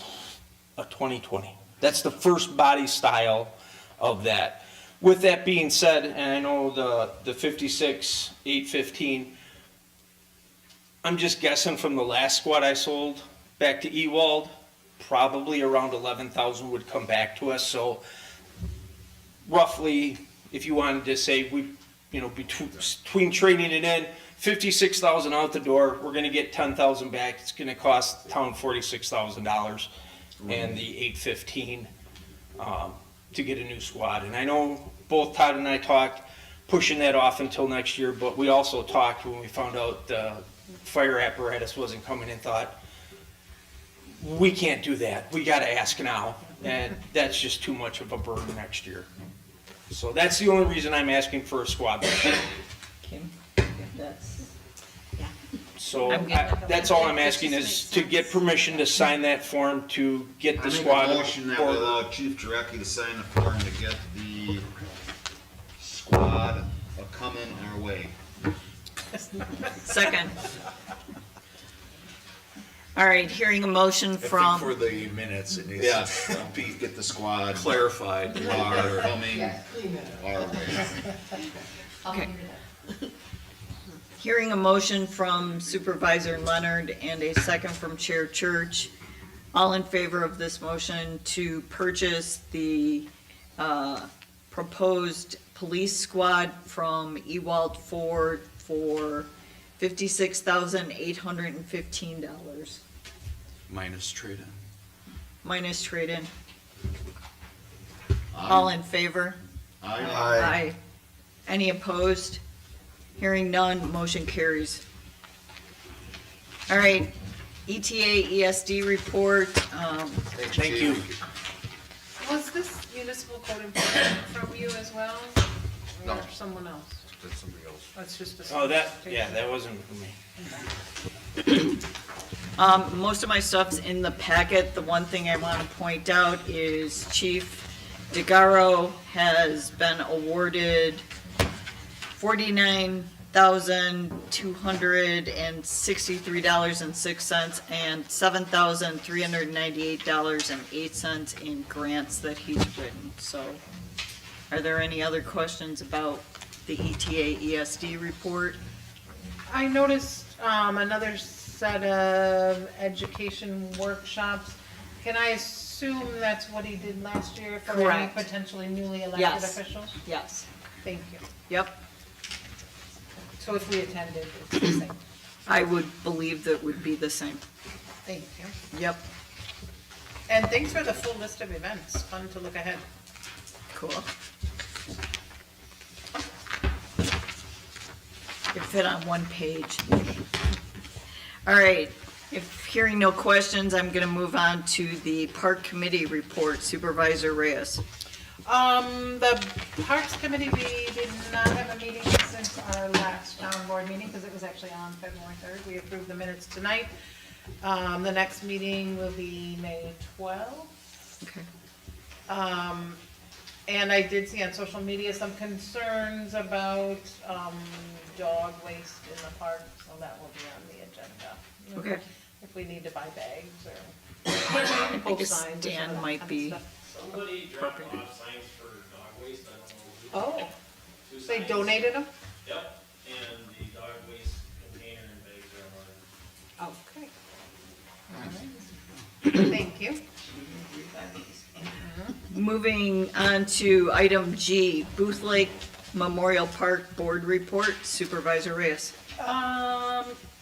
a 2020. That's the first body style of that. With that being said, and I know the 56,815, I'm just guessing from the last squad I sold back to Ewald, probably around 11,000 would come back to us. So roughly, if you wanted to say between trading it in, 56,000 out the door, we're going to get 10,000 back. It's going to cost the town $46,000 and the 815 to get a new squad. And I know both Todd and I talked, pushing that off until next year, but we also talked when we found out the fire apparatus wasn't coming and thought, we can't do that, we gotta ask now, and that's just too much of a burden next year. So that's the only reason I'm asking for a squad. Kim, that's. So I'm good. that's all I'm asking is to get permission to sign that form to get the I make squad. a motion that we board- allow Chief Jarecki to sign the form to get the squad coming our way. Second. All right, hearing a motion from. For the minutes, it needs Yeah, to Pete, get the squad. clarified. Are coming our way. Okay. Hearing a motion from Supervisor Leonard and a second from Chair Church. All in favor of this motion to purchase the proposed police squad from Ewald Ford for $56,815 Minus trade-in. minus trade-in. All in favor? Aye. Any opposed? Hearing none, motion carries. All right, ETA ESD report. Thank you. Was this municipal code enforcement from you as well? No. Or someone else? That's somebody else. That's just a. Oh, that wasn't for me. Most of my stuff's in the packet. The one thing I want to point out is Chief DeGaro has been awarded $49,263.06 and $7,398.08 in grants that he's written. So, are there any other questions about the ETA ESD report? I noticed another set of education workshops. Can I assume that's what he did last year for any Correct. potentially newly elected Yes. officials? Yes. Thank you. Yep. So if we attended, it's the same. I would believe that would be the same. Thank you. Yep. And thanks for the full list of events. Fun to look ahead. Cool. It fit on one page. All right, if hearing no questions, I'm gonna move on to the Park Committee report. Supervisor Reyes. The Parks Committee, we did not have a meeting since our last town board meeting, because it was actually on February 3rd. We approved the minutes tonight. The next meeting will be May 12th. Okay. And I did see on social media some concerns about, dog waste in the park, so that will be on the agenda. Okay. If we need to buy bags or. I think a post signs or some of stand that might kind of be. stuff. Somebody dropped Appropriate. off signs for dog waste, I don't know who. Oh, Two they signs. donated them? Yep, and the dog waste container and bags are ours. Okay. Thank you. Moving on to item G, Booth Lake Memorial Park Board Report. Supervisor Reyes.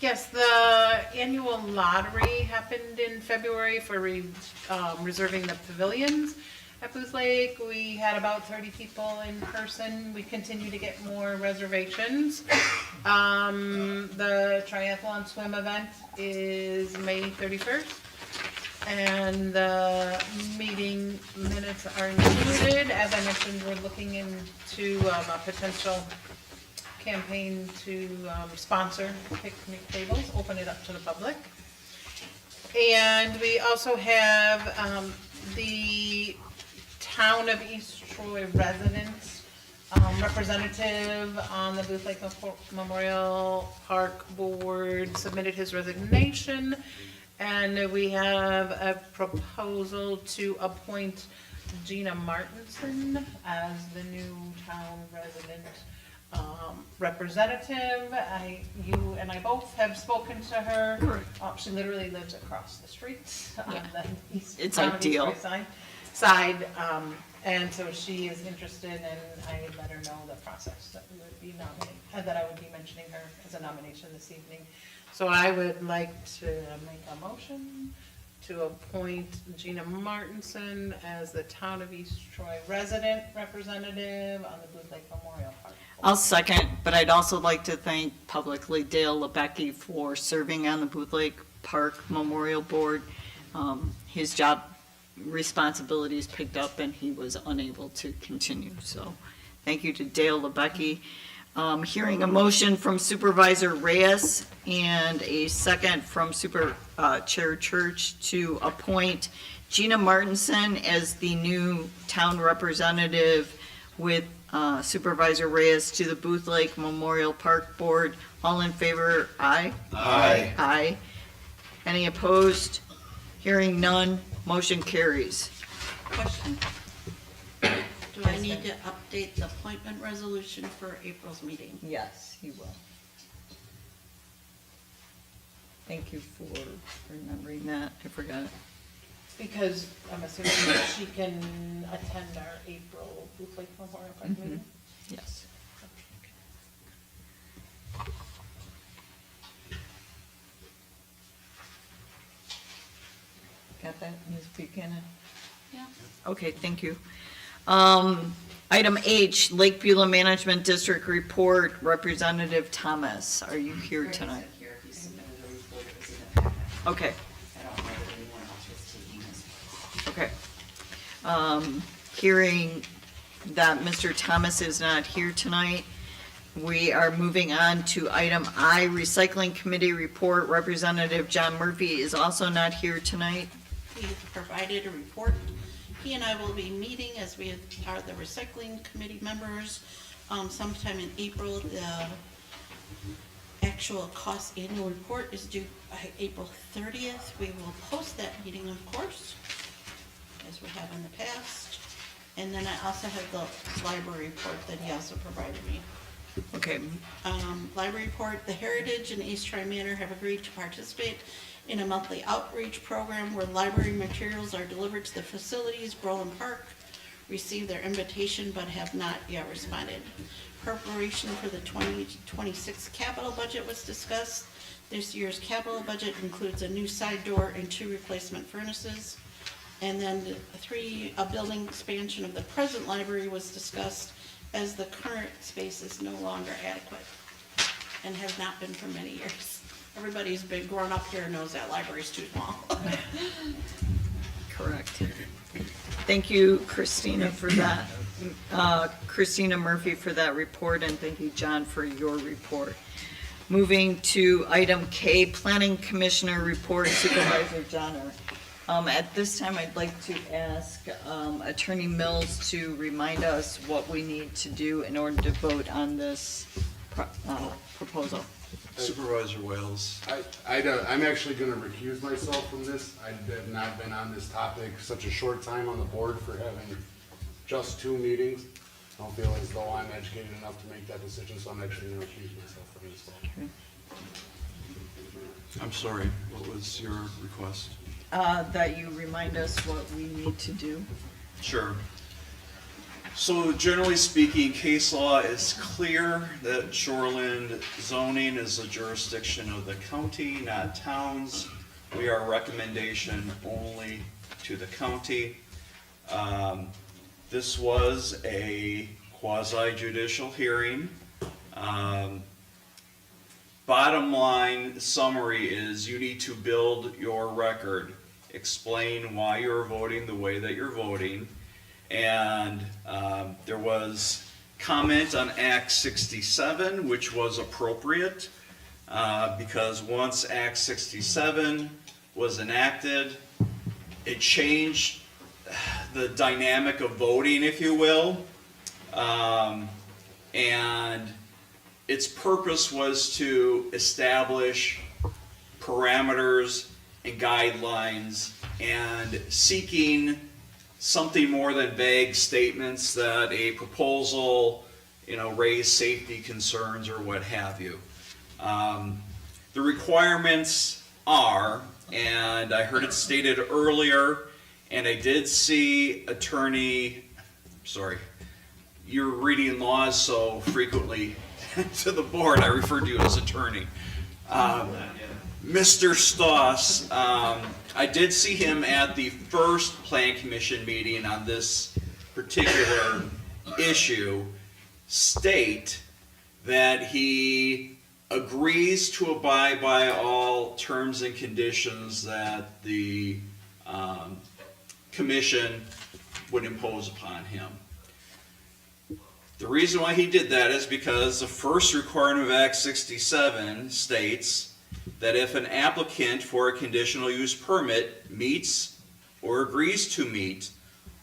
Yes, the annual lottery happened in February for reserving the pavilions at Booth Lake. We had about 30 people in person. We continue to get more reservations. The triathlon swim event is May 31st. And the meeting minutes are included. As I mentioned, we're looking into a potential campaign to sponsor picnic tables, open it up to the public. And we also have the Town of East Troy residents representative on the Booth Lake Memorial Park Board submitted his resignation. And we have a proposal to appoint Gina Martinson as the new town resident representative. You and I both have spoken to her. She literally lives across the street on the east. It's town of East ideal. Troy side. And so she is interested, and I let her know the process that we would be nominating, that I would be mentioning her as a nomination this evening. So I would like to make a motion to appoint Gina Martinson as the Town of East Troy resident representative on the Blue Lake Memorial Park. I'll second, but I'd also like to thank publicly Dale LeBecki for serving on the Booth Lake Park Memorial Board. His job responsibilities picked up and he was unable to continue, so thank you to Dale LeBecki. Hearing a motion from Supervisor Reyes and a second from Chair Church to appoint Gina Martinson as the new town representative with Supervisor Reyes to the Booth Lake Memorial Park Board. All in favor, aye? Aye. Aye. Any opposed? Hearing none, motion carries. Question? Do I need to update the appointment resolution for April's meeting? Yes, you will. Thank you for remembering that. I forgot. Because I'm assuming that she can attend our April Blue Lake Memorial Park meeting. Yes. Got that, Ms. Buchanan? Yeah. Okay, thank you. Item H, Lake Beulah Management District Report, Representative Thomas, are you here tonight? Okay. Okay. Hearing that Mr. Thomas is not here tonight, we are moving on to item I, Recycling Committee Report. Representative John Murphy is also not here tonight. He provided a report. He and I will be meeting as we are the recycling committee members sometime in April. The actual cost annual report is due by April 30th. We will post that meeting, of course, as we have in the past. And then I also have the library report that he also provided me. Okay. Library report, the Heritage and East Troy Manor have agreed to participate in a monthly outreach program where library materials are delivered to the facilities. Brolin Park received their invitation but have not yet responded. Preparation for the 2026 capital budget was discussed. This year's capital budget includes a new side door and 2 replacement furnaces. And then a building expansion of the present library was discussed as the current space is no longer adequate and has not been for many years. Everybody's been grown up here and knows that library's too small. Correct. Thank you, Christina, for that. Christina Murphy for that report, and thank you, John, for your report. Moving to item K, Planning Commissioner Report, Supervisor Johnner. At this time, I'd like to ask Attorney Mills to remind us what we need to do in order to vote on this proposal. Supervisor Wales. I'm actually gonna recuse myself from this. I have not been on this topic such a short time on the board for having just 2 meetings. I don't feel as though I'm educated enough to make that decision, so I'm actually gonna recuse myself from this vote. I'm sorry, what was your request? That you remind us what we need to do. Sure. So generally speaking, case law is clear that shoreland zoning is a jurisdiction of the county, not towns. We are recommendation only to the county. This was a quasi-judicial hearing. Bottom line summary is you need to build your record, explain why you're voting the way that you're voting. And there was comment on Act 67, which was appropriate because once Act 67 was enacted, it changed the dynamic of voting, if you will. And its purpose was to establish parameters and guidelines and seeking something more than vague statements that a proposal, raise safety concerns or what have you. The requirements are, and I heard it stated earlier, and I did see you're reading laws so frequently to the board, I referred to you as attorney. Mr. Stoss I did see him at the first Plan Commission meeting on this particular issue state that he agrees to abide by all terms and conditions that the commission would impose upon him. The reason why he did that is because the first requirement of Act 67 states that if an applicant for a conditional use permit meets or agrees to meet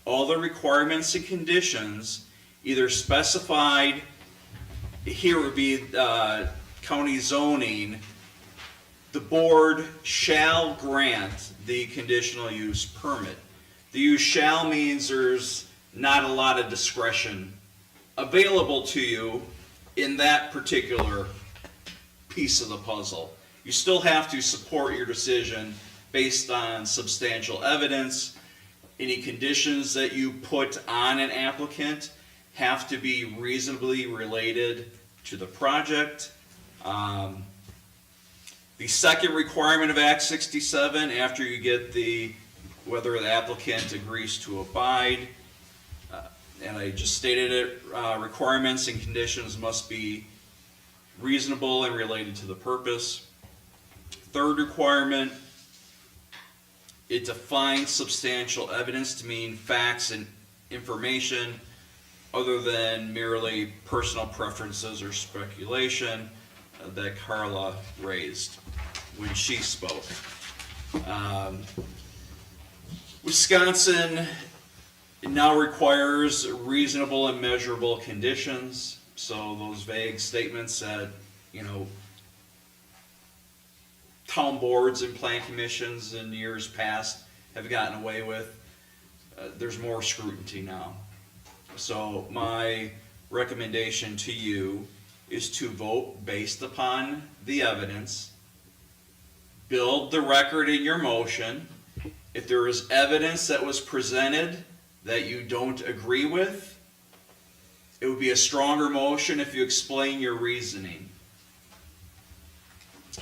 all the requirements and conditions either specified, here would be county zoning, the board shall grant the conditional use permit. The use shall means there's not a lot of discretion available to you in that particular piece of the puzzle. You still have to support your decision based on substantial evidence. Any conditions that you put on an applicant have to be reasonably related to the project. The second requirement of Act 67, after you get whether the applicant agrees to abide, and I just stated it, requirements and conditions must be reasonable and related to the purpose. Third requirement, it defines substantial evidence to mean facts and information other than merely personal preferences or speculation that Carla raised when she spoke. Wisconsin now requires reasonable and measurable conditions, so those vague statements that, town boards and plan commissions in years past have gotten away with, there's more scrutiny now. So my recommendation to you is to vote based upon the evidence, build the record in your motion. If there is evidence that was presented that you don't agree with, it would be a stronger motion if you explain your reasoning.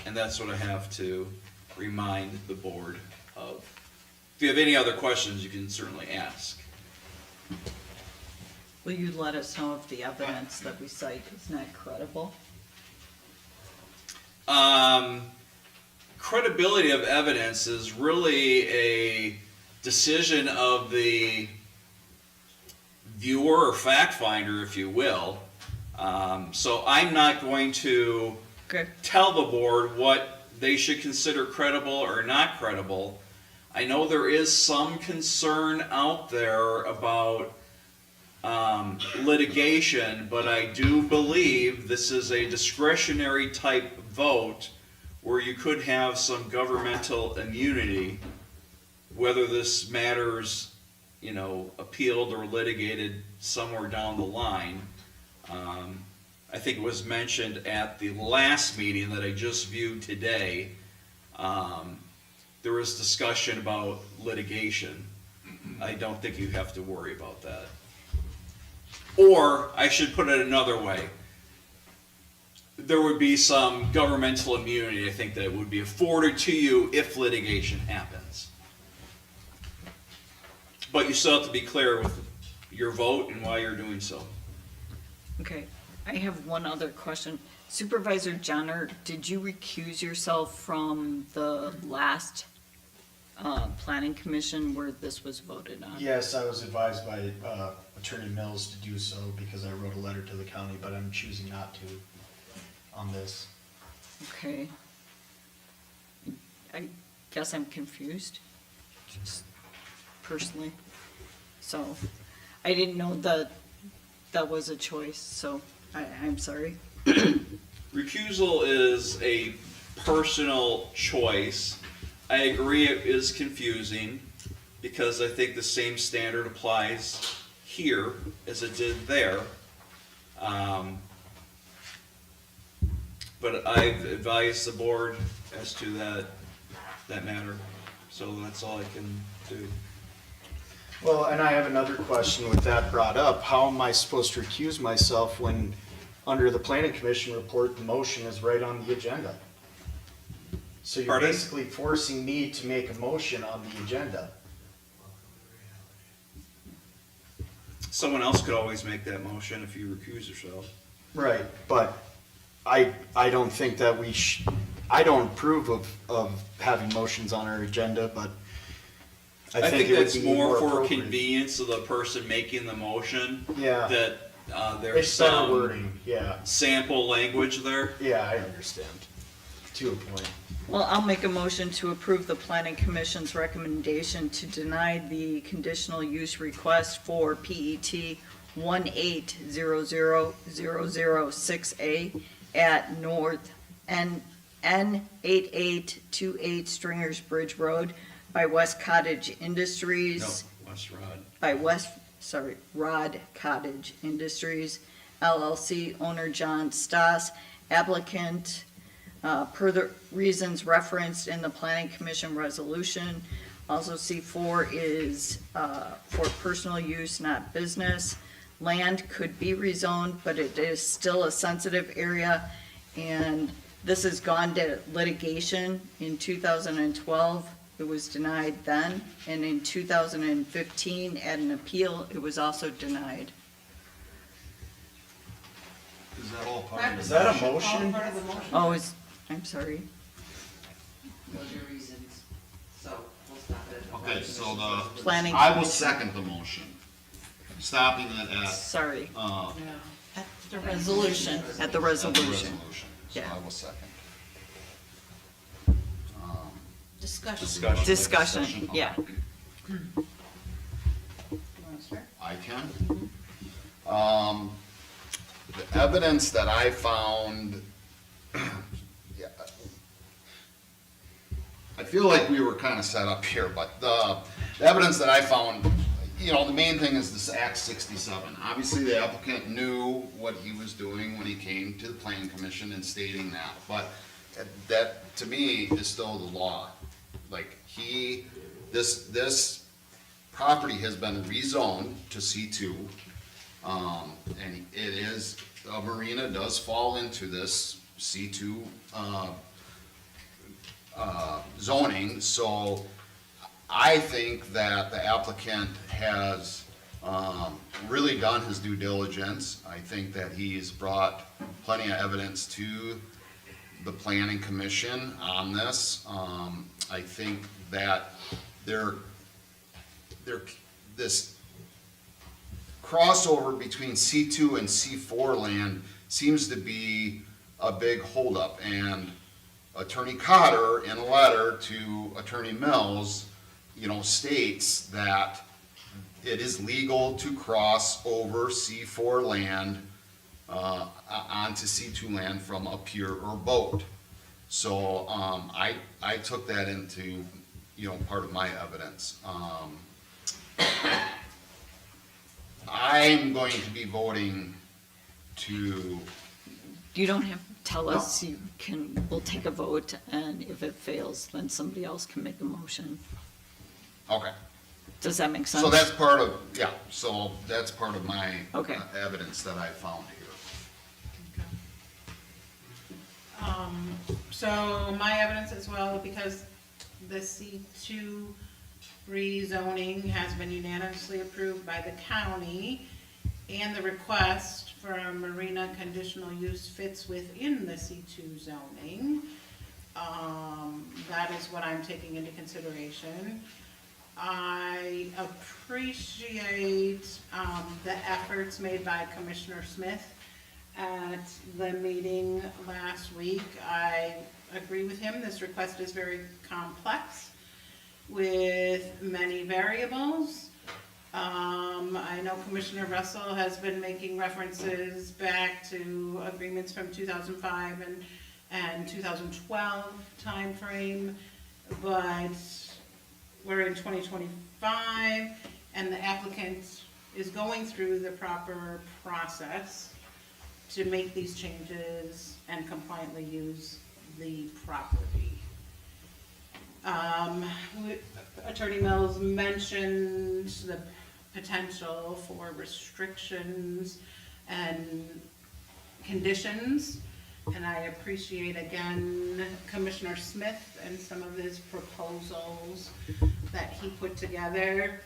And that's what I have to remind the board of. If you have any other questions, you can certainly ask. Will you let us know if the evidence that we cite is not credible? Credibility of evidence is really a decision of the viewer or fact finder, if you will. So I'm not going to tell the board what they should consider credible or not credible. I know there is some concern out there about litigation, but I do believe this is a discretionary type vote where you could have some governmental immunity, whether this matters, appealed or litigated somewhere down the line. I think it was mentioned at the last meeting that I just viewed today, there was discussion about litigation. I don't think you have to worry about that. Or, I should put it another way, there would be some governmental immunity, I think, that would be afforded to you if litigation happens. But you still have to be clear with your vote and why you're doing so. Okay, I have one other question. Supervisor Johnner, did you recuse yourself from the last planning commission where this was voted on? Yes, I was advised by Attorney Mills to do so because I wrote a letter to the county, but I'm choosing not to on this. Okay. I guess I'm confused, just personally. So, I didn't know that was a choice, so I'm sorry. Recusal is a personal choice. I agree it is confusing because I think the same standard applies here as it did there. But I've advised the board as to that matter, so that's all I can do. Well, and I have another question with that brought up. How am I supposed to recuse myself when, under the planning commission report, the motion is right on the agenda? So you're Pardon? basically forcing me to make a motion on the agenda. Someone else could always make that motion if you recuse yourself. Right, but I don't think that I don't approve of having motions on our agenda, but I think it would that's be more for appropriate. convenience of the person making the motion. Yeah. That there's It's better some wording, yeah. sample language there. Yeah, I understand, to a point. Well, I'll make a motion to approve the planning commission's recommendation to deny the conditional use request for PET 1800006A at North N8828 Stringers Bridge Road by West Cottage Industries. No, West Rod. By Rod Cottage Industries LLC, owner John Stoss, applicant, per the reasons referenced in the planning commission resolution. Also C4 is for personal use, not business. Land could be rezoned, but it is still a sensitive area, and this has gone to litigation in 2012. It was denied then, and in 2015, at an appeal, it was also denied. Is that all part of Is that a motion? Oh, I'm sorry. Those are reasons, so we'll stop it. Okay, so the, Planning I will commission. second the motion. Stopping it at. Sorry. At the resolution. At the resolution. So Yeah. I will second. Discussion. Discussion, yeah. I can. The evidence that I found, yeah, I feel like we were kind of set up here, but the evidence that I found, you know, the main thing is this Act 67. Obviously, the applicant knew what he was doing when he came to the planning commission and stating that, but that, to me, is still the law. Like, this property has been rezoned to C2, and it is, a marina does fall into this C2, zoning, so I think that the applicant has, really done his due diligence. I think that he's brought plenty of evidence to the planning commission on this. I think that this crossover between C2 and C4 land seems to be a big holdup. And Attorney Cotter, in a letter to Attorney Mills, you know, states that it is legal to cross over C4 land onto C2 land from a pier or boat. So I took that into, you know, part of my evidence. I'm going to be voting to. You don't have to tell us, we'll take a vote, and if it fails, then somebody else can make a motion. Okay. Does that make sense? So that's part of, yeah, so that's part of my Okay. evidence that I found here. So my evidence as well, because the C2 rezoning has been unanimously approved by the county, and the request for a marina conditional use fits within the C2 zoning. That is what I'm taking into consideration. I appreciate the efforts made by Commissioner Smith at the meeting last week. I agree with him, this request is very complex with many variables. I know Commissioner Russell has been making references back to agreements from 2005 and 2012 timeframe, but we're in 2025, and the applicant is going through the proper process to make these changes and compliantly use the property. Attorney Mills mentioned the potential for restrictions and conditions And I appreciate again Commissioner Smith and some of his proposals that he put together,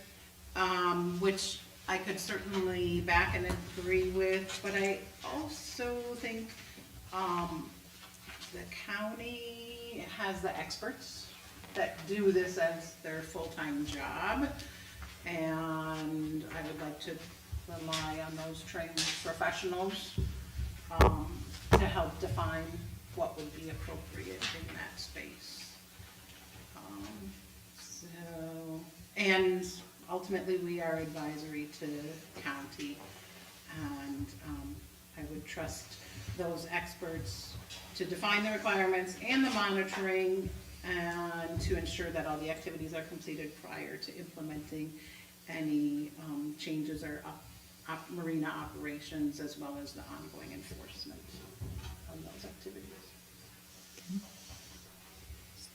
which I could certainly back and agree with, but I also think the county has the experts that do this as their full-time job, and I would like to rely on those trained professionals to help define what would be appropriate in that space. And ultimately, we are advisory to the county, and I would trust those experts to define the requirements and the monitoring, and to ensure that all the activities are completed prior to implementing any changes or marina operations, as well as the ongoing enforcement of those activities.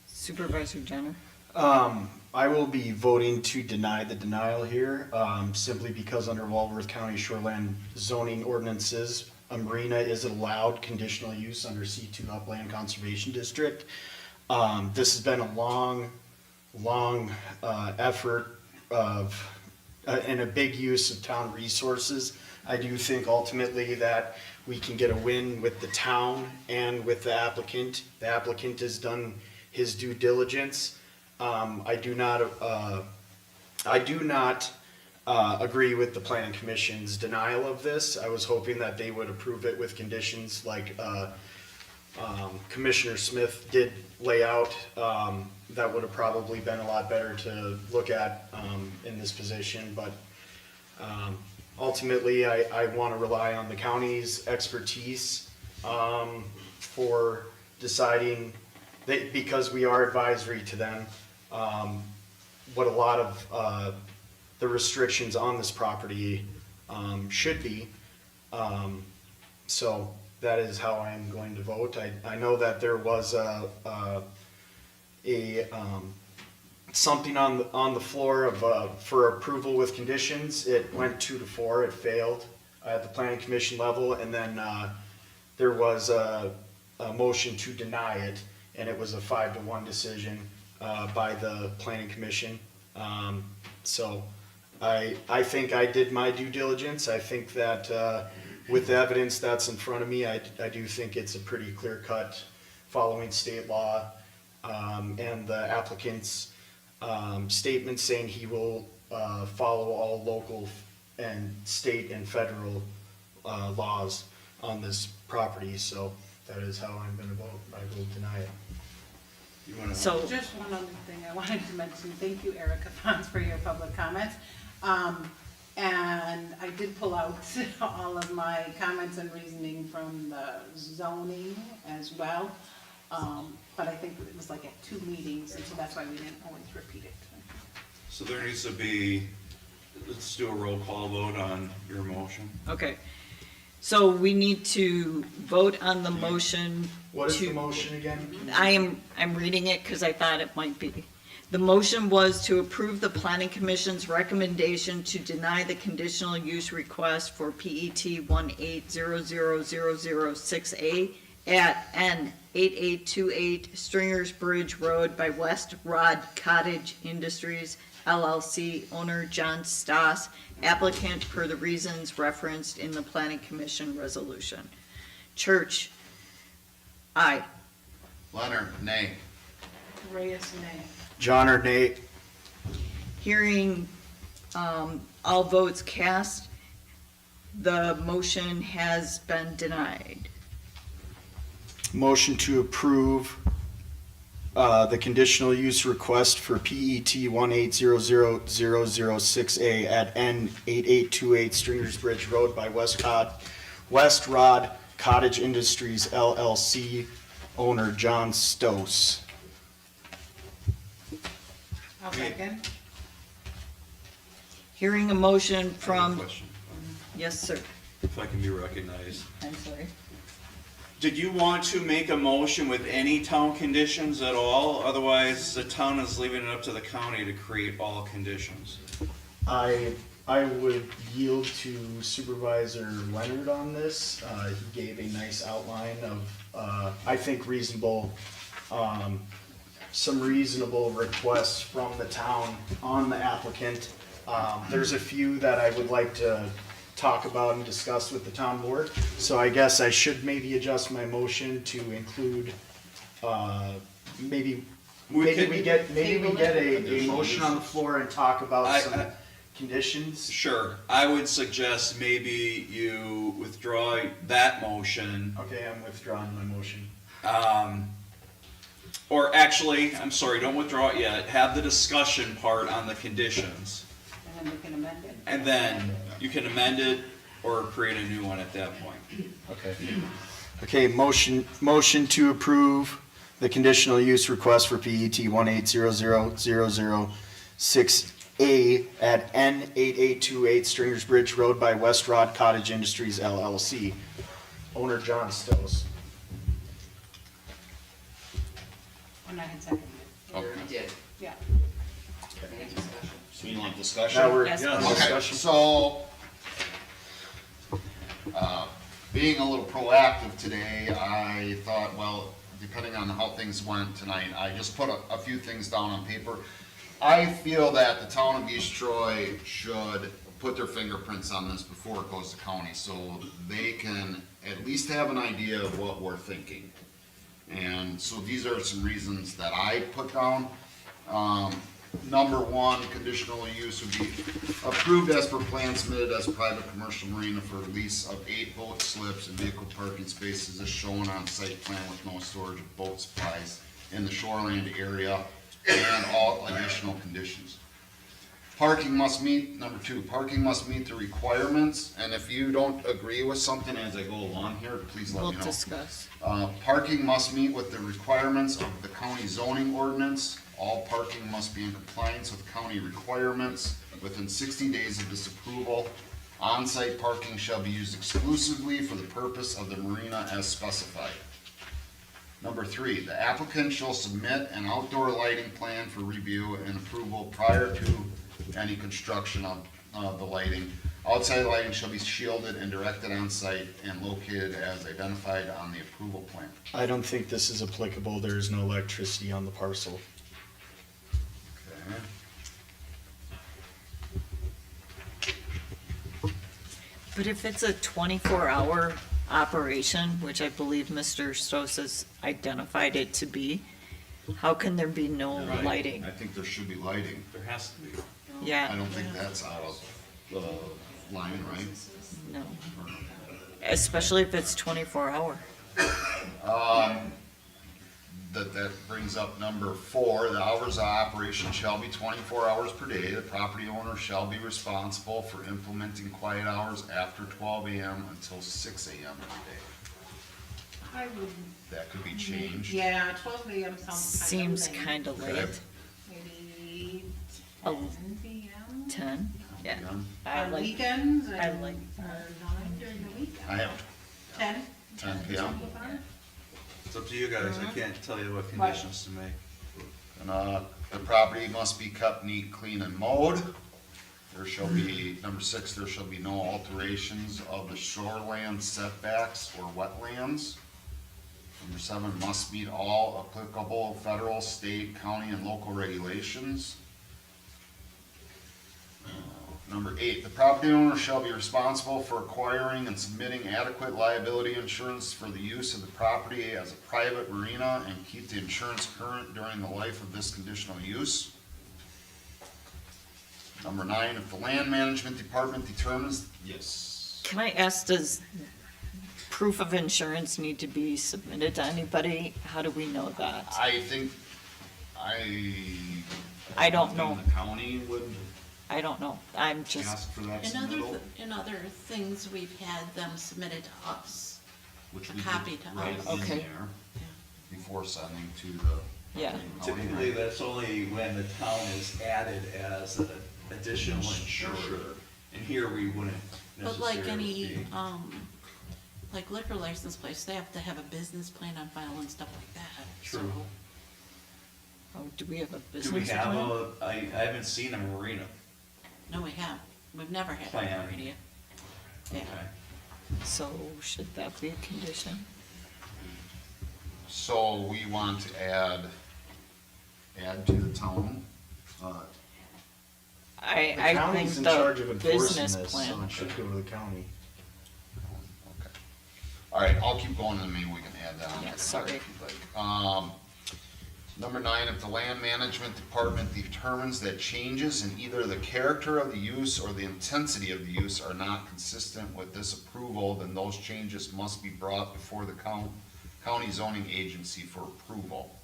Supervisor Jenner? I will be voting to deny the denial here, simply because under Walworth County shoreland zoning ordinances, a marina is allowed conditional use under C2 Upland Conservation District. This has been a long effort of, and a big use of town resources. I do think ultimately that we can get a win with the town and with the applicant. The applicant has done his due diligence. I do not agree with the Planning Commission's denial of this. I was hoping that they would approve it with conditions like Commissioner Smith did lay out. That would have probably been a lot better to look at in this position, but ultimately I want to rely on the county's expertise for deciding that, because we are advisory to them, what a lot of the restrictions on this property should be. So that is how I am going to vote. I know that there was something on the floor of for approval with conditions. It went 2-4. It failed at the Planning Commission level, and then there was a motion to deny it, and it was a 5-1 decision by the Planning Commission. So I think I did my due diligence. I think that with the evidence that's in front of me, I do think it's a pretty clear cut following state law, and the applicant's statement saying he will follow all local and state and federal laws on this property. So that is how I'm going to vote. I will deny it. So, just one other thing I wanted to mention. Thank you, Erica Fons, for your public comments. And I did pull out all of my comments and reasoning from the zoning as well. But I think it was like at 2 meetings, and so that's why we didn't always repeat it. So there needs to be, let's do a roll call vote on your motion. okay. So we need to vote on the motion. What is the motion again? I'm reading it because I thought it might be. The motion was to approve the Planning Commission's recommendation to deny the conditional use request for PET 1800006A at N8828 Stringers Bridge Road by West Rod Cottage Industries LLC, owner John Stoss, applicant per the reasons referenced in the Planning Commission resolution. Church, aye. Leonard, nay. Reyes, nay. John, Nate? Hearing all votes cast, the motion has been denied. Motion to approve the conditional use request for PET 1800006A at N8828 Stringers Bridge Road by West Rod Cottage Industries LLC, owner John Stoss. I'll second. Hearing a motion from, Question, yes, sir. if I can be recognized. I'm sorry. Did you want to make a motion with any town conditions at all? Otherwise, the town is leaving it up to the county to create all conditions. I I would yield to Supervisor Leonard on this. He gave a nice outline of, I think, some reasonable requests from the town on the applicant. There's a few that I would like to talk about and discuss with the town board. So I guess I should maybe adjust my motion to include, maybe we get a motion on the floor and talk about some conditions. Sure, I would suggest maybe you withdraw that motion. Okay, I'm withdrawing my motion. Or actually, I'm sorry, don't withdraw it yet. Have the discussion part on the conditions. And then we can amend it. And then you can amend it or create a new one at that point. Okay. Okay, motion to approve the conditional use request for PET 1800006A at N8828 Stringers Bridge Road by West Rod Cottage Industries LLC. Owner John Stills. And I had seconded it. You already did. Yeah. Any discussion? So you want discussion? Now we're Yes. on Okay, discussion. so, being a little proactive today, I thought, well, depending on how things went tonight, I just put a few things down on paper. I feel that the town of East Troy should put their fingerprints on this before it goes to county, so they can at least have an idea of what we're thinking. And so these are some reasons that I put down. Number one, conditional use would be approved as per plan submitted as a private commercial marina for lease of 8 boat slips and vehicle parking spaces as shown on site plan with no storage of boat supplies in the shoreland area and all additional conditions. Parking must meet, number two, parking must meet the requirements, and if you don't agree with something as I go along here, please let We'll me know. discuss. Parking must meet with the requirements of the county zoning ordinance. All parking must be in compliance with county requirements within 60 days of this approval. On-site parking shall be used exclusively for the purpose of the marina as specified. Number three, the applicant shall submit an outdoor lighting plan for review and approval prior to any construction of the lighting. Outside lighting shall be shielded and directed on site and located as identified on the approval plan. I don't think this is applicable. There is no electricity on the parcel. But if it's a 24-hour operation, which I believe Mr. Stos has identified it to be, how can there be no Right. lighting? I think there should be lighting. There has to be. Yeah. I don't think that's out of line, right? No. Especially if it's 24-hour. That brings up number four, the hours of operation shall be 24 hours per day. The property owner shall be responsible for implementing quiet hours after 12 a.m. until 6 a.m. every day. I would, That could be changed. yeah, 12 a.m. sounds Seems kind kind of Okay. late. Maybe Oh. 10 p.m. 10? Yeah. Yeah. I On like, weekends I and, like or 9 during the week. I have 10? 10 p.m. It's up to you guys, I can't tell you what conditions to make. And, the property must be kept neat, clean, and mowed. There shall be, number six, there shall be no alterations of the shoreland setbacks or wetlands. Number seven, must meet all applicable federal, state, county, and local regulations. Number eight, the property owner shall be responsible for acquiring and submitting adequate liability insurance for the use of the property as a private marina and keep the insurance current during the life of this conditional use. Number nine, if the land management department determines, yes. can I ask, does proof of insurance need to be submitted to anybody? How do we know that? I think, I don't know. The county would I don't know. I'm just, ask for that In submittal, in other things, we've had them submitted to us. which a we copy did to right us. in Okay. there before sending to the. yeah. county. Typically, that's only when the town is added as an additional insurer. And here we wouldn't But like necessarily any, be. like liquor license place, they have to have a business plan on file and stuff like that. So, True. Oh, do we have a Do we business have plan? I haven't seen a marina. no, we have. We've never had Plan. a radio. Yeah. So should that be a condition? So we want to add to the town, I The think county's in charge of the enforcing business this, so plan. it should go to the county. okay. All right, I'll keep going and maybe we can add that on. Yeah, sorry. if you'd like. Number 9, if the land management department determines that changes in either the character of the use or the intensity of the use are not consistent with this approval, then those changes must be brought before the county zoning agency for approval.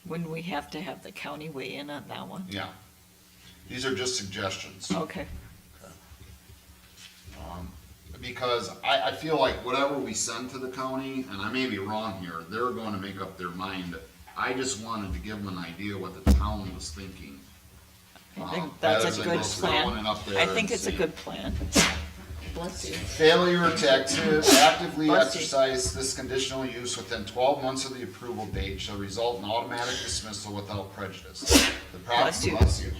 Wouldn't we have to have the county weigh in on that one? Yeah. These are just suggestions. Okay. Because I feel like whatever we send to the county, and I may be wrong here, they're going to make up their mind. I just wanted to give them an idea what the town was thinking. I think that's rather a than good go throwing plan. it up there I think and it's a saying- good plan. Bless you. Failure to actively Bless you. exercise this conditional use within 12 months of the approval date shall result in automatic dismissal without prejudice. Bless you.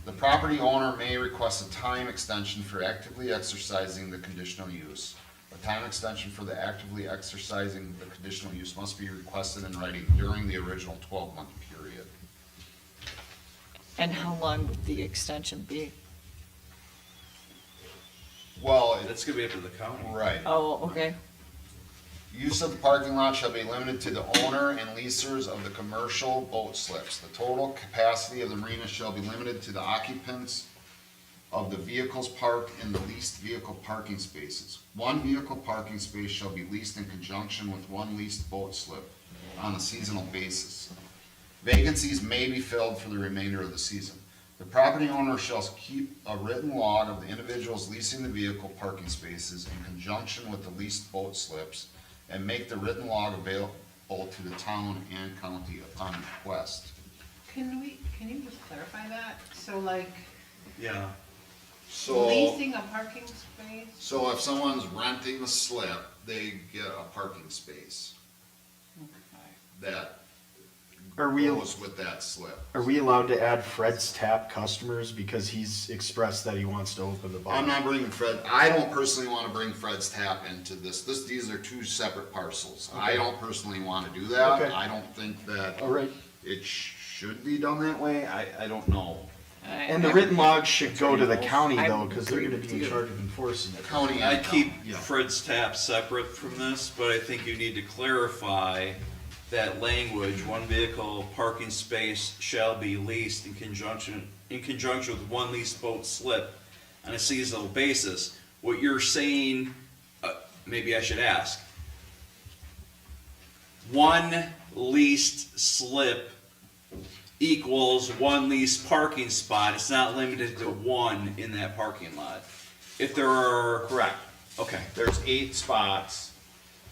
The property owner may request a time extension for actively exercising the conditional use. A time extension for the actively exercising the conditional use must be requested in writing during the original 12-month period. And how long would the extension be? Well, That's gonna be up to the county. right. Oh, okay. Use of the parking lot shall be limited to the owner and leasers of the commercial boat slips. The total capacity of the marina shall be limited to the occupants of the vehicles parked in the leased vehicle parking spaces. One vehicle parking space shall be leased in conjunction with one leased boat slip on a seasonal basis. Vacancies may be filled for the remainder of the season. The property owner shall keep a written log of the individuals leasing the vehicle parking spaces in conjunction with the leased boat slips and make the written log available to the town and county upon request. Can you just clarify that? So like Yeah. So, leasing a parking space? so if someone's renting a slip, they get a parking space that Are we, goes with that slip. are we allowed to add Fred's Tap customers because he's expressed that he wants to open the bar? I'm not bringing Fred, I don't personally want to bring Fred's Tap into this. These are two separate parcels. I Okay. don't personally want to do that. Okay. I don't think that All right. it should be done that way. I don't know. And the written logs should go to the county I though, because they're agree gonna with be in you. charge of enforcing it. County and I'd keep town, yeah. Fred's Tap separate from this, but I think you need to clarify that language, one vehicle parking space shall be leased in conjunction with one leased boat slip on a seasonal basis. What you're saying, maybe I should ask, one leased slip equals one leased parking spot. It's not limited to one in that parking lot. If there are. Correct. Okay. There's 8 spots.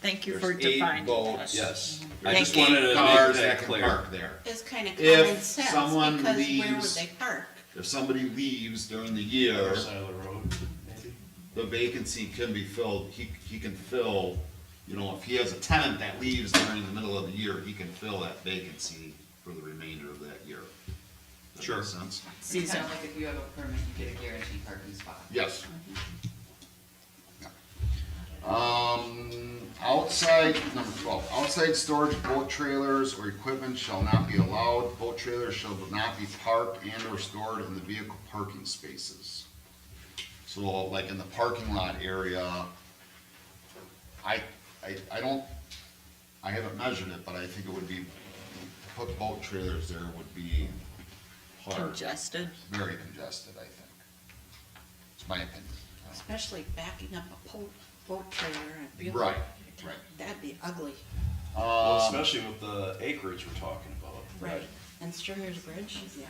Thank you There's for 8 defining boats. that. Yes. I Thank just you. wanted to Cars make that that can clear. park there. It's kind of If common sense, someone because where would leaves- they park? If somebody leaves during the year, Other side of the road, maybe. the vacancy can be filled, he can fill, you know, if he has a tenant that leaves during the middle of the year, he can fill that vacancy for the remainder of that year. Does that Sure. make sense? It's kind of like if you have a permit, you get a guaranteed parking spot. Yes. Outside, number 12, outside storage of boat trailers or equipment shall not be allowed. Boat trailers shall not be parked and or stored in the vehicle parking spaces. So like in the parking lot area, I don't, I haven't measured it, but I think it would be, to put boat trailers there would be hard. Congested. Very congested, I think. It's my opinion. Especially backing up a boat trailer and vehicle. Right, right. That'd be ugly. Well, especially with the acreage we're talking about. Right. And Stringer's Bridge, yeah.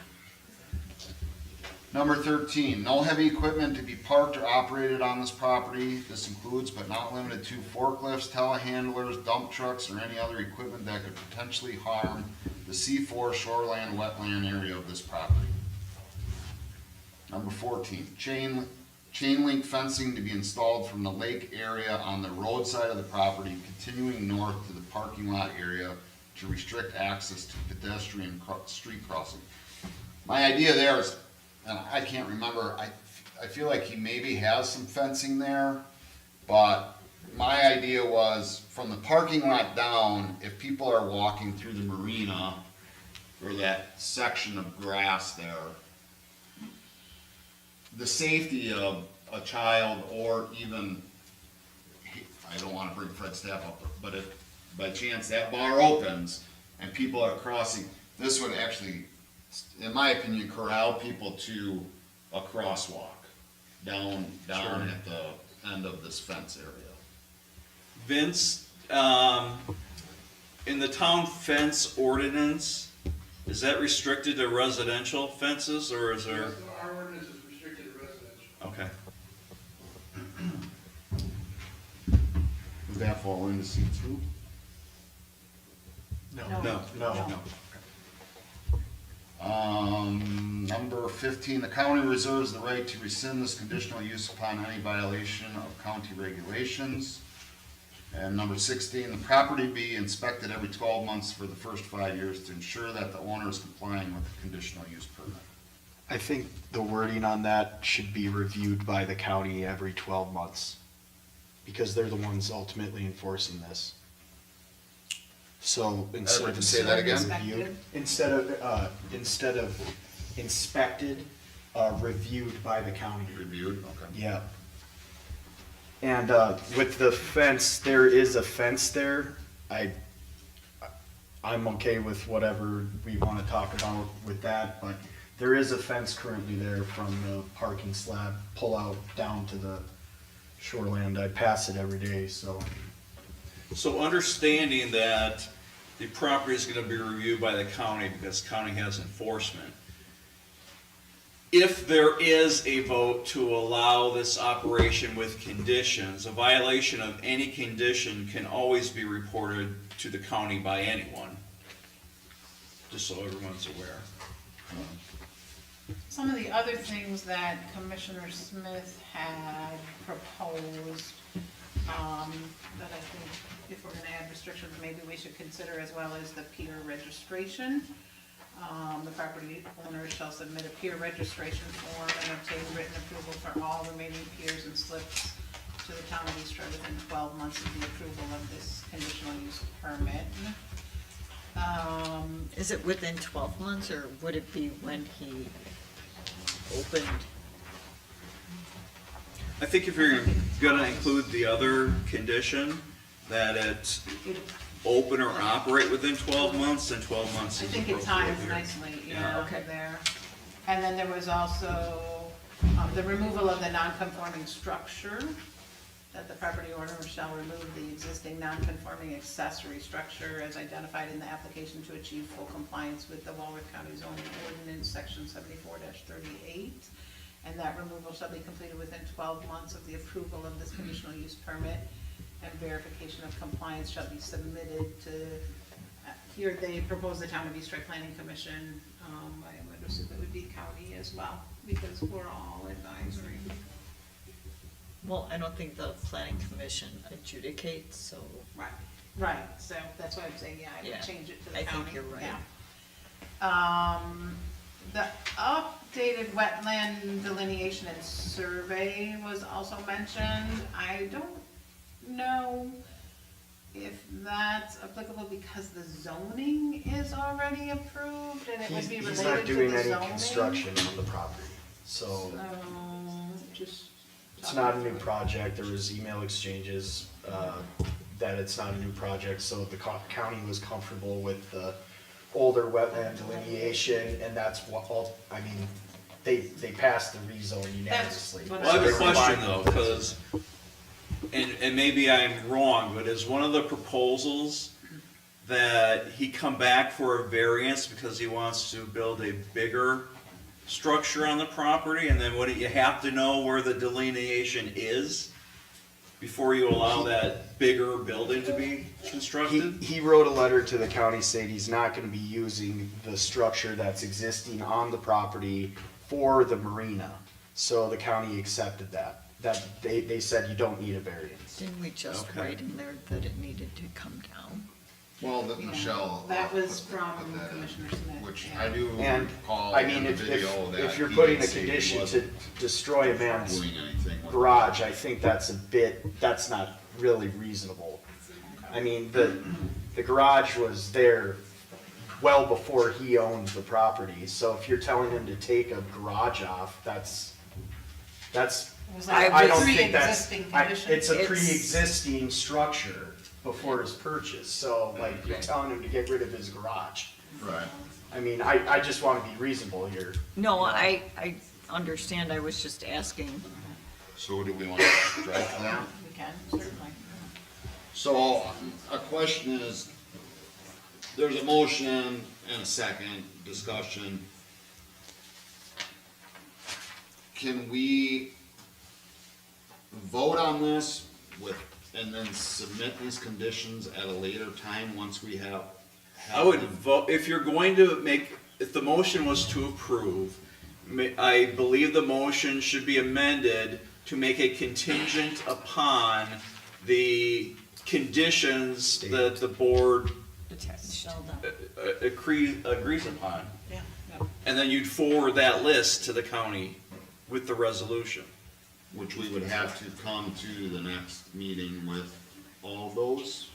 Number 13, no heavy equipment to be parked or operated on this property. This includes but not limited to forklifts, telehandlers, dump trucks, or any other equipment that could potentially harm the C4 shoreland wetland area of this property. Number 14, chain link fencing to be installed from the lake area on the road side of the property, continuing north to the parking lot area to restrict access to pedestrian street crossing. My idea there is and I can't remember, I feel like he maybe has some fencing there, but my idea was from the parking lot down, if people are walking through the marina or that section of grass there, the safety of a child or even, I don't wanna bring Fred's staff up, but if by chance that bar opens and people are crossing, this would actually, in my opinion, corral people to a crosswalk down at the end of this fence area. Vince, in the town fence ordinance, is that restricted to residential fences, or is there? Our ordinance is restricted to residential. Okay. Does that fall into C2? No. Number 15, the county reserves the right to rescind this conditional use upon any violation of county regulations. And number 16, the property be inspected every 12 months for the first 5 years to ensure that the owner is complying with the conditional use permit. I think the wording on that should be reviewed by the county every 12 months, because they're the ones ultimately enforcing this. So instead of Say that again? reviewed, instead of inspected, reviewed by the county. Reviewed, okay. Yeah. And with the fence, there is a fence there. I'm okay with whatever we want to talk about with that, but there is a fence currently there from the parking slab pull out down to the shoreland. I pass it every day, so. So understanding that the property is gonna be reviewed by the county because county has enforcement. If there is a vote to allow this operation with conditions, a violation of any condition can always be reported to the county by anyone. Just so everyone's aware. Some of the other things that Commissioner Smith had proposed, that I think if we're gonna add restrictions, maybe we should consider as well as the peer registration. The property owner shall submit a peer registration form and obtain written approval for all remaining peers and slips to the town of East Troy within 12 months of the approval of this conditional use permit. Is it within 12 months, or would it be when he opened? I think if you're gonna include the other condition, that it's open or operate within 12 months, then 12 months I is think it appropriate times here. nicely, Yeah. there. And then there was also the removal of the non-conforming structure, that the property owner shall remove the existing non-conforming accessory structure as identified in the application to achieve full compliance with the Walworth County zoning ordinance, section 74-38. And that removal shall be completed within 12 months of the approval of this conditional use permit, and verification of compliance shall be submitted to, here they propose the Town of East Troy Planning Commission. I would assume it would be county as well, because we're all advisory. Well, I don't think the planning commission adjudicates, so. Right, so that's why I'm saying, yeah, I Yeah, would change it to the I county. think you're right. Yeah. The updated wetland delineation and survey was also mentioned. I don't know if that's applicable because the zoning is already approved and it would be related to the zoning. He's not doing any construction on the property, so. Just. It's not a new project. There was email exchanges that it's not a new project, so the county was comfortable with the older wetland delineation, and that's what all, I mean, they passed the rezone unanimously. Well, I have a question though, because, and maybe I'm wrong, but is one of the proposals that he come back for a variance because he wants to build a bigger structure on the property, and then wouldn't you have to know where the delineation is before you allow that bigger building to be constructed? He wrote a letter to the county saying he's not gonna be using the structure that's existing on the property for the marina. So the county accepted that. That they said you don't need a variance. Didn't we just Okay. write in there that it needed to come down? Well, that Michelle. That was put from that in, Commissioner Smith. Which yeah. I do And, recall I in mean, the if video that you're he putting did a say he condition to wasn't destroy a man's doing anything with garage, I think that's not really reasonable. I mean, the garage was there well before he owned the property, so if you're telling him to take a garage off, that's, It was like I a don't think that's, pre-existing I- condition. it's a It's- pre-existing structure before his purchase, so like, you're telling him to get rid of his garage. Right. I mean, I just wanna be reasonable here. No, I understand, I was just asking. So do we want to strike that? We can, certainly. So, a question is, there's a motion and a second discussion. Can we vote on this with, and then submit these conditions at a later time, once we have? I would vote, if you're going to make, if the motion was to approve, I believe the motion should be amended to make a contingent upon the conditions that the board agrees upon. Yeah. And then you'd forward that list to the county with the resolution. Which we would have to come to the next meeting with all those?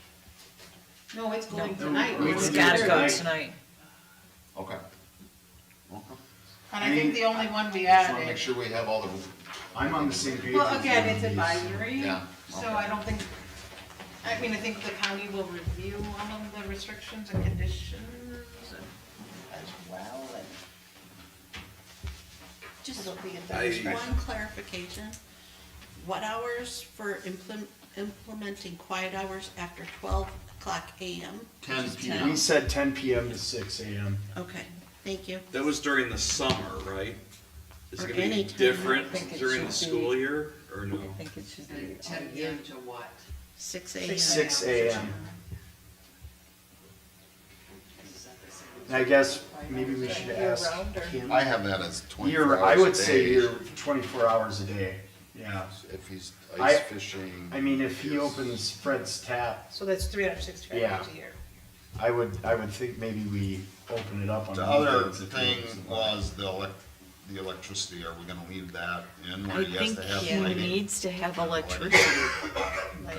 No, it's going tonight. It's gotta go tonight. Okay. Okay. And I think the only one we Just wanna make added, sure we have all the. I'm on the same page. well, with again, you. it's advisory, Yeah, so okay. I don't think, I mean, I think the county will review all of the restrictions and conditions as well, and Just it'll be at the I- discretion. one clarification. What hours for implementing quiet hours after 12 o'clock AM? 10 We p.m. said 10 PM to 6 AM. Okay, thank you. That was during the summer, right? Is Or it gonna any be time. different I think it during should the school be- year, or no? I think it should be. And 10 PM to what? 6 AM. 6 AM. I guess maybe we should ask him. I have that as 24 I hours would a say day. you're 24 hours a day, yeah. If he's I- ice fishing. I mean, if he opens Fred's tap, So that's 365 Yeah. days a year. I would think maybe we open it up on. The other weekends if he thing opens it. was the electricity, are we gonna leave that in where I he has think to have he lighting? needs to have electricity.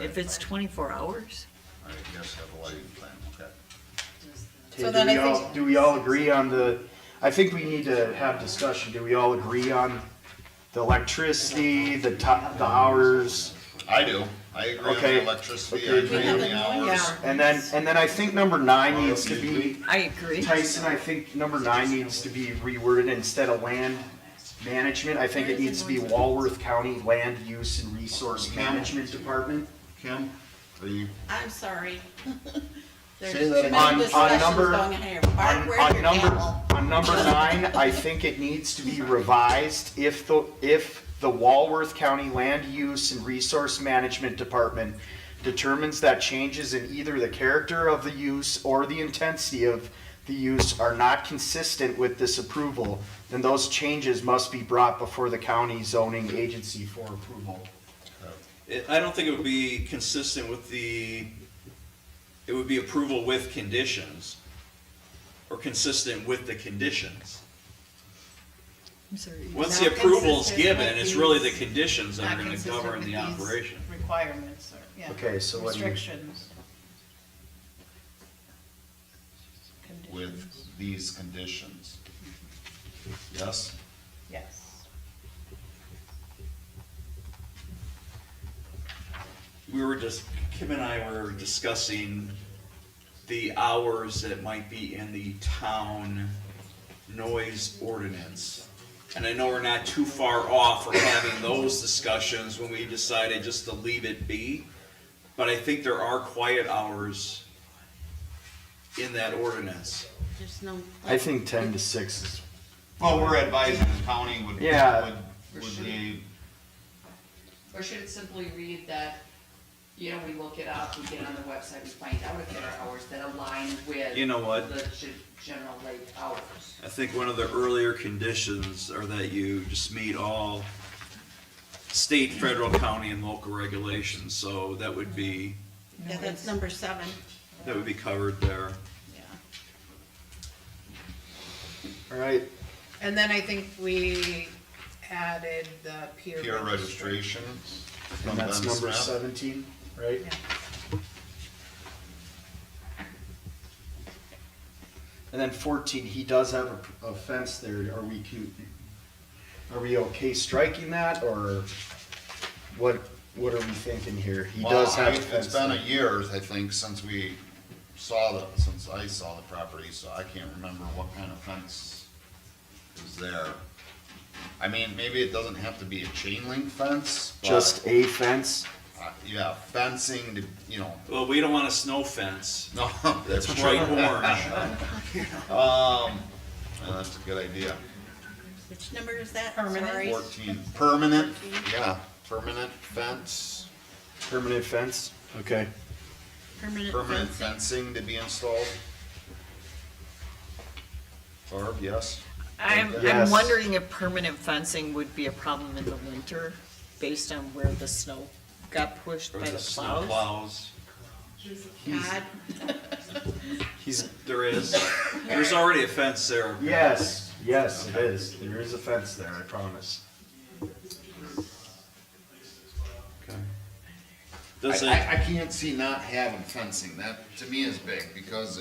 If it's 24 hours. I guess have a lighting plan, okay. Okay, So then I think- do we all agree on I think we need to have discussion, do we all agree on the electricity, the hours? I do, I agree on the Okay. electricity, I Okay. agree on the hours. And then I think number 9 needs to be, I agree. Tyson, I think number 9 needs to be reworded instead of land management, I think it needs to be Walworth County Land Use and Resource Management Department. Kim, are you, I'm sorry. There's Say that too again. many On discussions number- going on here. Mark, where's your gavel? On number 9, I think it needs to be revised if the Walworth County Land Use and Resource Management Department determines that changes in either the character of the use or the intensity of the use are not consistent with this approval, then those changes must be brought before the county zoning agency for approval. I don't think it would be consistent with it would be approval with conditions, or consistent with the conditions. I'm sorry. Once the Not approval is consistent given, with it's these- really the conditions that not are gonna consistent govern with the these operation. Requirements or, yeah. Okay, so what do you- Restrictions. with these conditions? Yes? Yes. Kim and I were discussing the hours that might be in the town noise ordinance. And I know we're not too far off from having those discussions when we decided just to leave it be. But I think there are quiet hours in that ordinance. There's no. I think 10 to 6 is, Well, we're advising the county would, Yeah. would they, Or should it simply read that, you know, we look it up, we get on the website, we find out if there are hours that align with. You know what? The general lake hours. I think one of the earlier conditions are that you just meet all state, federal, county, and local regulations, so that would be, Yeah, that's number 7. That would be covered there. All right, And then I think we added the peer Peer registration. registration. and from that's Ben number Smith. 17, right? And then 14, he does have a fence there. Are we okay striking that, or what are we thinking here? He Well, does have a It's fence been a there. year, I think, since I saw the property, so I can't remember what kind of fence is there. I mean, maybe it doesn't have to be a chain link fence, but, Just a fence? yeah, fencing to, you know. Well, we don't want a snow fence. No, that's Bright true. orange. That's a good idea. Which number is that? Permanent. Sorry. 14, permanent, yeah, permanent fence, Permanent fence? Okay. Permanent permanent fencing. fencing to be installed. Barb, yes? I'm Yes. wondering if permanent fencing would be a problem in the winter, based on where the snow got pushed Or by the the snow plows. plows. God. There is. There's already a fence there. Yes, it is. There is a fence there, I promise. Does it, I can't see not having fencing, that to me is big, because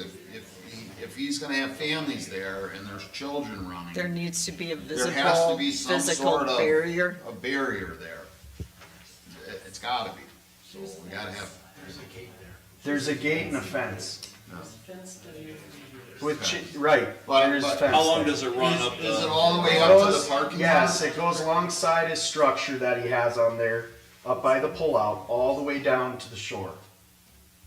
if he's gonna have families there and there's children running. There needs to be a There has to visible, be some physical sort of. barrier. A barrier there. It's gotta be, so we gotta have. There's a gate and a fence. Which, right, But- there's but fence. how long there. does it run up Is it the, all the way It up to goes- the parking lot? Yes, it goes alongside his structure that he has on there, up by the pullout, all the way down to the shore.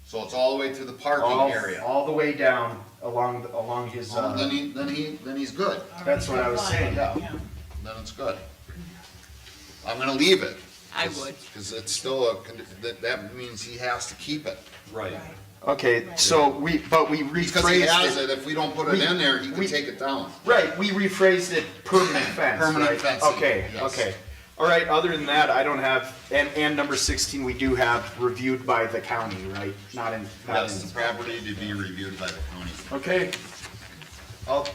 So it's all the way to the parking All, area. all the way down along his, Oh, then he's good, that's what I was saying, yeah. then it's good. I'm gonna leave it. I would. Cause it's still that means he has to keep it. right. Okay, so we Because he rephrased has it. it, if we don't put it in there, he can take it down. Right, we rephrased it permanent fence, Permanent right? fencing, Okay, yes. okay. All right, other than that, I don't have, and number 16, we do have reviewed by the county, right? Not in. Yes, the property to be reviewed by the county. Okay. I'll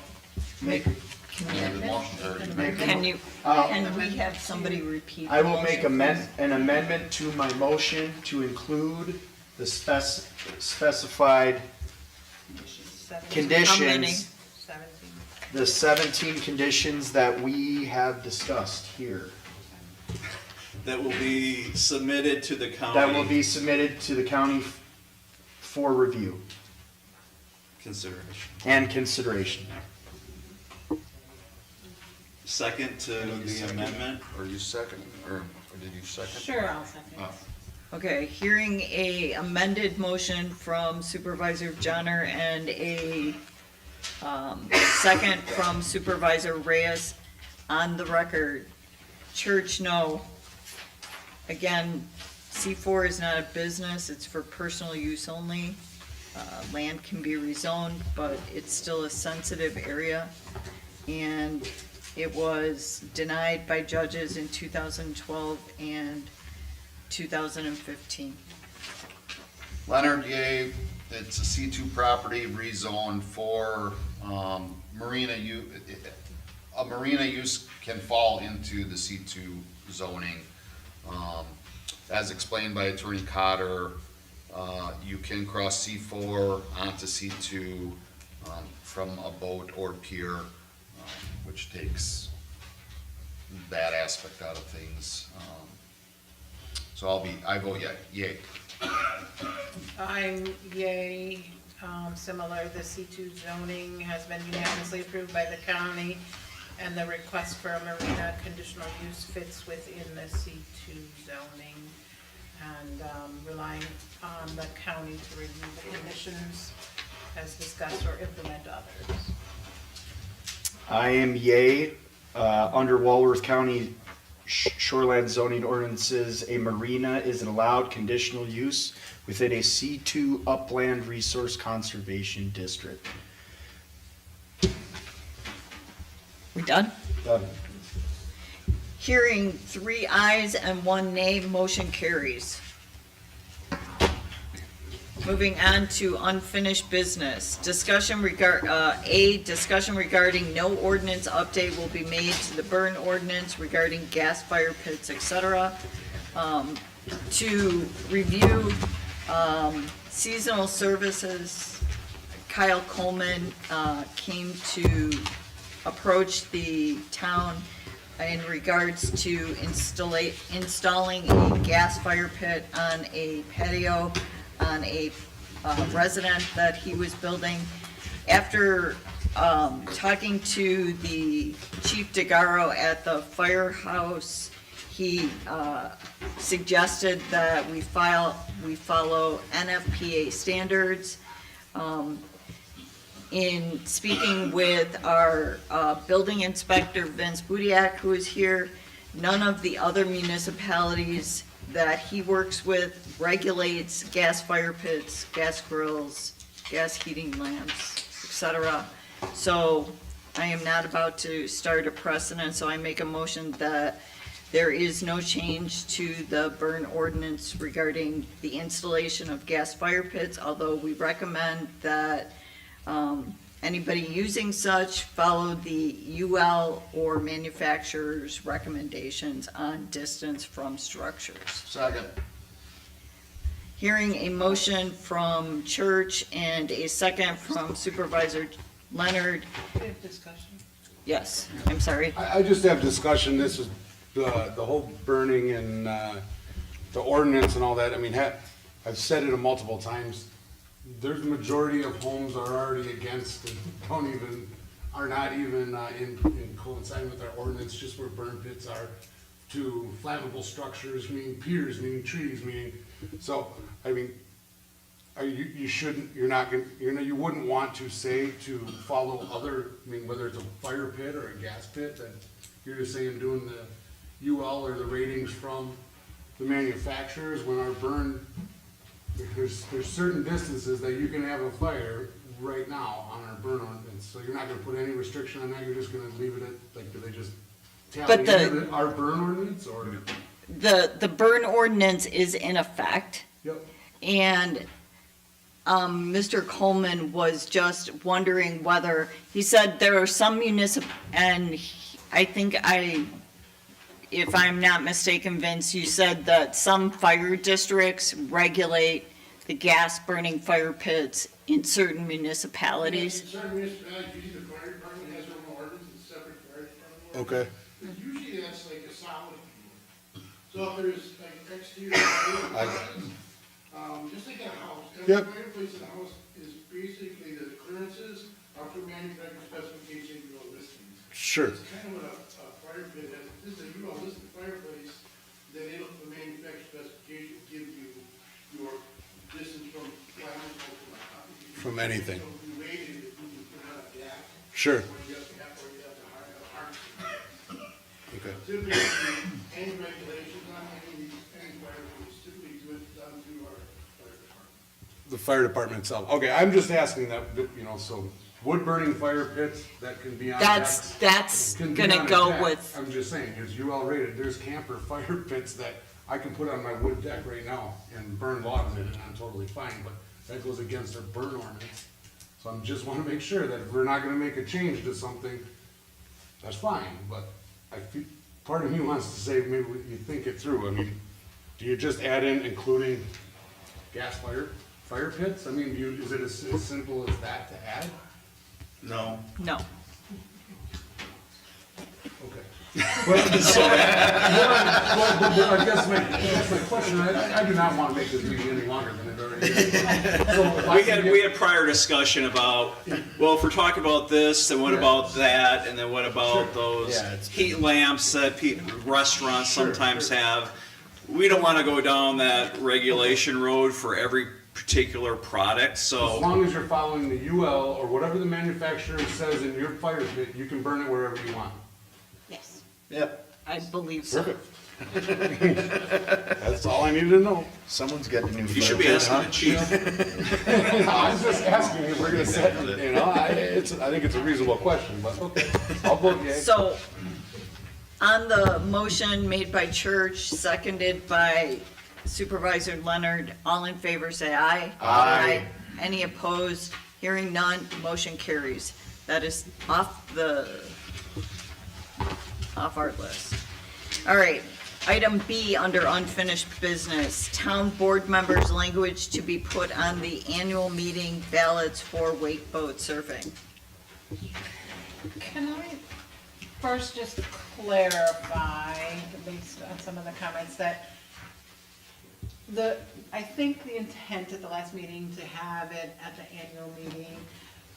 make, And the motion's already made. Can we have somebody repeat? I the will make motion, an amendment to my motion to include the specified conditions. many? 17. The 17 conditions that we have discussed here. That will be submitted to the county. That will be submitted to the county for review Consideration. and consideration. Second to the amendment. Or you second, or did you second? Sure, I'll second. Oh. Okay, hearing a amended motion from Supervisor Johnner and a second from Supervisor Reyes on the record. Church, no. Again, C4 is not a business, it's for personal use only. Land can be rezoned, but it's still a sensitive area. And it was denied by judges in 2012 and 2015. Leonard Yeh, it's a C2 property rezoned for marina use. A marina use can fall into the C2 zoning. As explained by Attorney Cotter, you can cross C4 onto C2 from a boat or pier, which takes that aspect out of things. So I vote yay. I'm yay, similar, the C2 zoning has been unanimously approved by the county, and the request for a marina conditional use fits within the C2 zoning, and relying on the county to review the conditions as discussed or implement others. I am yay. Under Walworth County shoreland zoning ordinances, a marina is an allowed conditional use within a C2 upland resource conservation district. We done? Done. Hearing 3 ayes and 1 nay, motion carries. Moving on to unfinished business. Discussion regarding no ordinance update will be made to the burn ordinance regarding gas fire pits, etc. To review, seasonal services, Kyle Coleman, came to approach the town in regards to installing a gas fire pit on a patio on a resident that he was building. After talking to the Chief DeGaro at the firehouse, he suggested that we follow NFPA standards. In speaking with our building inspector, Vince Budiak, who is here, none of the other municipalities that he works with regulates gas fire pits, gas grills, gas heating lamps, etc. So I am not about to start a precedent, so I make a motion that there is no change to the burn ordinance regarding the installation of gas fire pits, although we recommend that anybody using such follow the UL or manufacturer's recommendations on distance from structures. Second. Hearing a motion from Church and a second from Supervisor Leonard. We have discussion. Yes, I'm sorry. I just have discussion, this is the whole burning and the ordinance and all that, I mean, I've said it multiple times. There's a majority of homes are already against and are not even in coinciding with our ordinance, just where burn pits are, to flammable structures, meaning piers, meaning trees, meaning, so, I mean, you shouldn't, you wouldn't want to say to follow other, I mean, whether it's a fire pit or a gas pit, that you're just saying doing the UL or the ratings from the manufacturers when our burn, there's certain distances that you can have a fire right now on our burn ordinance, so you're not gonna put any restriction on that, you're just gonna leave it at, like, do they just tally into our burn ordinance, or? The burn ordinance is in effect. Yep. And Mr. Coleman was just wondering whether, he said there are some I think if I'm not mistaken, Vince, you said that some fire districts regulate the gas burning fire pits in certain municipalities. In certain municipalities, usually the fire department has their own ordinance, it's separate fire department. Okay. But usually that's like a solid fuel. So if there's like exterior, just like a house, every fireplace in a house is basically the clearances are for manufacturer specification, listings. Sure. It's kind of what a fire pit has, this is a listed fireplace, then the manufacturer specification gives you your distance from flammable to from anything. So if you rated it, you can put it on a gas. Sure. Or you have to harness. Okay. Typically, any regulations on any fireplace, typically do it done through our fire department. The fire department itself. Okay, I'm just asking that, so wood burning fire pits that can be on That's decks, can be gonna on a go deck. with, I'm just saying, because UL rated, there's camper fire pits that I can put on my wood deck right now and burn logs in it, and I'm totally fine, but that goes against our burn ordinance. So I just wanna make sure that if we're not gonna make a change to something, that's fine, but I feel, part of me wants to say, maybe you think it through, I mean, do you just add in including gas fire pits? I mean, is it as simple as that to add? No. no. Well, I guess my question, I do not want to make this meeting any longer than it already is. We had prior discussion about, well, if we're talking about this, then what about that, and then what about those heat lamps that restaurants sometimes have? We don't want to go down that regulation road for every particular product, so. As long as you're following the UL or whatever the manufacturer says in your fire pit, you can burn it wherever you want. Yes. Yep. I believe so. Perfect. That's all I needed to know. Someone's got a new. You should be asking the chief. I was just asking if we're gonna set, I think it's a reasonable question, but okay, I'll vote yea. So, on the motion made by Church, seconded by Supervisor Leonard. All in favor, say aye. Aye. Any opposed? Hearing none, motion carries. That is off our list. All right, item B under unfinished business, town board members' language to be put on the annual meeting ballots for wake boat surfing. Can I first just clarify, based on some of the comments, that I think the intent at the last meeting to have it at the annual meeting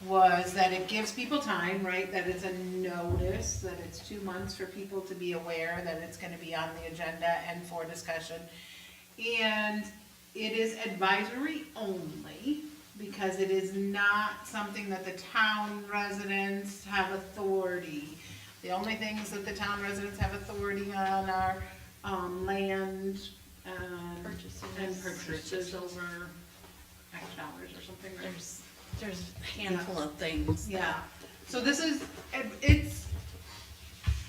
was that it gives people time, right? That it's a notice, that it's 2 months for people to be aware that it's gonna be on the agenda and for discussion. And it is advisory only, because it is not something that the town residents have authority. The only things that the town residents have authority on are, land, and purchases over X dollars or something, right? There's a handful of things. Yeah, so this is,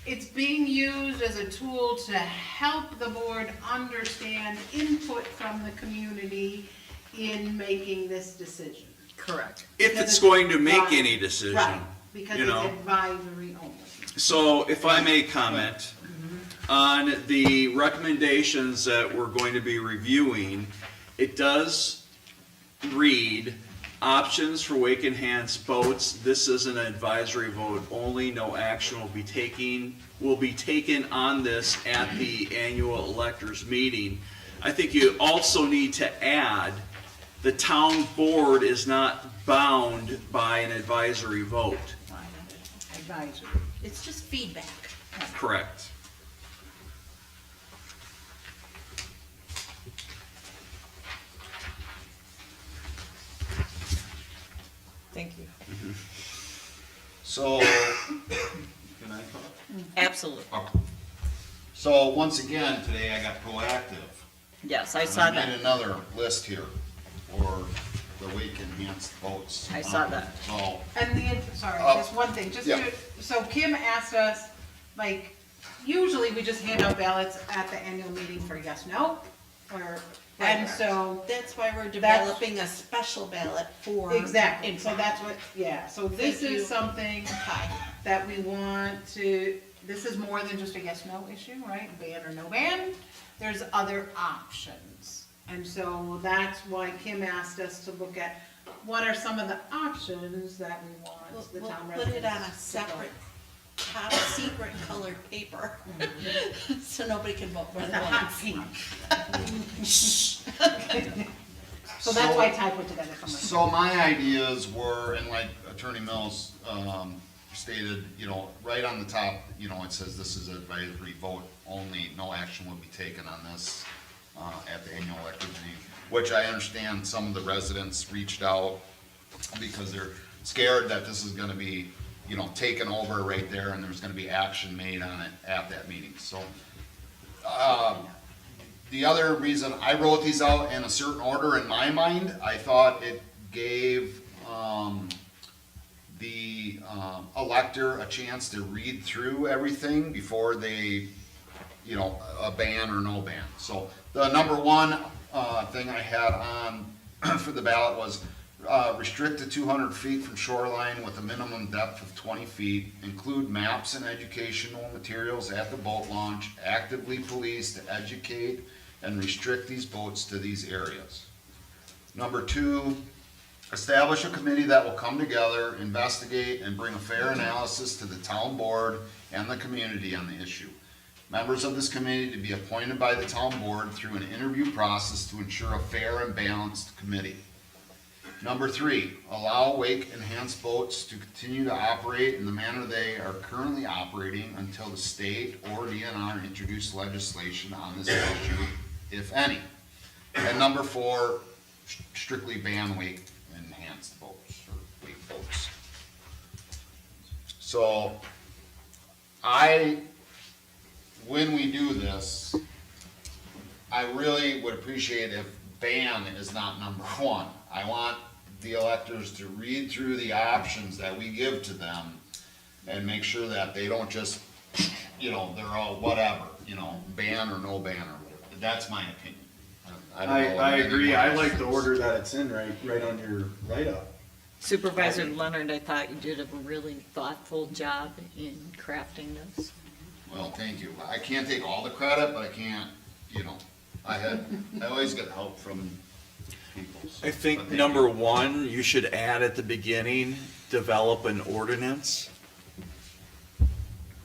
it's being used as a tool to help the board understand input from the community in making this decision. Correct. If Because it's going to make Right. any decision, Right, because you it's know. advisory only. So if I may comment on the recommendations that we're going to be reviewing, it does read options for wake enhanced boats. This is an advisory vote only. No action will be taken on this at the annual electors meeting. I think you also need to add the town board is not bound by an advisory vote. Advisory. It's just feedback. Correct. Thank you. So, can I talk? Absolutely. Okay. So, once again, today I got proactive. Yes, I saw And I that. made another list here for the wake enhanced boats. I saw that. So, And sorry, Uh, just one thing, yeah. so Kim asked us, like, usually we just hand out ballots at the annual meeting for yes, no, or, and so. That's why we're That's- developing a special ballot for. Exactly, so that's what, yeah, so this Thank you. is something that we want to, this is more than just a yes, no issue, right? Ban or no ban, there's other options. And so that's why Kim asked us to look at what are some of the options that we want the We'll town put residents. it on a to separate, top secret colored paper, so nobody can vote more With than a hot once. So that's why Ty put together something. So my ideas were, and like Attorney Mills stated, right on the top, it says this is advisory vote only, no action will be taken on this at the annual elected meeting, which I understand some of the residents reached out because they're scared that this is gonna be, taken over right there and there's gonna be action made on it at that meeting, so. The other reason I wrote these out in a certain order in my mind, I thought it gave the elector a chance to read through everything before they, a ban or no ban. So the number one thing I had on for the ballot was restrict to 200 feet from shoreline with a minimum depth of 20 feet, include maps and educational materials at the boat launch, actively police to educate and restrict these boats to these areas. Number two, establish a committee that will come together, investigate, and bring a fair analysis to the town board and the community on the issue. Members of this committee to be appointed by the town board through an interview process to ensure a fair and balanced committee. Number three, allow wake enhanced boats to continue to operate in the manner they are currently operating until the state or DNR introduce legislation on this issue, if any. And number four, strictly ban wake enhanced boats or wake boats. So, when we do this, I really would appreciate if ban is not number one. I want the electors to read through the options that we give to them and make sure that they don't just, they're all whatever, ban or no ban or whatever. That's my opinion. I don't know. I of agree, many I ones. like the order that it's in right on your write-up. Supervisor Leonard, I thought you did a really thoughtful job in crafting this. Well, thank you. I can't take all the credit, but I can't, I always get help from people. so- I think but thank number you. one, you should add at the beginning, develop an ordinance.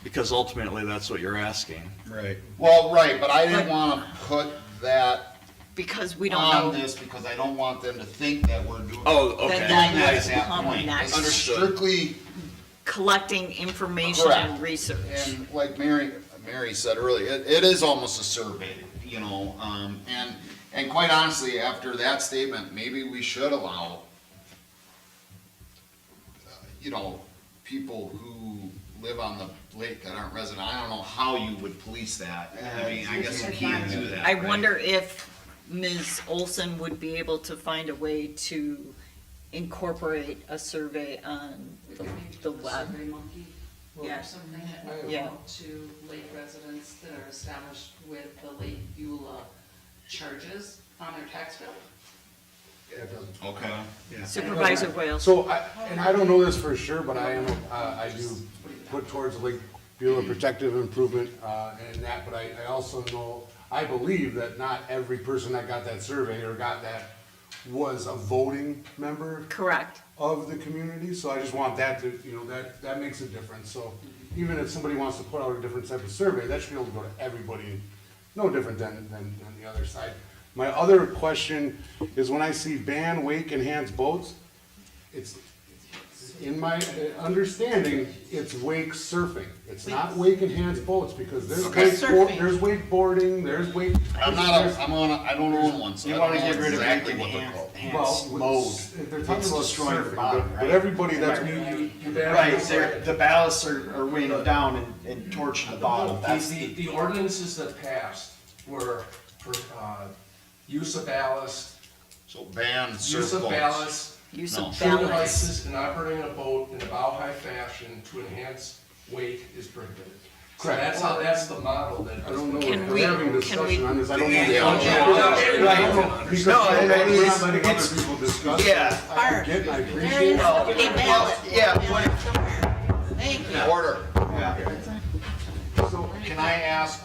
Because ultimately, that's what you're asking. Right. Well, right, but I didn't wanna put that Because we don't on know. this, because I don't want them to think that we're doing. Oh, okay. That Doing that is at that come point. next. It's Understood. strictly, Collecting information Correct. and research. and like Mary said earlier, it is almost a survey, and quite honestly, after that statement, maybe we should allow, people who live on the lake that aren't resident. I don't know how you would police that. I mean, I guess you can't do that. I right? wonder if Ms. Olson would be able to find a way to incorporate a survey on the web. SurveyMonkey or Yeah. something that would go Yeah. out to lake residents that are established with the Lake Beulah charges on their tax bill. Okay. Supervisor Wales. So, and I don't know this for sure, but I do put towards Lake Beulah protective improvement, and that, but I also know, I believe that not every person that got that survey or got that was a voting member Correct. of the community, so I just want that to, that makes a difference, so even if somebody wants to put out a different type of survey, that should be able to go to everybody, no different than the other side. My other question is when I see ban, wake, enhanced boats, it's, in my understanding, it's wake surfing. It's not wake enhanced boats, because there's Okay. there's wakeboarding, there's wake. I don't own one, so I You don't wanna know get rid of exactly wake what they're called. enhanced mode. They're talking It's about destroying the surfing, bottom, but right? everybody that's. Right, the ballasts are weighing down and torching the bottom. That's The ordinances that passed were for, use of ballast, So ban surf use of boats. ballast, Use No. of trim balance. devices, and operating a boat in a bow-high fashion to enhance weight is prohibited. So Correct. that's the model that. I don't know, Can we're we- having can we- discussion on this, I don't know. Right. Because No, we're not it's- letting other it's- people discuss. yeah. I get, and I appreciate it. A ballot. Yeah, Thank you. Order. Yeah. So, Can I ask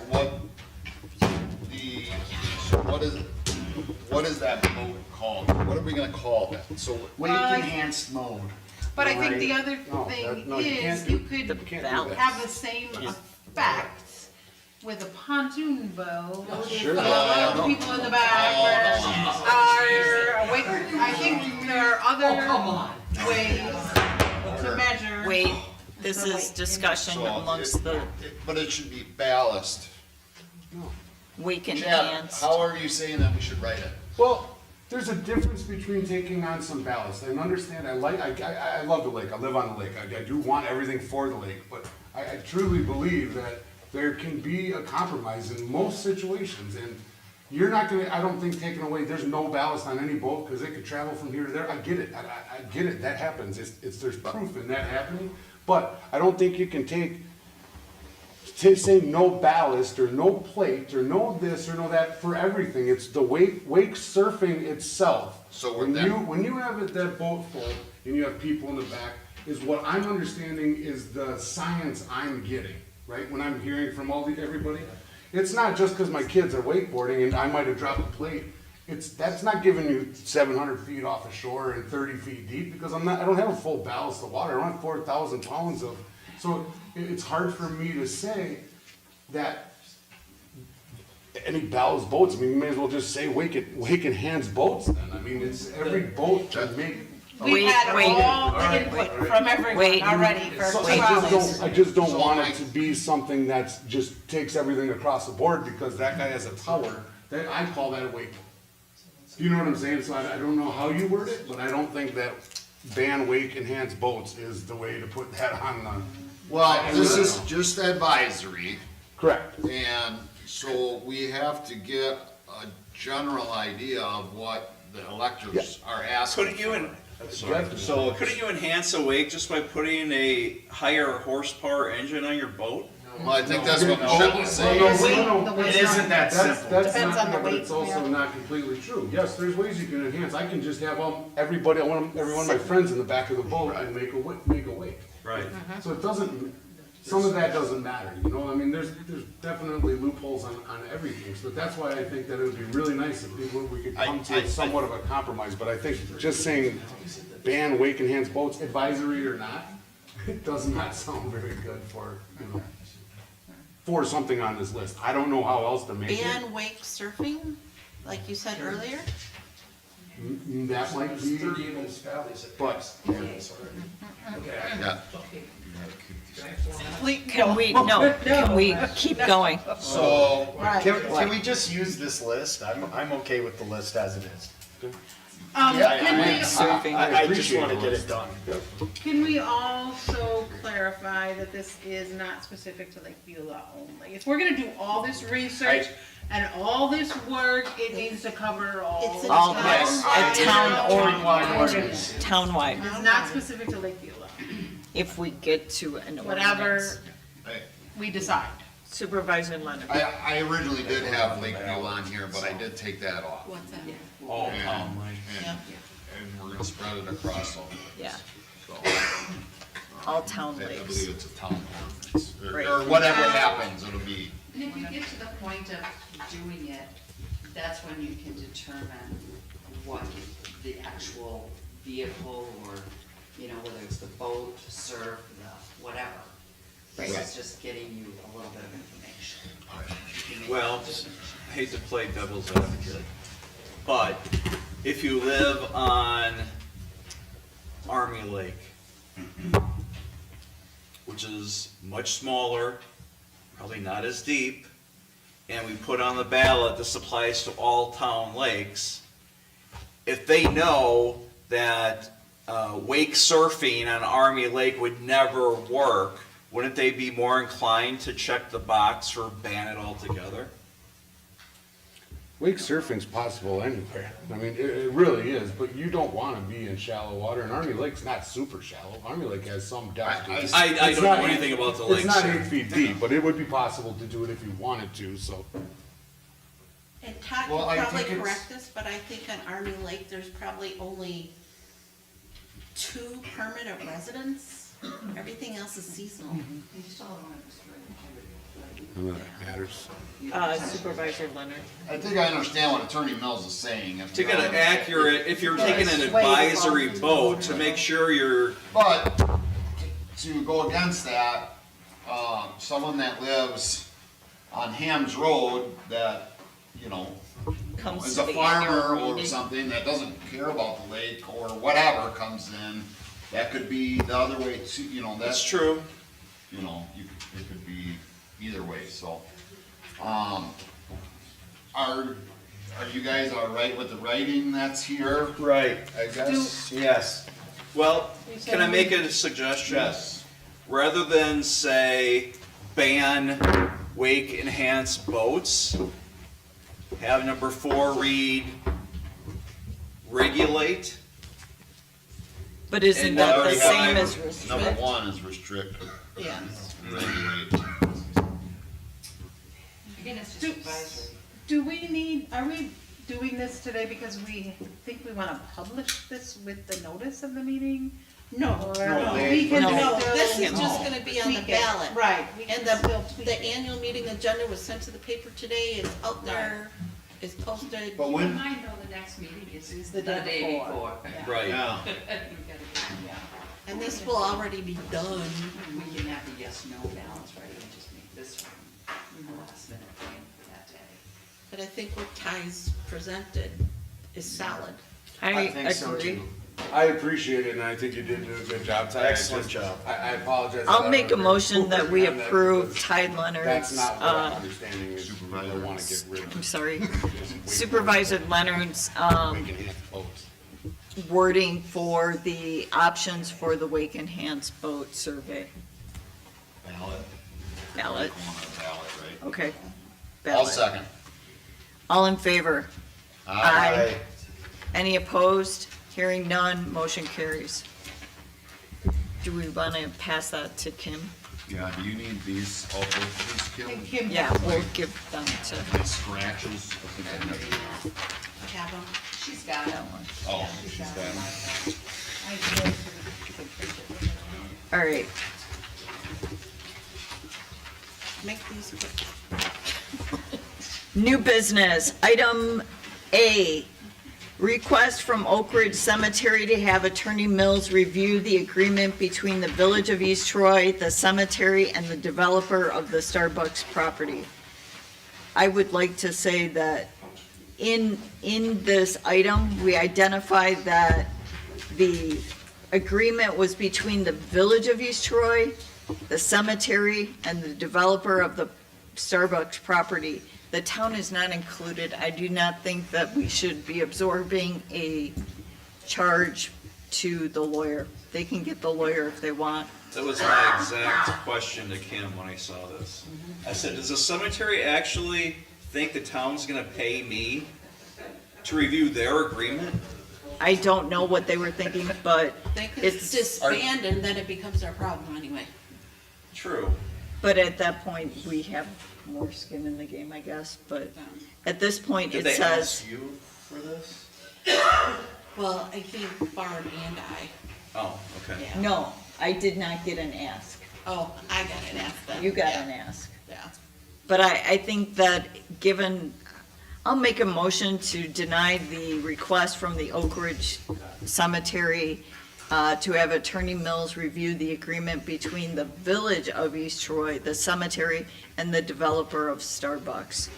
what is that mode called? What are we gonna call that? So, Wake enhanced mode. But I think the other No, thing no, you is, can't you do- could can't do that. have the same effect with a pontoon boat. Sure. With a lot of people in the back, or a wake, I think there are other ways to measure. Wait, this is discussion so amongst the but it should be ballast. wake Chad, enhanced. how are you saying that we should write it? Well, there's a difference between taking on some ballast, and understand, I love the lake, I live on the lake, I do want everything for the lake, but I truly believe that there can be a compromise in most situations, and you're not gonna, I don't think taking away, there's no ballast on any boat, because it could travel from here to there, I get it, I get it, that happens, there's proof in that happening, but I don't think you can say no ballast or no plate or no this or no that for everything. It's the wake surfing itself. So when you have that boat full and you have people in the back, is what I'm understanding is the science I'm getting, right? When I'm hearing from everybody, it's not just because my kids are wakeboarding and I might have dropped a plate. That's not giving you 700 feet off the shore and 30 feet deep, because I don't have a full ballast of water. I don't have 4,000 pounds of. So it's hard for me to say that any ballast boats, I mean, you may as well just say wake enhanced boats then. I mean, it's every boat can make. We've had all the input from everyone already for So 2 hours. I just don't want it to be something that's just takes everything across the board, because that guy has a tower, I call that a wake. You know what I'm saying? So I don't know how you word it, but I don't think that ban wake enhanced boats is the way to put that on the. Well, this is just advisory. Correct. And so we have to get a general idea of what the electors are asking. Couldn't you, So couldn't you enhance a wake just by putting a higher horsepower engine on your boat? Well, I think that's what Michelle was saying. It isn't that simple. That's Depends not, on the but weight, it's also yeah. not completely true. Yes, there's ways you can enhance. I can just have every one of my friends in the back of the boat and make a wake. Right. So it doesn't, some of that doesn't matter, you know, I mean, there's definitely loopholes on everything, so that's why I think that it would be really nice if we could come to somewhat of a compromise, but I think just saying ban wake enhanced boats, advisory or not, it does not sound very good for, you know, for something on this list. I don't know how else to make it. Ban wake surfing, like you said earlier? That might be, but, Yeah. Can we keep going? So, Right. can we just use this list? I'm okay with the list as it is. Can I just wanna get it done. Can we also clarify that this is not specific to Lake Beulah only? If we're gonna do all this research and all this work, it needs to cover all. It's a All, town- yes, a town ordinance, townwide, It's not specific to Lake Beulah, if we get to an ordinance. whatever we decide. Supervisor Leonard. I originally did have Lake Beulah on here, but I did take that off. What's that? All And- town lake. And we're gonna spread it across all. Yeah, So, all town I lakes. believe it's a town ordinance, Right. or whatever happens, it'll be. And if you get to the point of doing it, that's when you can determine what the actual vehicle or, you know, whether it's the boat, surf, the whatever. This is just getting you a little bit of information. You can make Well, a decision. I hate to play devil's advocate, but if you live on Army Lake, which is much smaller, probably not as deep, and we put on the ballot, this applies to all town lakes, if they know that wake surfing on Army Lake would never work, wouldn't they be more inclined to check the box or ban it altogether? wake surfing's possible anywhere. I mean, it really is, but you don't wanna be in shallow water, and Army Lake's not super shallow. Army Lake has some depth to it. I It's don't know not- anything about the lakes, It's not sir. 8 feet deep, but it would be possible to do it if you wanted to, so. And Todd Well, I can probably think it's- correct this, but I think on Army Lake, there's probably only 2 permanent residents. Everything else is seasonal. You still don't want to destroy None of that matters. Supervisor Leonard. I think I understand what Attorney Mills is saying. If To you get know- an accurate, if you're taking an advisory vote, to make sure you're, But to go against that, someone that lives on Hams Road that, you know, Comes is to a the farmer annual or meeting. something that doesn't care about the lake or whatever comes in, that could be the other way too, you know, that's that's, true. you know, it could be either way, so. Are you guys all right with the writing that's here? Right, I guess, yes. Well, can I make a suggestion? Yes. Rather than say ban wake enhanced boats, have number 4 read regulate. But isn't And that number the same five- as restrict? Number 1 is restrict, Yes. regulate. Again, it's just advisory. Do we need, are we doing this today because we think we wanna publish this with the notice of the meeting? No, Or no, we can no, still- this is just gonna be on the Tweak it. ballot. Right, we can And still the tweak it. annual meeting agenda was sent to the paper today, it's out there, it's posted. But Keep when- in mind though, the next meeting is the the day day before. before. Right. Yeah. You gotta do- And this will already be done. We can have the yes, no balance, right, and just make this one the last minute thing for that day. But I think what Ty's presented is solid. I think so, agree. too. I appreciate it, and I think you did do a good job, Ty. I Excellent just- job. I apologize. I'll that make a I'm motion that we on that approve because Ty That's Leonard's, not what I'm understanding is you don't wanna get rid of. I'm sorry, Supervisor Leonard's, Wake enhanced boats. wording for the options for the wake enhanced boat survey. Ballot. Ballot, On a ballot, right? okay. I'll Ballot. second. All in favor? Aye. Any opposed? Hearing none, motion carries. Do we want to pass that to Kim? Yeah, do you need these, all of these, Kim? Kim, Yeah, we'll give them to, The scratches? I think I have. I have them. She's got it. Oh, she's got them. all right. Make these quick. New business, item A, request from Oak Ridge Cemetery to have Attorney Mills review the agreement between the Village of East Troy, the cemetery, and the developer of the Starbucks property. I would like to say that in this item, we identified that the agreement was between the Village of East Troy, the cemetery, and the developer of the Starbucks property. The town is not included. I do not think that we should be absorbing a charge to the lawyer. They can get the lawyer if they want. That was my exact question to Kim when I saw this. I said, does the cemetery actually think the town's gonna pay me to review their agreement? I don't know what they were thinking, but They could it's, disband and then it becomes our problem anyway. True. but at that point, we have more skin in the game, I guess, but at this point, Did it they says, ask you for this? Well, I think Barb and I. Oh, okay. Yeah. no, I did not get an ask. Oh, I got an ask then. You got Yeah. an ask. Yeah. But I think that given, I'll make a motion to deny the request from the Oak Ridge Cemetery to have Attorney Mills review the agreement between the Village of East Troy, the cemetery, and the developer of Starbucks.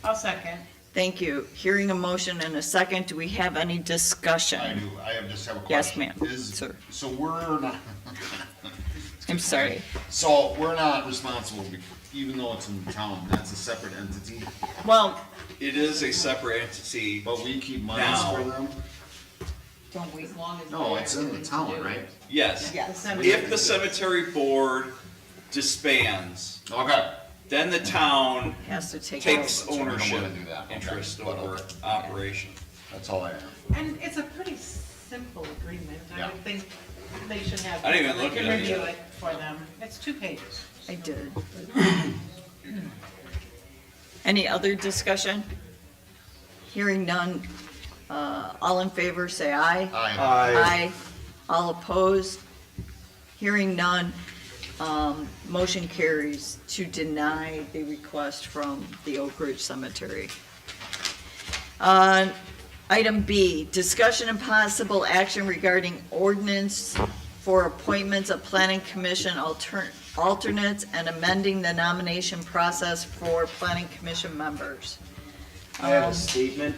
I'll second. Thank you. Hearing a motion and a second, do we have any discussion? Just have a question. Yes, ma'am. Sir. So we're not. I'm sorry. So we're not responsible, even though it's in the town, that's a separate entity, Well, It is a separate entity. but we keep monies Now. for them? don't we? No, it's in the town, right? Yes. Yes. If the cemetery board disbands, Okay. then the town Has to take takes over. So we don't ownership wanna do that. Okay. interest But over okay. operation. That's all I have. And it's a pretty simple agreement. I Yeah. would think they should have. I didn't even they look can at it review yet. it for them. It's 2 pages. I did. Any other discussion? Hearing none, all in favor, say aye. Aye. All opposed? Hearing none, motion carries to deny the request from the Oak Ridge Cemetery. Item B, discussion and possible action regarding ordinance for appointments of planning commission alternates and amending the nomination process for planning commission members. I have a statement.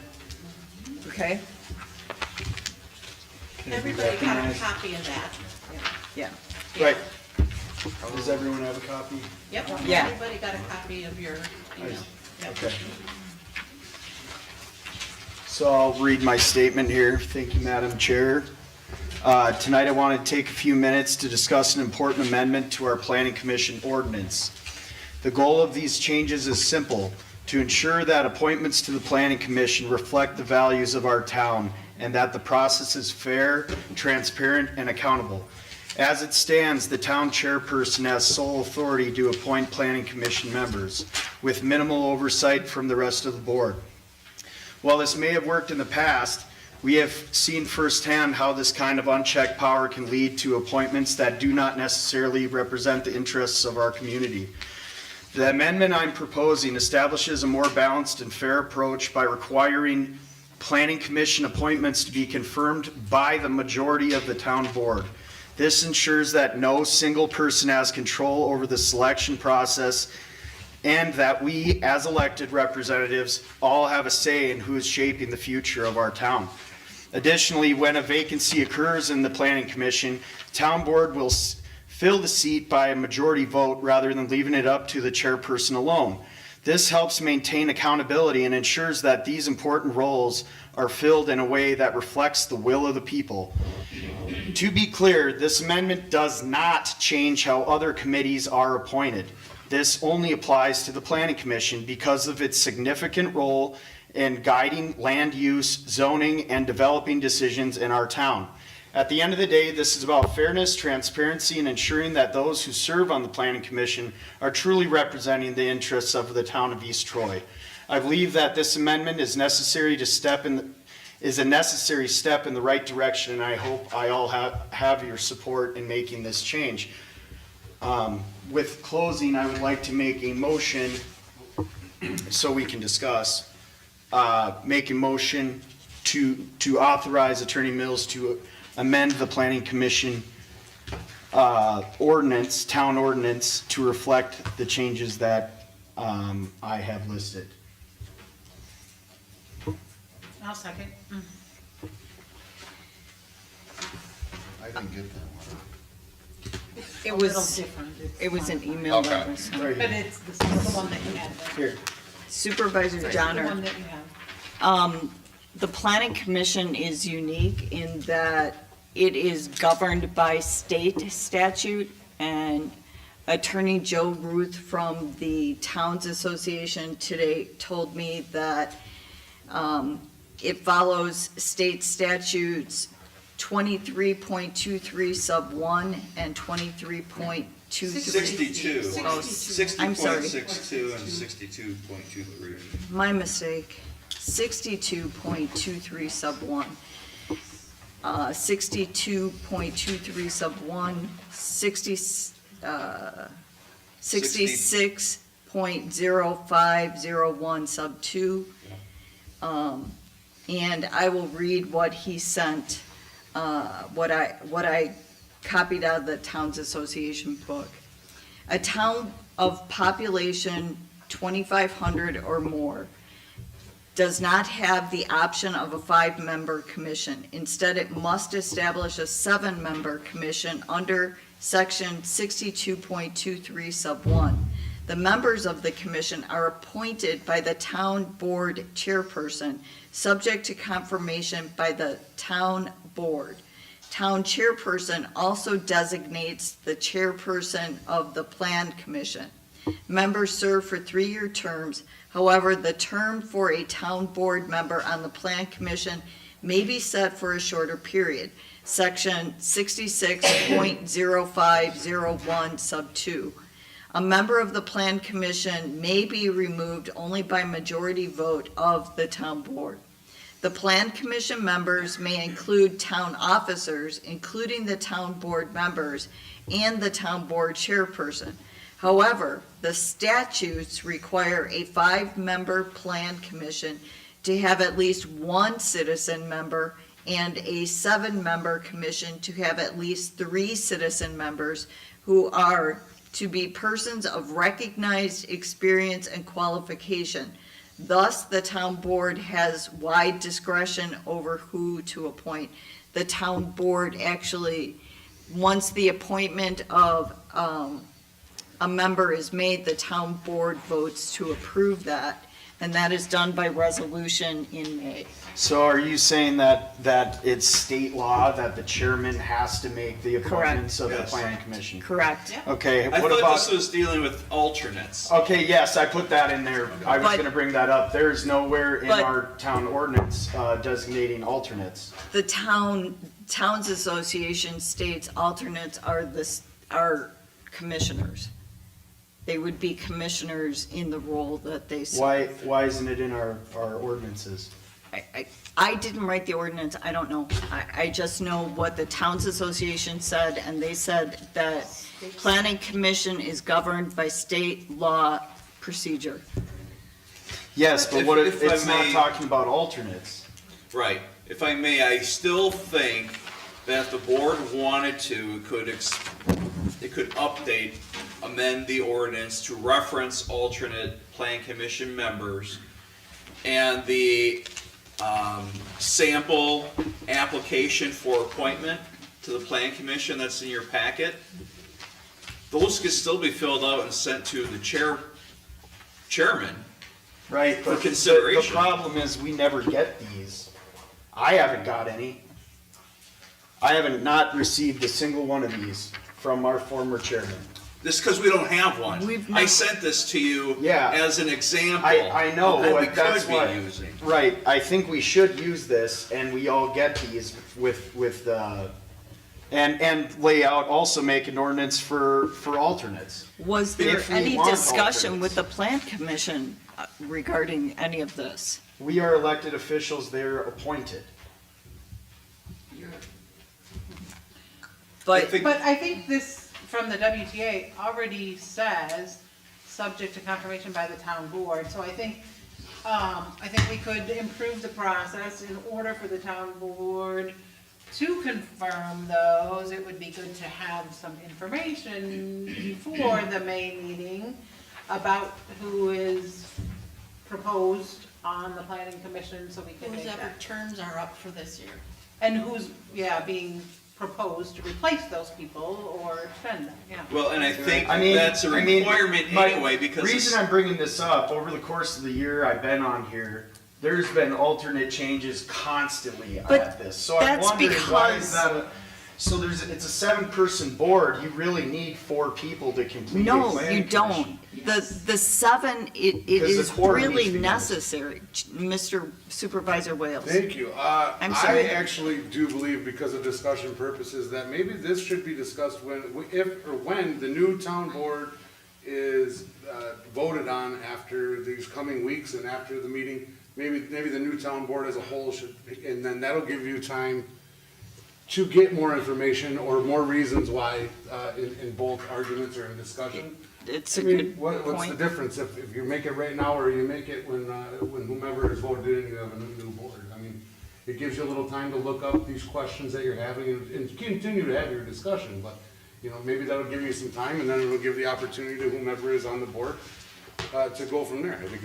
Okay, Can I be Everybody got a recognized? copy of that. yeah. Right. Does everyone have a copy? Yep. Yeah. Everybody got a copy of your email. Okay. So I'll read my statement here. Thank you, Madam Chair. Tonight I want to take a few minutes to discuss an important amendment to our Planning Commission ordinance. The goal of these changes is simple: to ensure that appointments to the Planning Commission reflect the values of our town and that the process is fair, transparent, and accountable. As it stands, the town chairperson has sole authority to appoint Planning Commission members, with minimal oversight from the rest of the board. While this may have worked in the past, we have seen firsthand how this kind of unchecked power can lead to appointments that do not necessarily represent the interests of our community. The amendment I'm proposing establishes a more balanced and fair approach by requiring Planning Commission appointments to be confirmed by the majority of the town board. This ensures that no single person has control over the selection process and that we, as elected representatives, all have a say in who is shaping the future of our town. Additionally, when a vacancy occurs in the Planning Commission, town board will fill the seat by a majority vote rather than leaving it up to the chairperson alone. This helps maintain accountability and ensures that these important roles are filled in a way that reflects the will of the people. To be clear, this amendment does not change how other committees are appointed. This only applies to the Planning Commission because of its significant role in guiding land use, zoning, and developing decisions in our town. At the end of the day, this is about fairness, transparency, and ensuring that those who serve on the planning commission are truly representing the interests of the town of East Troy. I believe that this amendment is necessary is a necessary step in the right direction, and I hope I all have your support in making this change. With closing, I would like to make a motion so we can discuss. Make a motion to authorize Attorney Mills to amend the planning commission ordinance, town ordinance, to reflect the changes that I have listed. I'll second. I didn't get that one. It A was, little different. It's it was an fine. email that was. But it's the one that you had. Here. Supervisor The Johnner. one that you have. The planning commission is unique in that it is governed by state statute, and Attorney Joe Ruth from the Towns Association today told me that it follows state statutes 23.23 sub 1 and 23.23. 62. Oh, I'm sorry. 60.62 and 62.23. My mistake. 62.23 sub 1. 62.23 sub 1, 66.0501 sub 2. And I will read what he sent, what I copied out of the Towns Association book. A town of population 2,500 or more does not have the option of a 5-member commission. Instead, it must establish a 7-member commission under section 62.23 sub 1. The members of the commission are appointed by the town board chairperson, subject to confirmation by the town board. Town chairperson also designates the chairperson of the plan commission. Members serve for 3-year terms. However, the term for a town board member on the plan commission may be set for a shorter period. Section 66.0501 sub 2. A member of the plan commission may be removed only by majority vote of the town board. The plan commission members may include town officers, including the town board members and the town board chairperson. However, the statutes require a 5-member plan commission to have at least 1 citizen member and a 7-member commission to have at least 3 citizen members who are to be persons of recognized experience and qualification. Thus, the town board has wide discretion over who to appoint. The town board actually, once the appointment of a member is made, the town board votes to approve that, and that is done by resolution in May. So are you saying that it's state law that the chairman has to make the appointments of the Yes. planning commission? Correct. Okay, I what thought about? this was dealing with alternates. Okay, yes, I put that in there. I was But- gonna bring that up. There's nowhere in But- our town ordinance designating alternates. The Towns Association states alternates are commissioners. They would be commissioners in the role that they serve. Why isn't it in our ordinances? I didn't write the ordinance, I don't know. I just know what the Towns Association said, and they said that planning commission is governed by state law procedure. Yes, but what if If I it's not may- talking about alternates? Right. If I may, I still think that if the board wanted to, it could update, amend the ordinance to reference alternate plan commission members, and the sample application for appointment to the plan commission that's in your packet, those could still be filled out and sent to the chairman. Right, For but consideration. the problem is we never get these. I haven't got any. I haven't not received a single one of these from our former chairman. This because we don't have one. We've I not- sent this to you Yeah. as an example. I know, of what we but that's could what, be using. right, I think we should use this, and we all get these with And lay out, also make an ordinance for alternates. Was there If we any want discussion alternates. with the plan commission regarding any of this? We are elected officials, they're appointed. But I think this, from the WTA, already says, subject to confirmation by the town board, so I think we could improve the process in order for the town board to confirm those. It would be good to have some information before the May meeting about who is proposed on the planning commission, so we can make Whoever that. terms are up for this year. And who's, being proposed to replace those people or extend them, Well, and I think I mean- that's a I mean, requirement my anyway, because reason it's- I'm bringing this up, over the course of the year I've been on here, there's been alternate changes constantly But at this. So I'm that's wondering why because- is that so it's a 7-person board, you really need 4 people to complete a no, planning you don't. commission. The 7, it Because the is quorum needs really to be necessary, Mr. Supervisor Wales. Thank you. I'm I sorry. actually do believe, because of discussion purposes, that maybe this should be discussed when the new town board is voted on after these coming weeks and after the meeting. Maybe the new town board as a whole should, and then that'll give you time to get more information or more reasons why in both arguments or in discussion. It's I a mean, good what's the point. difference if you make it right now or you make it when whomever is voted in, you have a new board? I mean, it gives you a little time to look up these questions that you're having and continue to have your discussion, but, maybe that'll give you some time and then it'll give the opportunity to whomever is on the board to go from there. I think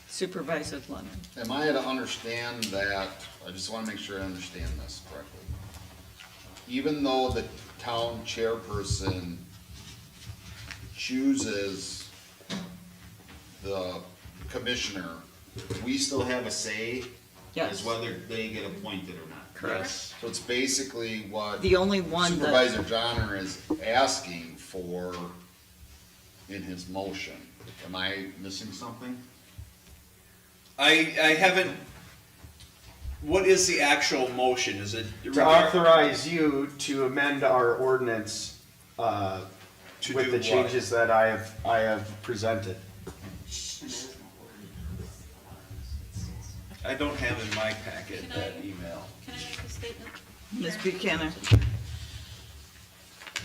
Supervisor Leonard. Am I to understand that, I just want to make sure I understand this correctly. Even though the town chairperson chooses the commissioner, we still have a say Yes. as whether they get appointed or not. Correct. So it's basically what The only one that, Supervisor Johnner is asking for in his motion. Am I missing something? I haven't, what is the actual motion? Is it? To authorize you to amend our ordinance To with do the what? changes that I have presented. I don't have in my packet Can I- that email. Can I make a statement? Ms. Buchanan.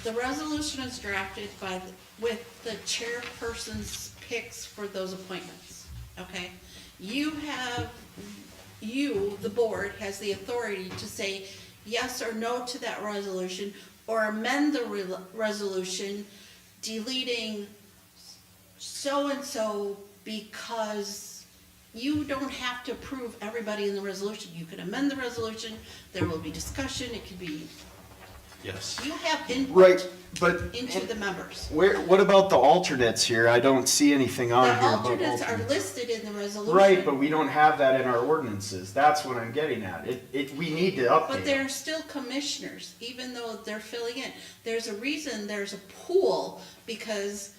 The resolution is drafted with the chairperson's picks for those appointments, okay? The board has the authority to say yes or no to that resolution, or amend the resolution deleting so-and-so, because you don't have to approve everybody in the resolution. You can amend the resolution, there will be discussion, it could be, Yes. you have input Right, but into the members. what about the alternates here? I don't see anything on The here about alternates are alternates. listed in the resolution. Right, but we don't have that in our ordinances. That's what I'm getting at. We need to update But it. they're still commissioners, even though they're filling in. There's a reason there's a pool, because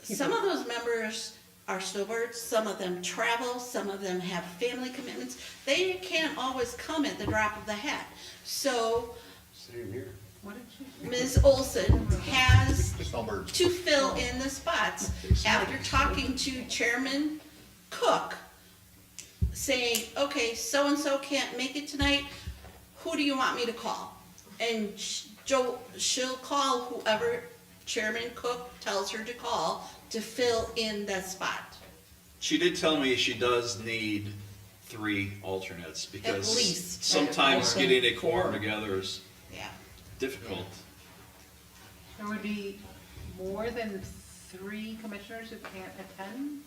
some of those members are snowbirds, some of them travel, some of them have family commitments. They can't always come at the drop of the hat. So Same here. Ms. Olson has Snowbird. to fill in the spots. After talking to Chairman Cook, saying, okay, so-and-so can't make it tonight, who do you want me to call? And she'll call whoever Chairman Cook tells her to call to fill in that spot. She did tell me she does need 3 alternates because least. sometimes getting a quorum together is Yeah. difficult. There would be more than 3 commissioners who can't attend?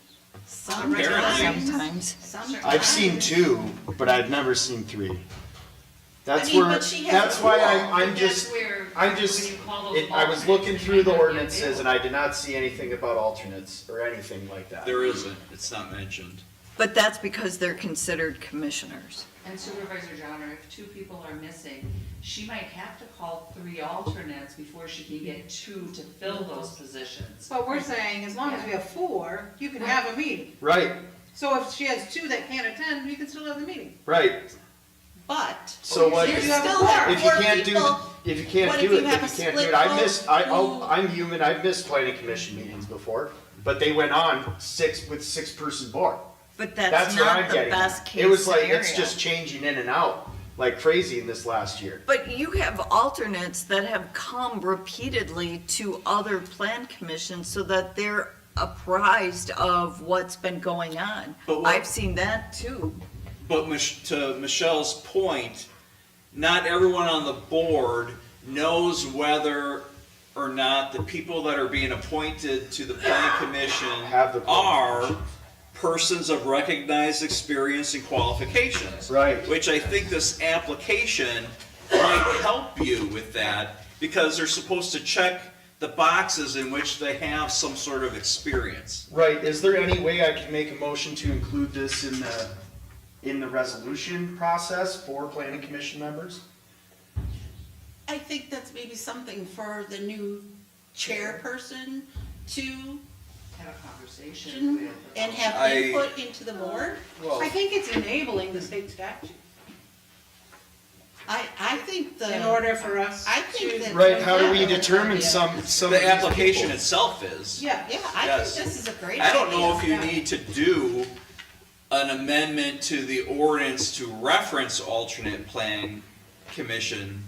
Sometimes. I've seen 2, but I've never seen 3. That's I mean, where, but she has that's a why pool, I'm but just, I was looking through the ordinances and I did not see anything about alternates or anything like that. There isn't, it's not mentioned. But that's because they're considered commissioners. And Supervisor Johnner, if 2 people are missing, she might have to call 3 alternates before she can get 2 to fill those positions. But we're saying, as long as we have 4, you can have a meeting. Right, So if she has 2 that can't attend, we can still have the meeting. right. But So what, there's if still you four can't do, people if you can't What do if it, you then have you a can't do split it. I vote? missed, I'm human, I've missed planning commission meetings before, but they went on with 6-person board. But that's what I'm not the getting at. best case It was like, it's scenario. just changing in and out like crazy in this last year. But you have alternates that have come repeatedly to other plan commissions so that they're apprised of what's been going on. But what- I've seen that too. But to Michelle's point, not everyone on the board knows whether or not the people that are being appointed to the planning commission are persons of recognized experience and qualifications. Right. Which I think this application might help you with that, because they're supposed to check the boxes in which they have some sort of experience. Right, is there any way I can make a motion to include this in the resolution process for planning commission members? I think that's maybe something for the new chairperson to Have a conversation with. and have I- input into the board. I think it's enabling the state statute I think the. in order for us I think to. that. Right, how do we determine some of The these application people? itself is. Yeah, I Yes. think this is a great I don't know if idea. you need to do an amendment to the ordinance to reference alternate plan commission.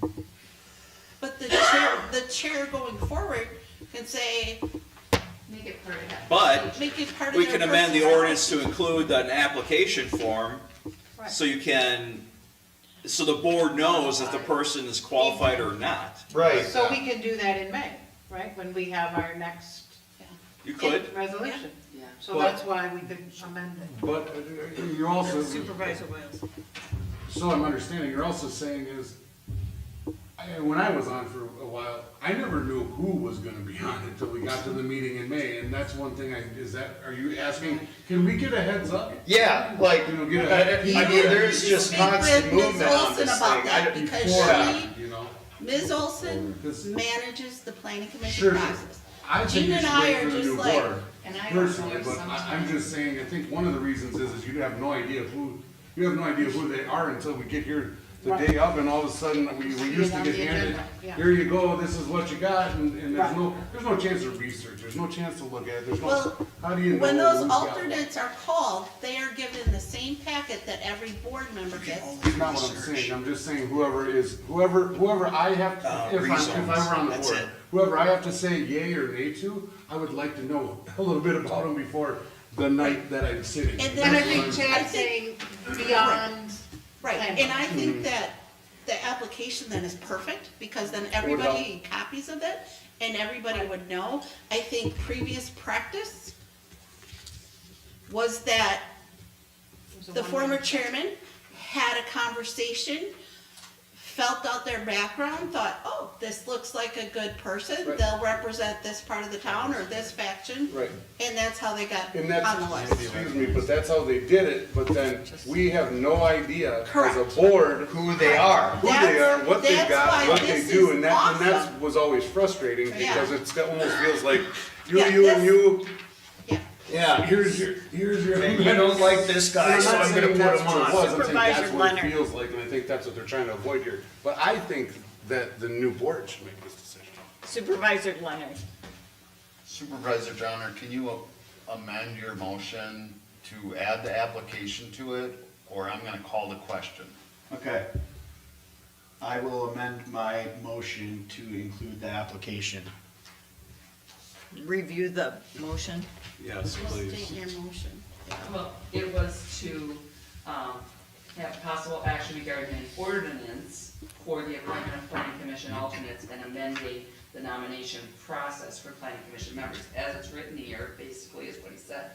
But the chair going forward can say, Make it part of that. But make it part of we their can amend the personality. ordinance to include an application form, so you can, so the board knows if the person is qualified or not. Right. So we can do that in May, right, when we have our next You could. resolution. Yeah. So But- that's why we could amend it. But you're also, Supervisor Wiles. so I'm understanding, you're also saying is, when I was on for a while, I never knew who was gonna be on until we got to the meeting in May, and that's one thing are you asking, can we get a heads up? Yeah, like, You know, get a. I mean, there's just Speak constant with Ms. movement on Olson this about thing. that, because Before, she, you know, Ms. Olson Because- manages the planning commission Sure. process. I think Gene you and should I wait are for the just new like- board, And I don't know personally, if but I'm sometimes- just saying, I think one of the reasons is you have no idea who they are until we get here the day of, and all of a sudden, we used to on get the handed, agenda, yeah. here you go, this is what you got, and Right. there's no chance of research, there's no chance to look at it, there's no, Well, how do you know? when those who's got what? alternates are called, they are given the same packet that every board member gets. That's not what I'm saying, I'm just saying whoever I have, if I were on the That's board, it. whoever I have to say yay or nay to, I would like to know a little bit about them before the night that I'm sitting. And And I then think Chad's saying beyond. Right, planning. and I think that the application then is perfect, because then everybody copies of it, and everybody would know. I think previous practice was that the former chairman had a conversation, felt out their background, thought, oh, this looks like a good person, Right. they'll represent this part of the town or this faction, Right. and that's how they got And that's, on the list. excuse me, but that's how they did it, but then we have no idea as a Correct. board Who they are. who they are, what they That's got, why what they this do, is and that awesome. was always frustrating, Yeah. because it's got, almost feels like, Yeah, you and this- you, Yeah. here's your. And you don't like this guy, And so I'm gonna saying put that's him what it on. was, I'm saying Supervisor that's what it Leonard. feels like, and I think that's what they're trying to avoid here, but I think that the new board should make this decision. Supervisor Leonard. Supervisor Johnner, can you amend your motion to add the application to it, or I'm gonna call the question? Okay. I will amend my motion to include the application. Review the motion. Yes, please. State your motion. Well, it was to, have possible action regarding an ordinance for the appointment of planning commission alternates and amending the nomination process for planning commission members. As it's written here, basically is what he said.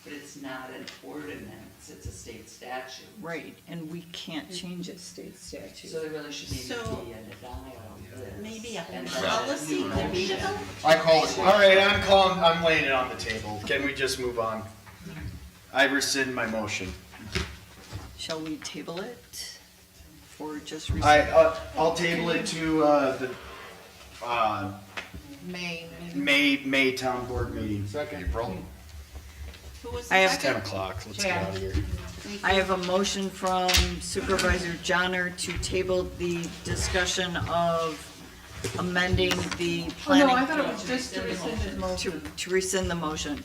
But it's not an ordinance, it's a state statute. Right, and we can't change a state statute. So there really should be So, a dialogue of this. Maybe a And policy could be developed? I call it. All right, I'm laying it on the table. Can we just move on? I rescind my motion. Shall we table it? Or just? I'll table it to, May town board meeting. Second. April? Who was I the have second? 10 o'clock, let's get Chad. out of here. I have a motion from Supervisor Johnner to table the discussion of amending the Oh, planning. no, I thought it was just to rescind his motion. To rescind the motion.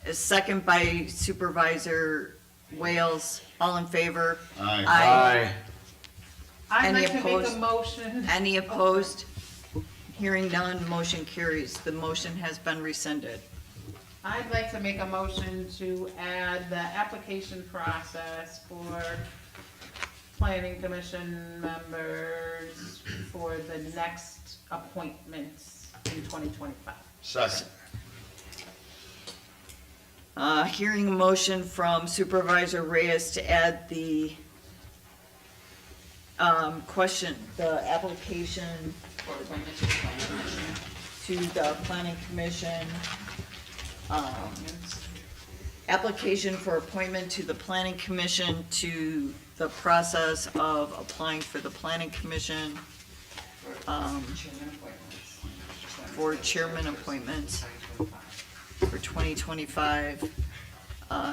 A second by Supervisor Wales. All in favor? Aye. I'd Any like to make opposed? a motion. Any opposed? Hearing none, motion carries. The motion has been rescinded. I'd like to make a motion to add the application process for planning commission members for the next appointments in 2025. Second. Hearing a motion from Supervisor Reyes to add the the application For appointment to the planning commission. to the planning commission. Application for appointment to the planning commission to the process of applying for the planning commission Chairman appointments. for chairman appointments for 2025.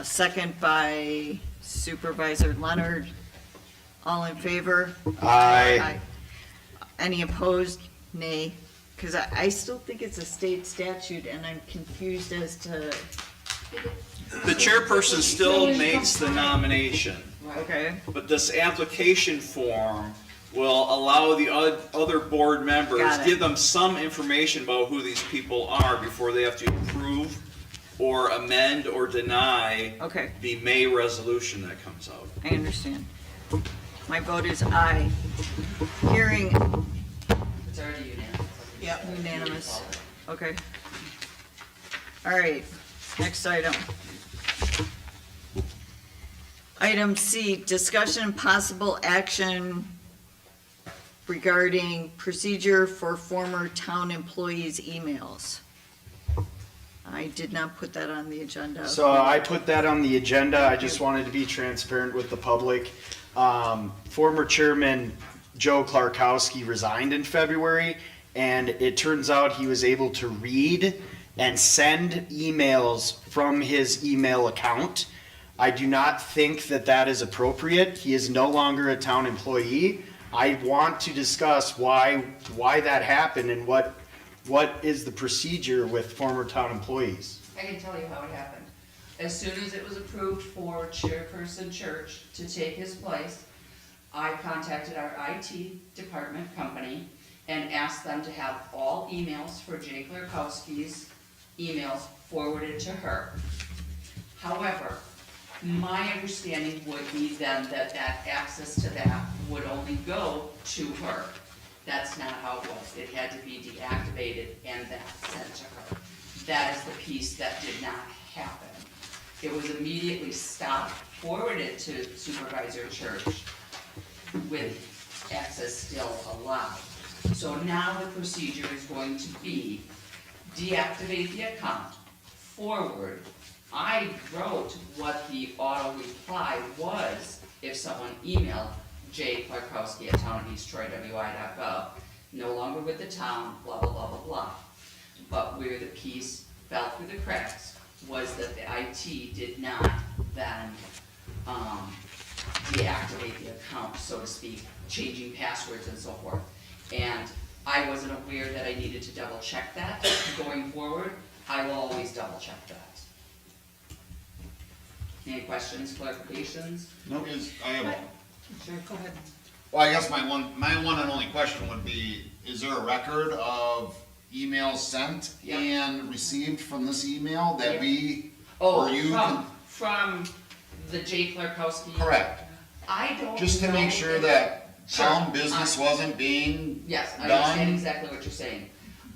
Second by Supervisor Leonard. All in favor? Aye. Any opposed? Nay. Because I still think it's a state statute and I'm confused as to, The chairperson still makes the nomination, okay? but this application form will allow the other board members, Got it. give them some information about who these people are before they have to approve or amend or deny Okay. the May resolution that comes out. I understand. My vote is aye. Hearing It's already unanimous. Yep, unanimous. Okay. All right, next item. Item C, discussion and possible action regarding procedure for former town employees' emails. I did not put that on the agenda. So I put that on the agenda. I just wanted to be transparent with the public. Former Chairman Joe Klarkowski resigned in February, and it turns out he was able to read and send emails from his email account. I do not think that that is appropriate. He is no longer a town employee. I want to discuss why that happened and what is the procedure with former town employees. I can tell you how it happened. As soon as it was approved for Chairperson Church to take his place, I contacted our IT department company and asked them to have all emails for Jay Klarkowski's emails forwarded to her. However, my understanding would be then that access to that would only go to her. That's not how it was. It had to be deactivated and then sent to her. That is the piece that did not happen. It was immediately stopped, forwarded to Supervisor Church with access still allowed. So now the procedure is going to be deactivate the account, forward. I wrote what the auto reply was if someone emailed J. Klarkowski at townofeasttroy.wi.gov, no longer with the town, blah, blah, blah, blah, blah. But where the piece fell through the cracks was that the IT did not then deactivate the account, so to speak, changing passwords and so forth. And I wasn't aware that I needed to double check that. Going forward, I will always double check that. Any questions, clarifications? No, I have, Sure, go ahead. well, I guess my one and only question would be, is there a record of emails sent Yep. and received from this email that Yep. we, Oh, or you can? from the J. Klarkowski? Correct. I don't know. Just to make sure that Sure. town business wasn't being Yes, I understand done exactly what you're saying.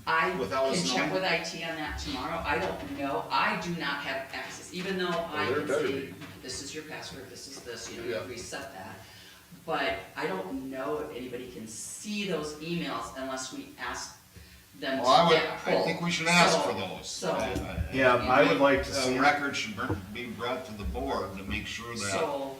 I without us can check knowing? with IT on that tomorrow. I don't know. I do not have access, even though I there can better say, be. this is your password, this is this, you Yeah. know, reset that. But I don't know if anybody can see those emails unless we ask them to Well, get I pulled. think we should ask So- for those. So, Yeah, I would like to see A it. record should be brought to the board to make sure that so,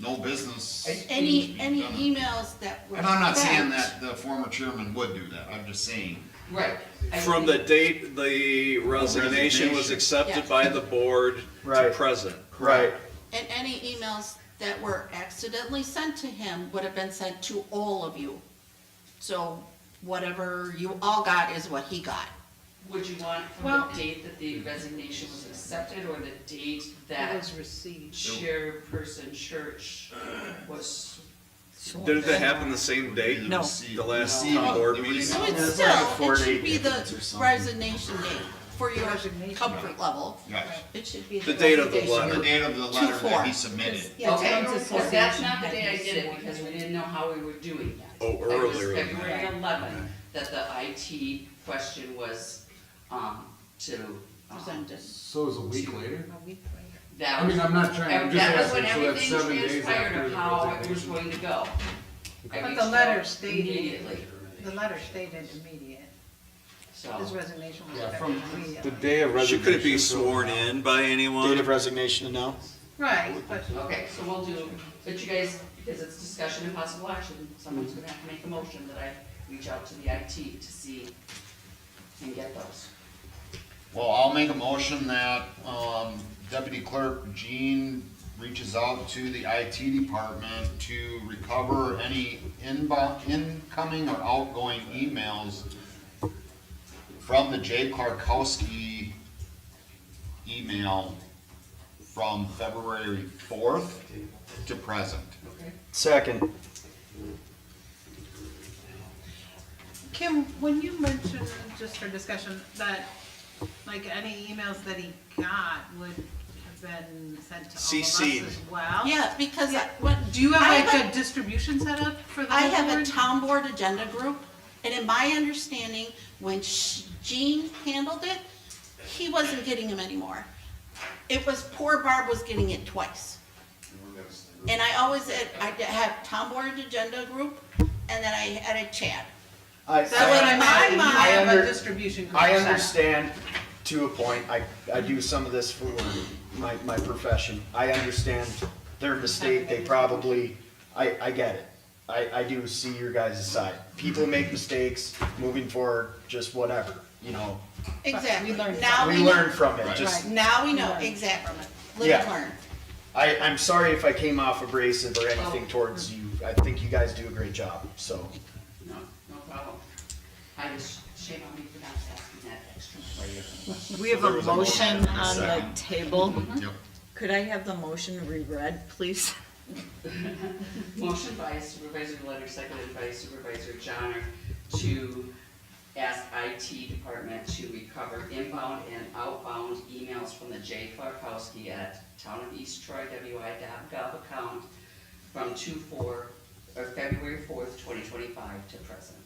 no business. Any done. emails that were And I'm not saying sent- that the former chairman would do that, I'm just saying. right. I From the think- date the resignation was resignation. accepted Yes. by the board to Right. present. Right. And any emails that were accidentally sent to him would have been sent to all of you. So whatever you all got is what he got. Would you want from Well- the date that the resignation was accepted or the date that It was received. Chairperson Church was? Did that happen the same day? No. The last town board meeting? So it's still, it should be the resignation date for your comfort level. Yes. It should be The date of the resignation. letter. The date of the letter that 2/4. he submitted. Yeah, Okay, Towns well, that's not the Association day I had did it because we didn't know how we were doing yet. Oh, It was earlier than February that. 11th that the IT question was, to. presented. So it was a week later? That I mean, was- I'm not trying, I'm just That was when asking, so that's everything 7 days transpired after of the how it was resignation. going to go. I But reached the letter out stated. immediately, The letter stated immediate. His so. resignation was Yeah, effective from immediately. the day of resignation. Could it be till sworn now. in by anyone? Date of resignation to know? Right, but. Okay, so we'll do, but you guys, because it's discussion and possible action, someone's gonna have to make a motion that I reach out to the IT to see and get those. Well, I'll make a motion that, Deputy Clerk Jean reaches out to the IT department to recover any incoming or outgoing emails from the Jay Clarkowski email from February 4th to present. Second. Kim, when you mentioned, just for discussion, that like any emails that he got would have been sent to all of us CC'd. as well? Yeah, because Yeah. what, Do you have I like have- a distribution set up for the I whole have a board? town board agenda group, and in my understanding, when Gene handled it, he wasn't getting them anymore. It was, poor Barb was getting it twice. And I always said, I have town board agenda group, and then I had a chat. That's what I meant, you have a under- distribution group I set up. understand to a point, I do some of this for my profession. I understand their mistake, they probably, I get it. I do see your guys' side. People make mistakes, moving forward, just whatever, you know. Exactly. We learned Now We know. learn from it, just, Right. Now we know, Learn. exactly. Live Yeah. and learn. I'm sorry if I came off abrasive or anything towards you. I think you guys do a great job, so. No, no problem. I just, shame on me for not asking that extra. We have a motion on the table. Yep. Could I have the motion reread, please? Motion by Supervisor Leonard, seconded by Supervisor Johnner, to ask IT department to recover inbound and outbound emails from the J. Clarkowski at townofeasttroy.wi.gov account from February 4th, 2025 to present.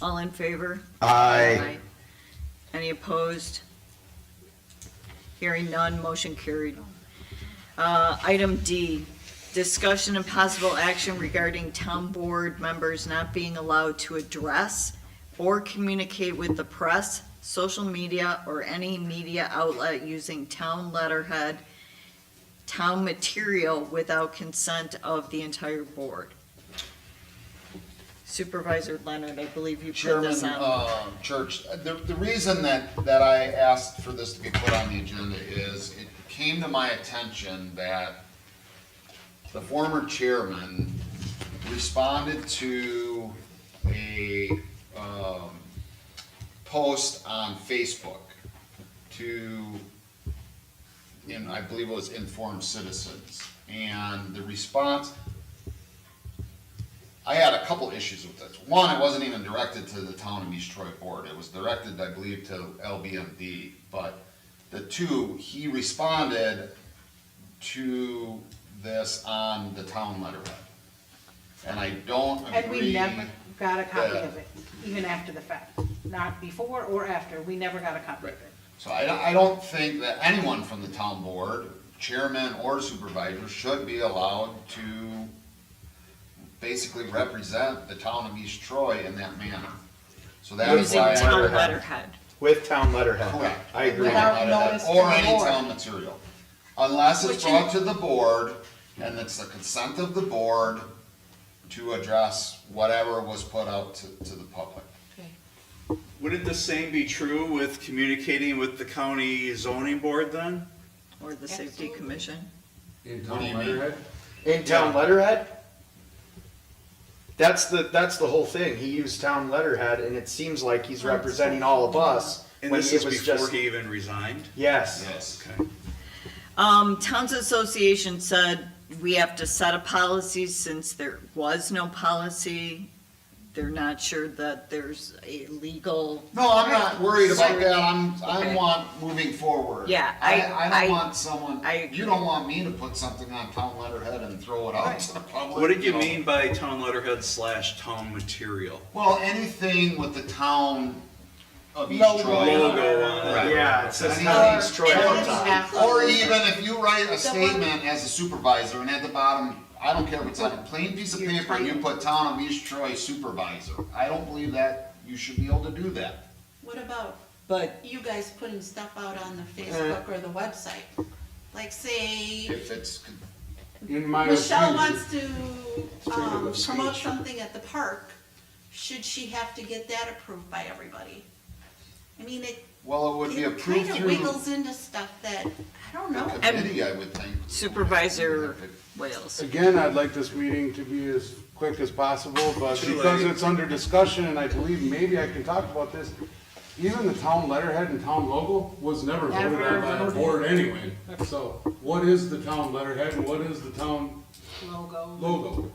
All in favor? Aye. Any opposed? Hearing none, motion carried. Item D, discussion and possible action regarding town board members not being allowed to address or communicate with the press, social media, or any media outlet using town letterhead, town material without consent of the entire board. Supervisor Leonard, I believe you put this Chairman, on. Church, the reason that I asked for this to be put on the agenda is it came to my attention that the former chairman responded to a, post on Facebook I believe it was Informed Citizens. And the response, I had a couple issues with this. One, it wasn't even directed to the Town of East Troy Board. It was directed, I believe, to LBMD. But the two, he responded to this on the town letterhead. And I don't agree. And we never got a copy that- of it, even after the fact, not before or after, we never got a copy of it. So I don't think that anyone from the town board, chairman or supervisor, should be allowed to basically represent the town of East Troy in that manner. So that's Using why. town letterhead. With town letterhead. Correct. I agree. Without notice to Or the any board. town material. Unless it's brought to the board and it's the consent of the board to address whatever was put out to the public. Wouldn't the same be true with communicating with the county zoning board then? Or the safety commission. In What do town you mean? letterhead? In town letterhead? That's the whole thing. He used town letterhead, and it seems like he's representing all of us. And when this it is was before just- he even resigned? Yes. Yes. Okay. Towns Association said we have to set a policy since there was no policy. They're not sure that there's a legal. No, I'm not worried about that, I Okay. want moving forward. Yeah, I I- don't want someone, I you don't want me to put something on town letterhead and throw it out to the public. What did you know? mean by town letterhead / town material? Well, anything with the town of East Logo. Troy. Logo on it. Right. Yeah, it says Or- town East Troy. Or even if you write a statement as a supervisor and at the bottom, I don't care if it's on a plain piece of paper and you put town of East Troy supervisor. I don't believe that you should be able to do that. What about But you guys putting stuff out on the Facebook or the website? Like say, If it's, In my Michelle opinion, wants to, freedom of promote speech. something at the park, should she have to get that approved by everybody? I mean, well, it would be it approved kind of through wiggles into stuff that, I don't know. committee, I would think. Supervisor Wales. Again, I'd like this meeting to be as quick as possible, but Too because late. it's under discussion, and I believe maybe I can talk about this, even the town letterhead and town logo was never voted on by the board anyway. So, what is the town letterhead and what is the town logo?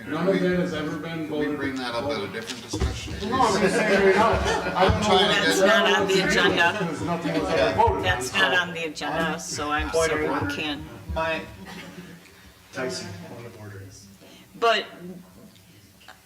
None of that has ever been Can we voted. bring that up at a different discussion? No, I'm just saying right now, I don't know. trying to That's get- not on the agenda. Because nothing was ever voted on. That's not so- on the agenda, so I'm Point of sorry order. we can't. Tyson, point of order. But,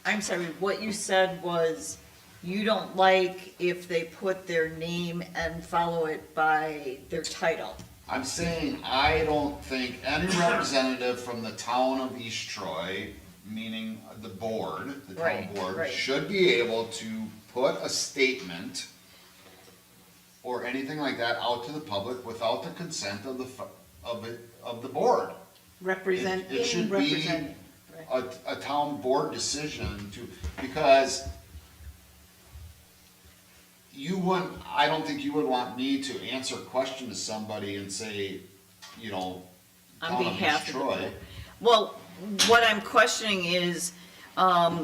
I'm sorry, what you said was, you don't like if they put their name and follow it by their title. I'm saying I don't think any representative from the town of East Troy, meaning the board, the town Right, board, right. should be able to put a statement or anything like that out to the public without the consent of the board. Represent, It should be represent. a town board decision to, because you wouldn't, I don't think you would want me to answer a question to somebody and say, you know, On town of behalf East of the Troy. board. Well, what I'm questioning is, But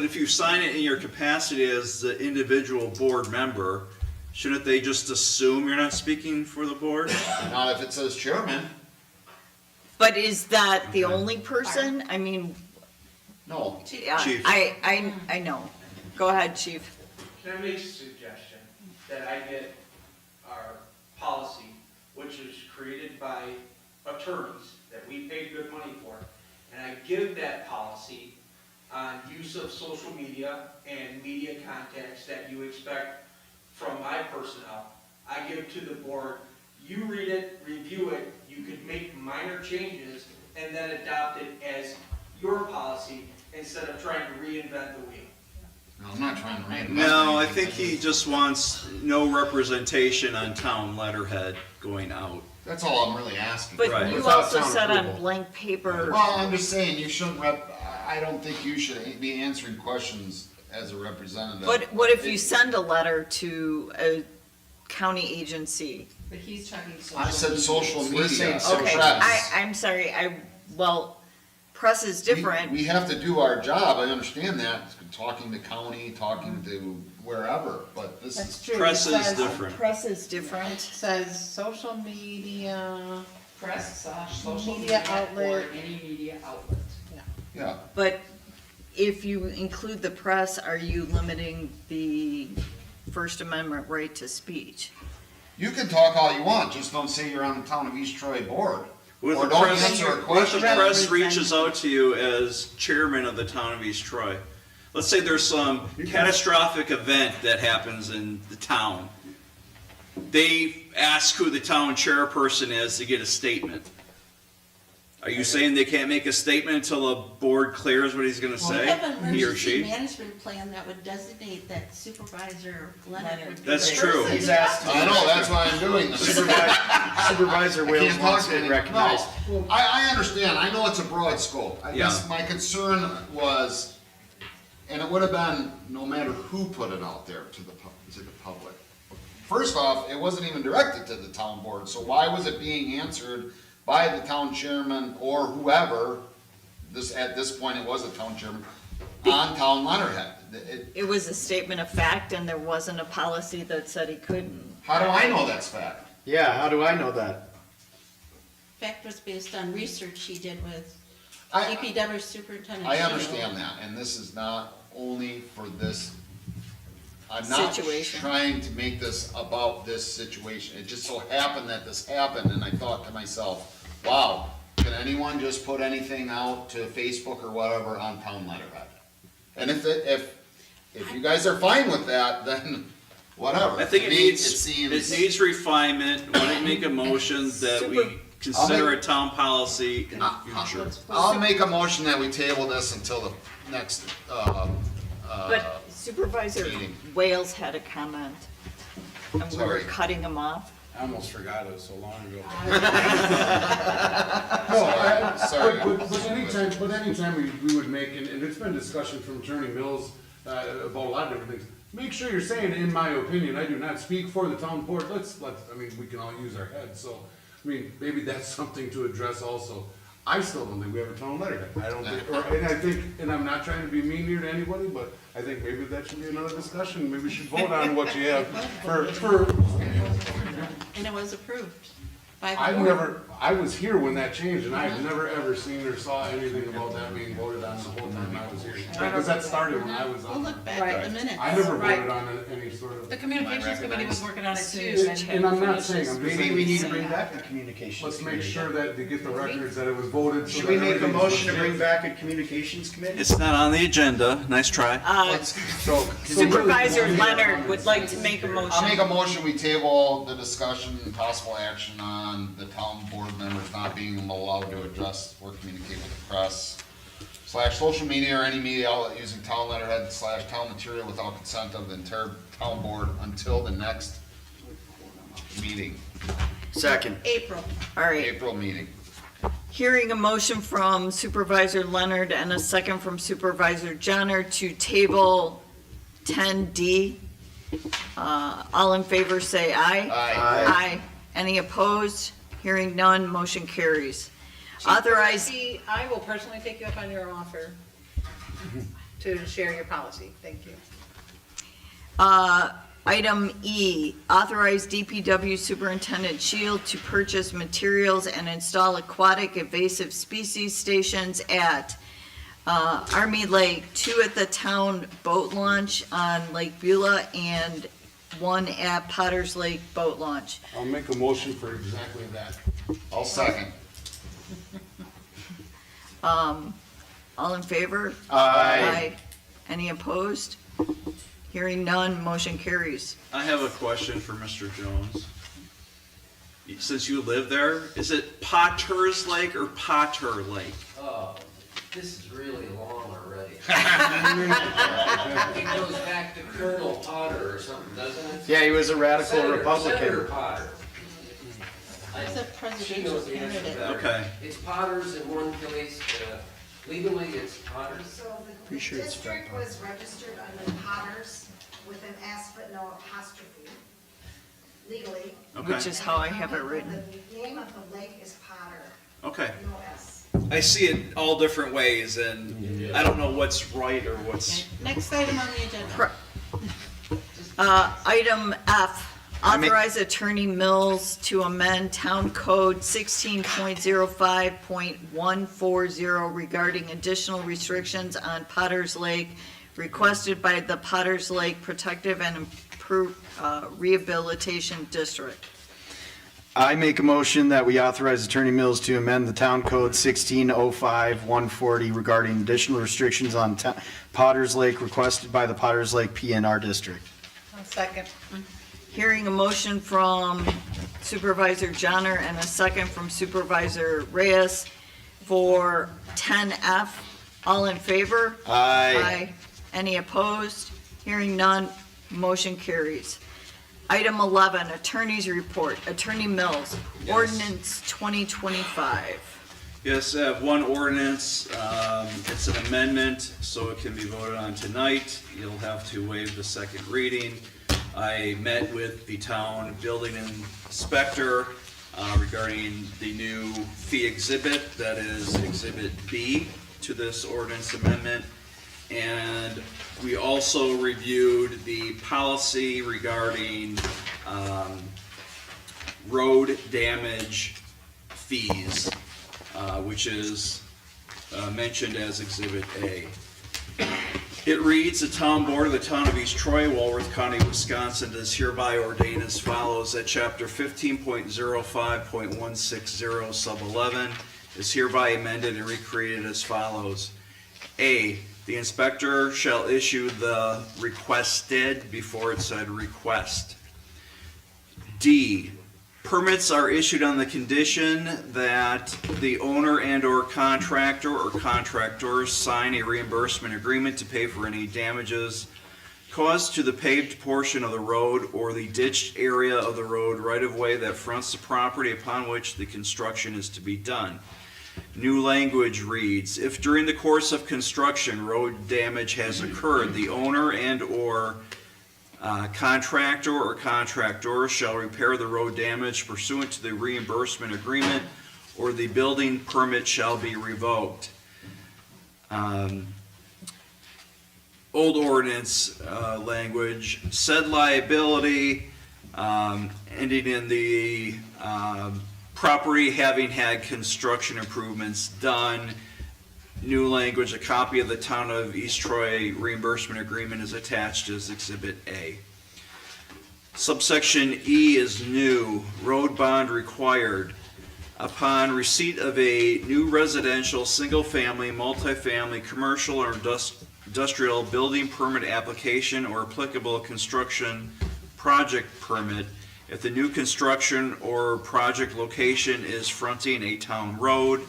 if you sign it in your capacity as the individual board member, shouldn't they just assume you're not speaking for the board? Not if it says chairman, but is that the only person? I mean, no. yeah, Chief. I know. Go ahead, chief. Can I make a suggestion that I get our policy, which is created by attorneys that we paid good money for, and I give that policy on use of social media and media contacts that you expect from my personnel. I give to the board, you read it, review it, you could make minor changes and then adopt it as your policy instead of trying to reinvent the wheel. No, I'm not trying to reinvent. No, I anything. think he just wants no representation on town letterhead going out. That's all I'm really asking. But Right. you Without also town said on approval. blank paper, Well, I'm just saying, you shouldn't I don't think you should be answering questions as a representative. what if you send a letter to a county agency? But he's talking social. I said social We're saying media, social Okay, press. I'm sorry, well, press is different. We have to do our job, I understand that, talking to county, talking to wherever, but this That's is, true. Press It is says- different. Press is It different. says social media, Press / social Media media outlet. or any media outlet. yeah. But if you include the press, are you limiting the First Amendment right to speech? You can talk all you want, just don't say you're on the town of East Troy board. What Or if the don't press, answer a what if the question. press reaches out to you as chairman of the town of East Troy? Let's say there's some catastrophic event that happens in the town. They ask who the town chairperson is to get a statement. Are you saying they can't make a statement until the board clears what he's gonna We say? have an He or emergency she? management plan that would designate that Supervisor Leonard would be the That's person true. to He's talk asked. to. I know, that's why I'm doing this. Supervisor I Wales can't wants talk to it any- recognized. No, I understand, I know it's a broad scope. I guess Yeah. my concern was, and it would have been no matter who put it out there to the public. First off, it wasn't even directed to the town board, so why was it being answered by the town chairman or whoever, at this point it was a town chairman, on town letterhead. It was a statement of fact, and there wasn't a policy that said he couldn't. How do I know that's fact? Yeah, how do I know that? Fact was based on research he did with I- DPW superintendent. I Sheila. understand that, and this is not only for this, I'm not Situation. trying to make this about this situation. It just so happened that this happened, and I thought to myself, wow, can anyone just put anything out to Facebook or whatever on town letterhead? And if you guys are fine with that, then whatever. I think To it me, needs, seems- it needs refinement. When I make a motion that we consider a town policy in the future. I'll make a motion that we table this until the next, But Supervisor meeting. Wales had a comment, and we were Sorry. cutting him off. I almost forgot it was so long ago. Sorry. But anytime we would make, and it's been discussion from Attorney Mills, about a lot of different things. Make sure you're saying, in my opinion, I do not speak for the town board, I mean, we can all use our heads, so, I mean, maybe that's something to address also. I still don't think we have a town letterhead, I don't think, and I think, and I'm not trying to be mean here to anybody, but I think maybe that should be another discussion, maybe we should vote on what you have for, And it was approved by the I've board. never, I was here when that changed, and I've never ever seen or saw anything about that being voted on the whole time I was here. Because that started when I was We'll on. look back at the minutes. I never Right. voted on any sort of. The communications committee was working on it too. And I'm not saying, I'm just Maybe saying. we need to bring back the communications. Let's make committee. sure that they get the records that it was voted. so Should that we make a everything's motion to legit. bring back a communications committee? It's not on the agenda. Nice try. Supervisor Leonard would like to make a motion. I'll make a motion, we table the discussion and possible action on the town board members not being allowed to address or communicate with the press / social media or any media outlet using town letterhead / town material without consent of the entire town board until the next meeting, Second. April. All right. April meeting. Hearing a motion from Supervisor Leonard and a second from Supervisor Johnner to table 10D. All in favor say aye. Aye. Aye. Any opposed? Hearing none, motion carries. Authorize, I will personally take you up on your offer to share your policy. Thank you. item E, authorize DPW Superintendent Shield to purchase materials and install aquatic invasive species stations at Army Lake, 2 at the town boat launch on Lake Beulah, and 1 at Potter's Lake boat launch. I'll make a motion for exactly that. I'll second. All in favor? Aye. Any opposed? Hearing none, motion carries. I have a question for Mr. Jones. Since you live there, is it Potter's Lake or Potter Lake? Oh, this is really long already. It goes back to Colonel Potter or something, doesn't it? Yeah, he was a radical Senator Republican. Potter. He's a She presidential knows the answer candidate. better. Okay. It's Potter's in one place, legally it's Potter's. So the Pretty sure it's district Fred was registered under Potters with an S but no apostrophe legally. Okay. Which is how I have it written. The name of the lake is Potter, Okay. no S. I see it all different ways, and I don't know what's right or what's. Next item on the agenda. Item F, authorize Attorney Mills to amend Town Code 16.05.140 regarding additional restrictions on Potter's Lake requested by the Potter's Lake Protective and Rehabilitation District. I make a motion that we authorize Attorney Mills to amend the town code 1605-140 regarding additional restrictions on Potters Lake requested by the Potters Lake PNR district. I'll second. Hearing a motion from Supervisor Johnner and a second from Supervisor Reyes for 10F. All in favor? Aye. Any opposed? Hearing none, motion carries. Item 11, Attorney's Report. Attorney Mills, Yes. Ordinance 2025. Yes, I have one ordinance. It's an amendment, so it can be voted on tonight. You'll have to waive the second reading. I met with the town building inspector regarding the new fee exhibit, that is Exhibit B to this ordinance amendment. And we also reviewed the policy regarding road damage fees, which is mentioned as Exhibit A. It reads, the town board of the town of East Troy, Walworth County, Wisconsin, does hereby ordain as follows, that chapter 15.05.160 sub 11 is hereby amended and recreated as follows. A, the inspector shall issue the requested before it said request. D, permits are issued on the condition that the owner and/or contractor or contractors sign a reimbursement agreement to pay for any damages caused to the paved portion of the road or the ditched area of the road right-of-way that fronts the property upon which the construction is to be done. New language reads, if during the course of construction road damage has occurred, the owner and/or contractor or contractors shall repair the road damage pursuant to the reimbursement agreement, or the building permit shall be revoked. Old ordinance language, said liability ending in the property having had construction improvements done. New language, a copy of the Town of East Troy reimbursement agreement is attached as Exhibit A. Subsection E is new, road bond required. Upon receipt of a new residential, single-family, multifamily, commercial, or industrial building permit application or applicable construction project permit, if the new construction or project location is fronting a town road,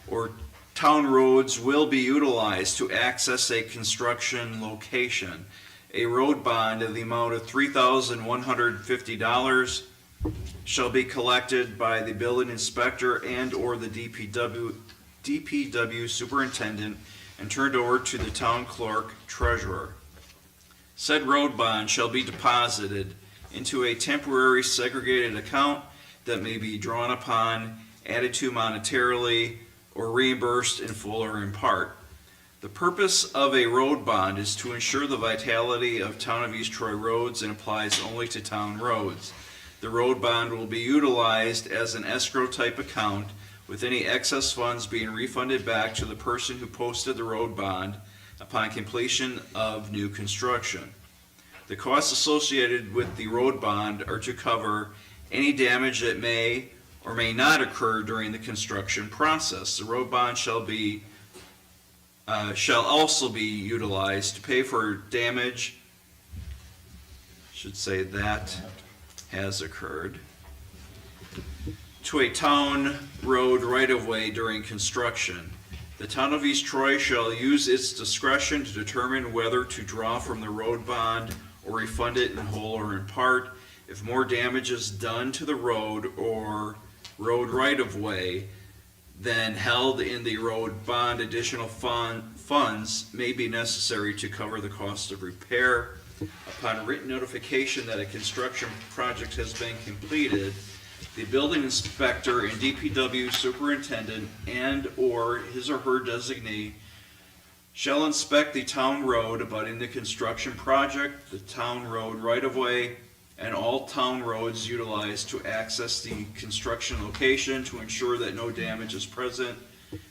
or town roads will be utilized to access a construction location, a road bond of the amount of $3,150 shall be collected by the building inspector and/or the DPW superintendent and turned over to the town clerk treasurer. Said road bond shall be deposited into a temporary segregated account that may be drawn upon, added to monetarily, or reimbursed in full or in part. The purpose of a road bond is to ensure the vitality of Town of East Troy roads and applies only to town roads. The road bond will be utilized as an escrow type account, with any excess funds being refunded back to the person who posted the road bond upon completion of new construction. The costs associated with the road bond are to cover any damage that may or may not occur during the construction process. The road bond shall also be utilized to pay for damage, should say that has occurred, to a town road right-of-way during construction. The town of East Troy shall use its discretion to determine whether to draw from the road bond or refund it in whole or in part. If more damage is done to the road or road right-of-way than held in the road bond, additional funds may be necessary to cover the cost of repair. Upon written notification that a construction project has been completed, the building inspector and DPW superintendent and/or his or her designee shall inspect the town road abutting the construction project, the town road right-of-way, and all town roads utilized to access the construction location to ensure that no damage is present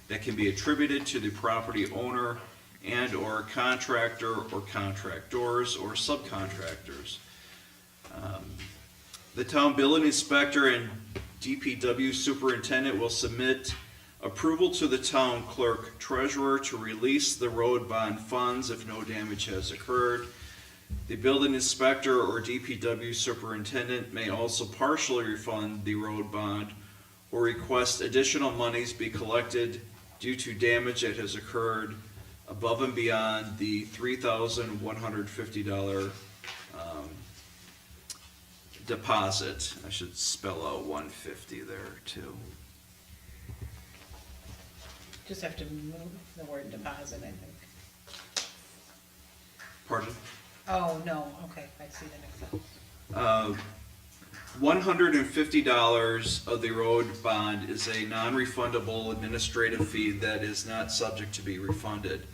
that can be attributed to the property owner and/or contractor or contractors or subcontractors. The town building inspector and DPW superintendent will submit approval to the town clerk treasurer to release the road bond funds if no damage has occurred. The building inspector or DPW superintendent may also partially refund the road bond or request additional monies be collected due to damage that has occurred above and beyond the $3,150 deposit. I should spell out 150 there too. Just have to move the word deposit, I think. Pardon? Oh, no, okay, I see the next one. $150 of the road bond is a non-refundable administrative fee that is not subject to be refunded.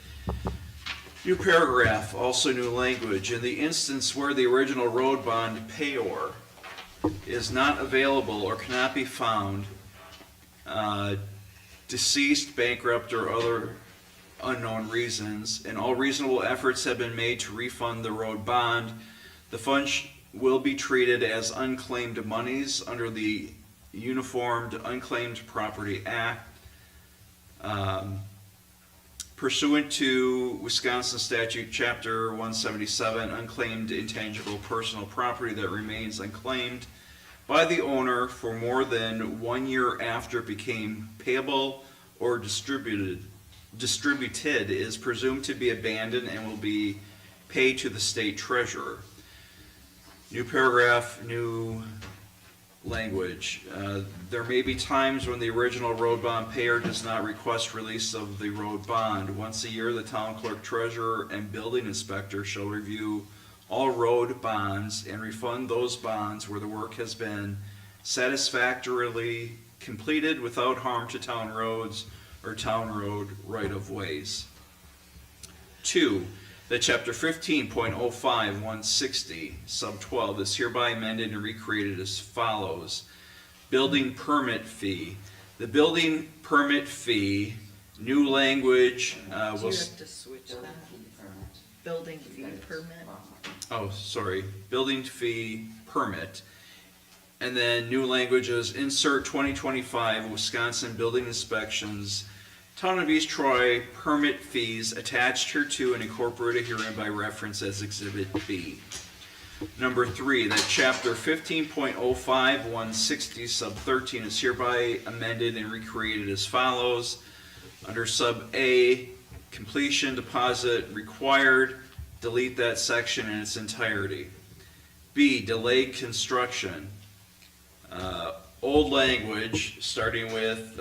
New paragraph, also new language. In the instance where the original road bond payor is not available or cannot be found, deceased, bankrupt, or other unknown reasons, and all reasonable efforts have been made to refund the road bond, the funds will be treated as unclaimed monies under the Uniformed Unclaimed Property Act. Pursuant to Wisconsin Statute Chapter 177, unclaimed intangible personal property that remains unclaimed by the owner for more than 1 year after it became payable or distributed is presumed to be abandoned and will be paid to the state treasurer. New paragraph, new language. There may be times when the original road bond payer does not request release of the road bond. Once a year, the town clerk, treasurer, and building inspector shall review all road bonds and refund those bonds where the work has been satisfactorily completed without harm to town roads or town road right-of-ways. 2. That Chapter 15.05.160, sub 12, is hereby amended and recreated as follows. Building permit fee. The building permit fee, new language, Do you have to switch that? Building fee permit? oh, sorry, building fee permit. And then new languages, insert 2025 Wisconsin building inspections, Town of East Troy permit fees attached hereto and incorporated herein by reference as Exhibit B. Number 3, that Chapter 15.05.160 sub 13 is hereby amended and recreated as follows. Under sub A, completion deposit required, delete that section in its entirety. B, delayed construction. Old language, starting with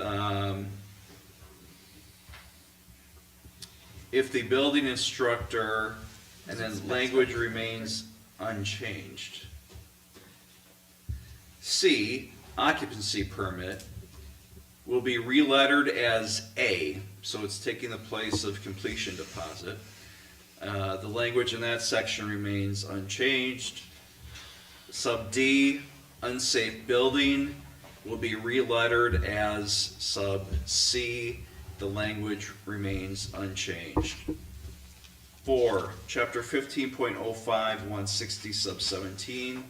if the building instructor, and then language remains unchanged. C, occupancy permit will be relettered as A, so it's taking the place of completion deposit. The language in that section remains unchanged. Sub D, unsafe building, will be relettered as sub C. The language remains unchanged. 4, Chapter 15.05.160 sub 17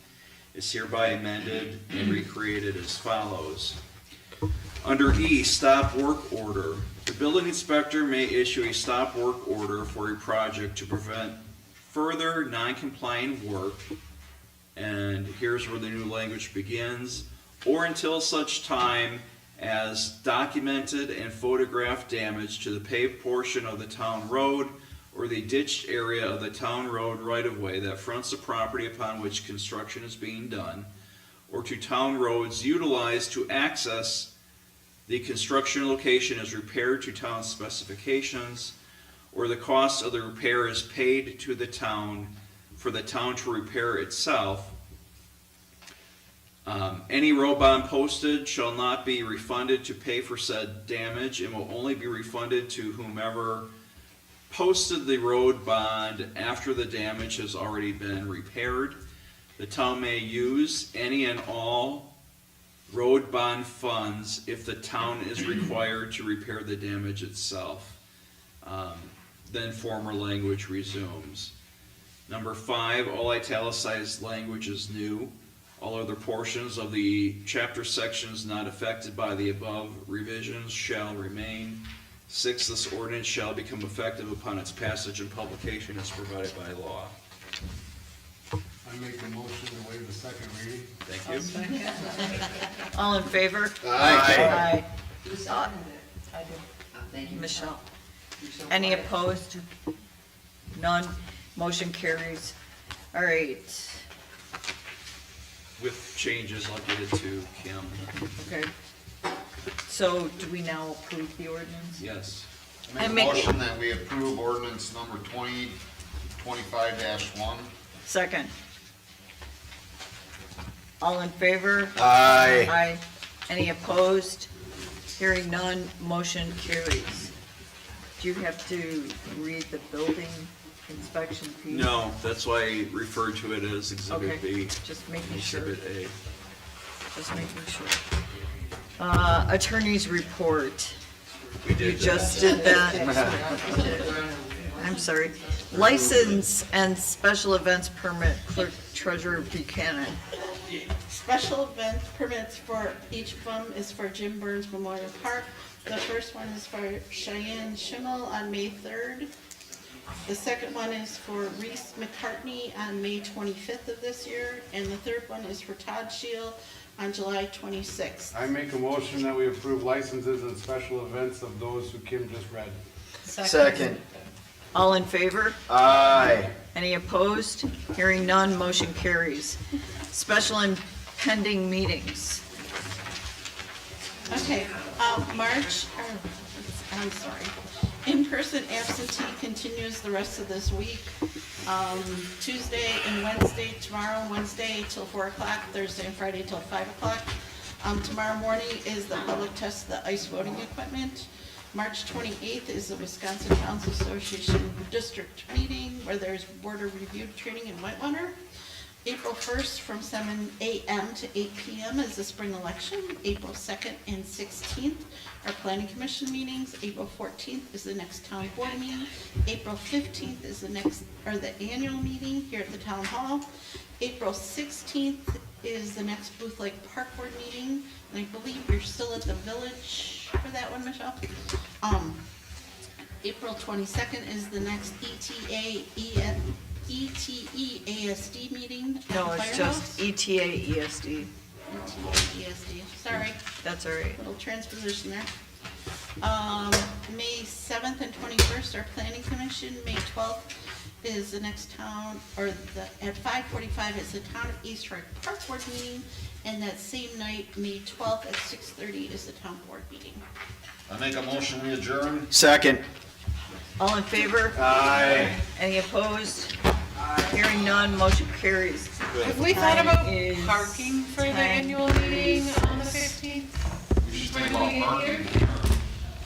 is hereby amended and recreated as follows. Under E, stop work order. The building inspector may issue a stop work order for a project to prevent further non-compliant work, and here's where the new language begins, or until such time as documented and photographed damage to the paved portion of the town road or the ditched area of the town road right-of-way that fronts the property upon which construction is being done, or to town roads utilized to access the construction location is repaired to town specifications, or the cost of the repair is paid to the town for the town to repair itself. Any road bond posted shall not be refunded to pay for said damage and will only be refunded to whomever posted the road bond after the damage has already been repaired. The town may use any and all road bond funds if the town is required to repair the damage itself. Then former language resumes. Number 5, all italicized language is new. All other portions of the chapter sections not affected by the above revisions shall remain. 6, this ordinance shall become effective upon its passage and publication as provided by law. I make the motion to waive the second reading. Thank you. All in favor? Aye. Who seconded it? I did. Thank you. Michelle. You're so Any quiet. opposed? None. Motion carries. All right. With changes, I'll give it to Kim. Okay. So do we now approve the ordinance? Yes. I Make a make- motion that we approve ordinance number 2025-1. Second. All in favor? Aye. Aye. Any opposed? Hearing none, motion carries. Do you have to read the building inspection fee? No, that's why I referred to it as Exhibit Okay, B. just making sure. Exhibit A. Just making sure. Attorney's report. We did You just did that? I'm sorry. License and special events permit, Clerk Treasurer Buchanan. Special event permits for each of them is for Jim Burns Memorial Park. The first one is for Cheyenne Schimmel on May 3rd. The second one is for Reese McCartney on May 25th of this year. And the third one is for Todd Shield on July 26th. I make a motion that we approve licenses and special events of those who Kim just read. Second. All in favor? Aye. Any opposed? Hearing none, motion carries. Special and pending meetings. Okay, I'm sorry. In-person absentee continues the rest of this week. Tuesday and Wednesday, tomorrow, Wednesday till 4 o'clock, Thursday and Friday till 5 o'clock. Tomorrow morning is the public test of the ice voting equipment. March 28th is the Wisconsin Council Association District Meeting where there's border review training in Whitewater. April 1st from 7 a.m. to 8 p.m. is the spring election. April 2nd and 16th are planning commission meetings. April 14th is the next town board meeting. April 15th is the annual meeting here at the town hall. April 16th is the next Booth Lake Park Board meeting. And I believe you're still at the village for that one, Michelle. April 22nd is the next ETE ASD meeting at No, it's Firehouse. just ETA ESD. ETA ESD, sorry. That's all right. Little transposition there. May 7th and 21st are planning commission. May 12th is the next town, at 5:45 is the town of East Roy Park Board meeting. And that same night, May 12th at 6:30 is the town board meeting. I make a motion, we adjourn. Second. All in favor? Aye. Any opposed? Hearing none, motion carries. Have we thought about Time is parking for the 10. annual meeting on the 15th? You should think about parking